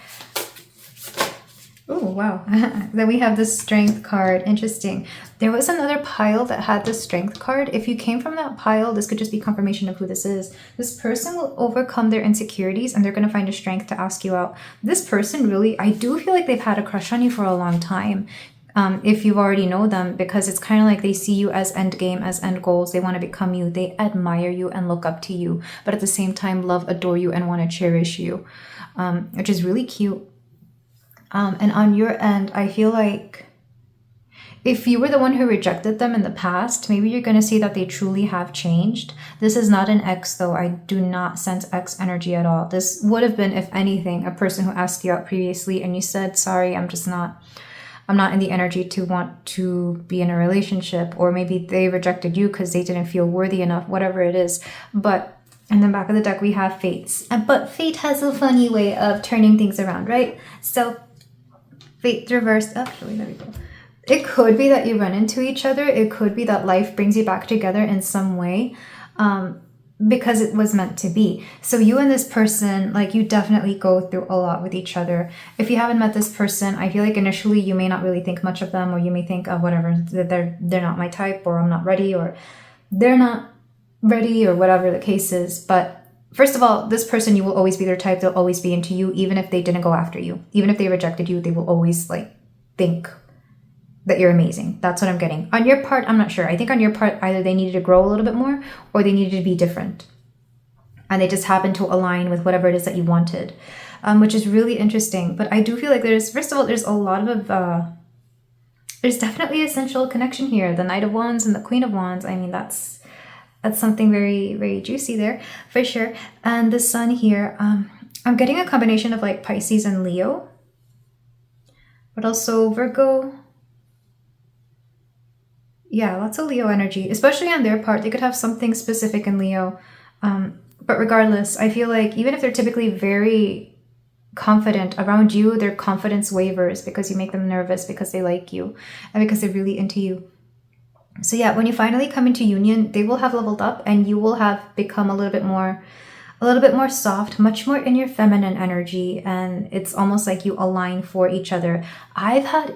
Oh, wow. Then we have the Strength card. Interesting. There was another pile that had the Strength card. If you came from that pile, this could just be confirmation of who this is. This person will overcome their insecurities, and they're going to find a strength to ask you out. This person really, I do feel like they've had a crush on you for a long time. If you already know them, because it's kind of like they see you as end game, as end goals. They want to become you. They admire you and look up to you, but at the same time love, adore you, and want to cherish you, which is really cute. And on your end, I feel like if you were the one who rejected them in the past, maybe you're going to see that they truly have changed. This is not an ex, though. I do not sense ex energy at all. This would have been, if anything, a person who asked you out previously and you said, sorry, I'm not in the energy to want to be in a relationship. Or maybe they rejected you because they didn't feel worthy enough, whatever it is. But in the back of the deck, we have fates. But fate has a funny way of turning things around, right? So fate reversed. Actually, there we go. It could be that you run into each other. It could be that life brings you back together in some way, because it was meant to be. So you and this person, like, you definitely go through a lot with each other. If you haven't met this person, I feel like initially you may not really think much of them, or you may think, oh, whatever, they're not my type, or I'm not ready, or they're not ready, or whatever the case is. But first of all, this person, you will always be their type. They'll always be into you, even if they didn't go after you. Even if they rejected you, they will always like think that you're amazing. That's what I'm getting. On your part, I'm not sure. I think on your part, either they needed to grow a little bit more or they needed to be different. And they just happened to align with whatever it is that you wanted, which is really interesting. But I do feel like first of all, there's a lot of, there's definitely a sensual connection here. The Knight of Wands and the Queen of Wands. I mean, that's something very, very juicy there for sure. And the Sun here, I'm getting a combination of like Pisces and Leo, but also Virgo. Yeah, lots of Leo energy, especially on their part. They could have something specific in Leo. But regardless, I feel like even if they're typically very confident around you, their confidence wavers because you make them nervous, because they like you and because they're really into you. So yeah, when you finally come into union, they will have leveled up and you will have become a little bit more soft, much more in your feminine energy. And it's almost like you align for each other. I've had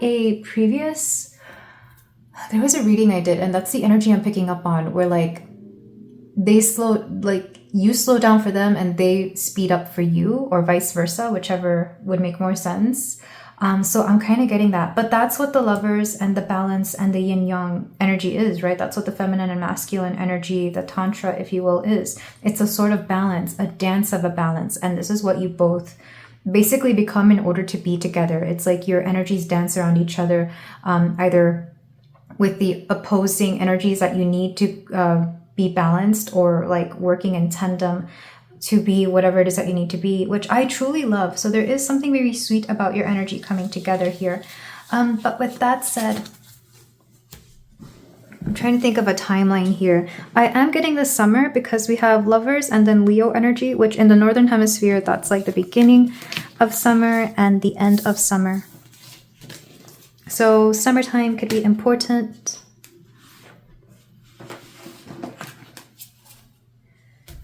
there was a reading I did, and that's the energy I'm picking up on, where like you slow down for them and they speed up for you, or vice versa, whichever would make more sense. So I'm kind of getting that. But that's what the Lovers and the balance and the yin yang energy is, right? That's what the feminine and masculine energy, the tantra, if you will, is. It's a sort of balance, a dance of a balance. And this is what you both basically become in order to be together. It's like your energies dance around each other, either with the opposing energies that you need to be balanced, or like working in tandem to be whatever it is that you need to be, which I truly love. So there is something very sweet about your energy coming together here. But with that said, I'm trying to think of a timeline here. I am getting the summer because we have Lovers and then Leo energy, which in the Northern Hemisphere, that's like the beginning of summer and the end of summer. So summertime could be important.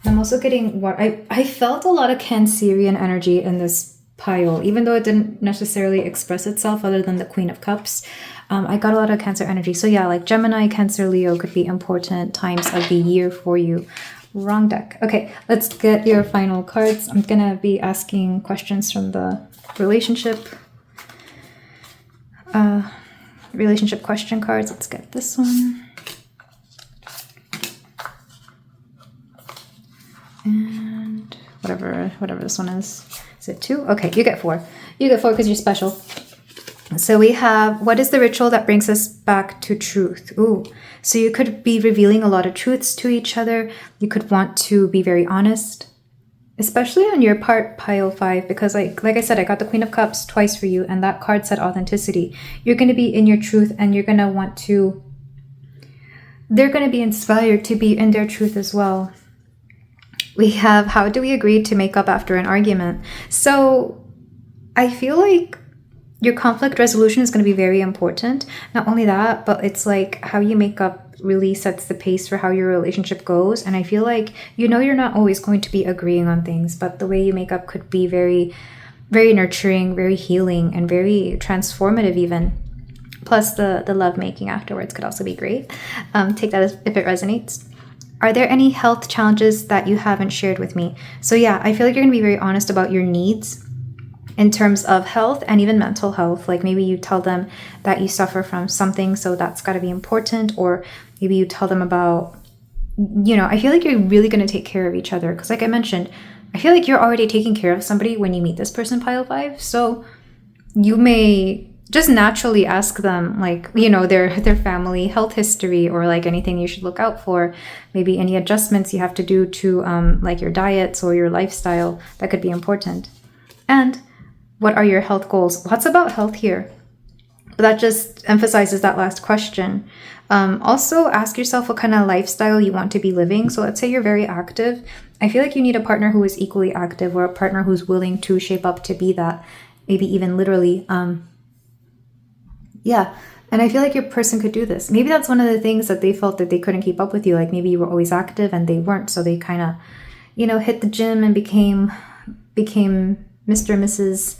I'm also getting what I felt a lot of Cancerian energy in this pile, even though it didn't necessarily express itself other than the Queen of Cups. I got a lot of Cancer energy. So yeah, like Gemini, Cancer, Leo could be important times of the year for you. Wrong deck. Okay, let's get your final cards. I'm gonna be asking questions from the relationship question cards. Let's get this one. And whatever this one is. Is it 2? Okay, you get 4. You get 4 because you're special. So we have, what is the ritual that brings us back to truth? Ooh, so you could be revealing a lot of truths to each other. You could want to be very honest, especially on your part, pile 5, because like I said, I got the Queen of Cups twice for you, and that card said authenticity. You're going to be in your truth, and you're going to want to, they're going to be inspired to be in their truth as well. We have, how do we agree to make up after an argument? So I feel like your conflict resolution is going to be very important. Not only that, but it's like how you make up really sets the pace for how your relationship goes. And I feel like, you know, you're not always going to be agreeing on things, but the way you make up could be very, very nurturing, very healing, and very transformative even. Plus the love making afterwards could also be great. Take that as if it resonates. Are there any health challenges that you haven't shared with me? So yeah, I feel like you're going to be very honest about your needs in terms of health and even mental health. Like maybe you tell them that you suffer from something, so that's got to be important. Or maybe you tell them about, you know, I feel like you're really going to take care of each other. Because like I mentioned, I feel like you're already taking care of somebody when you meet this person, pile 5. So you may just naturally ask them, like, you know, their family health history, or like anything you should look out for, maybe any adjustments you have to do to like your diets or your lifestyle that could be important. And what are your health goals? Lots about health here, but that just emphasizes that last question. Also ask yourself what kind of lifestyle you want to be living. So let's say you're very active. I feel like you need a partner who is equally active, or a partner who's willing to shape up to be that, maybe even literally. Yeah. And I feel like your person could do this. Maybe that's one of the things that they felt that they couldn't keep up with you. Like maybe you were always active and they weren't. So they kind of, you know, hit the gym and became Mr. and Mrs.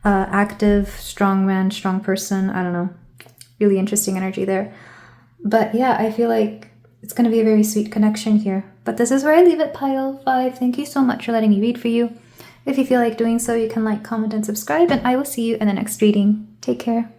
Active, strong man, strong person. I don't know. Really interesting energy there. But yeah, I feel like it's going to be a very sweet connection here. But this is where I leave it, pile 5. Thank you so much for letting me read for you. If you feel like doing so, you can like, comment, and subscribe. And I will see you in the next reading. Take care.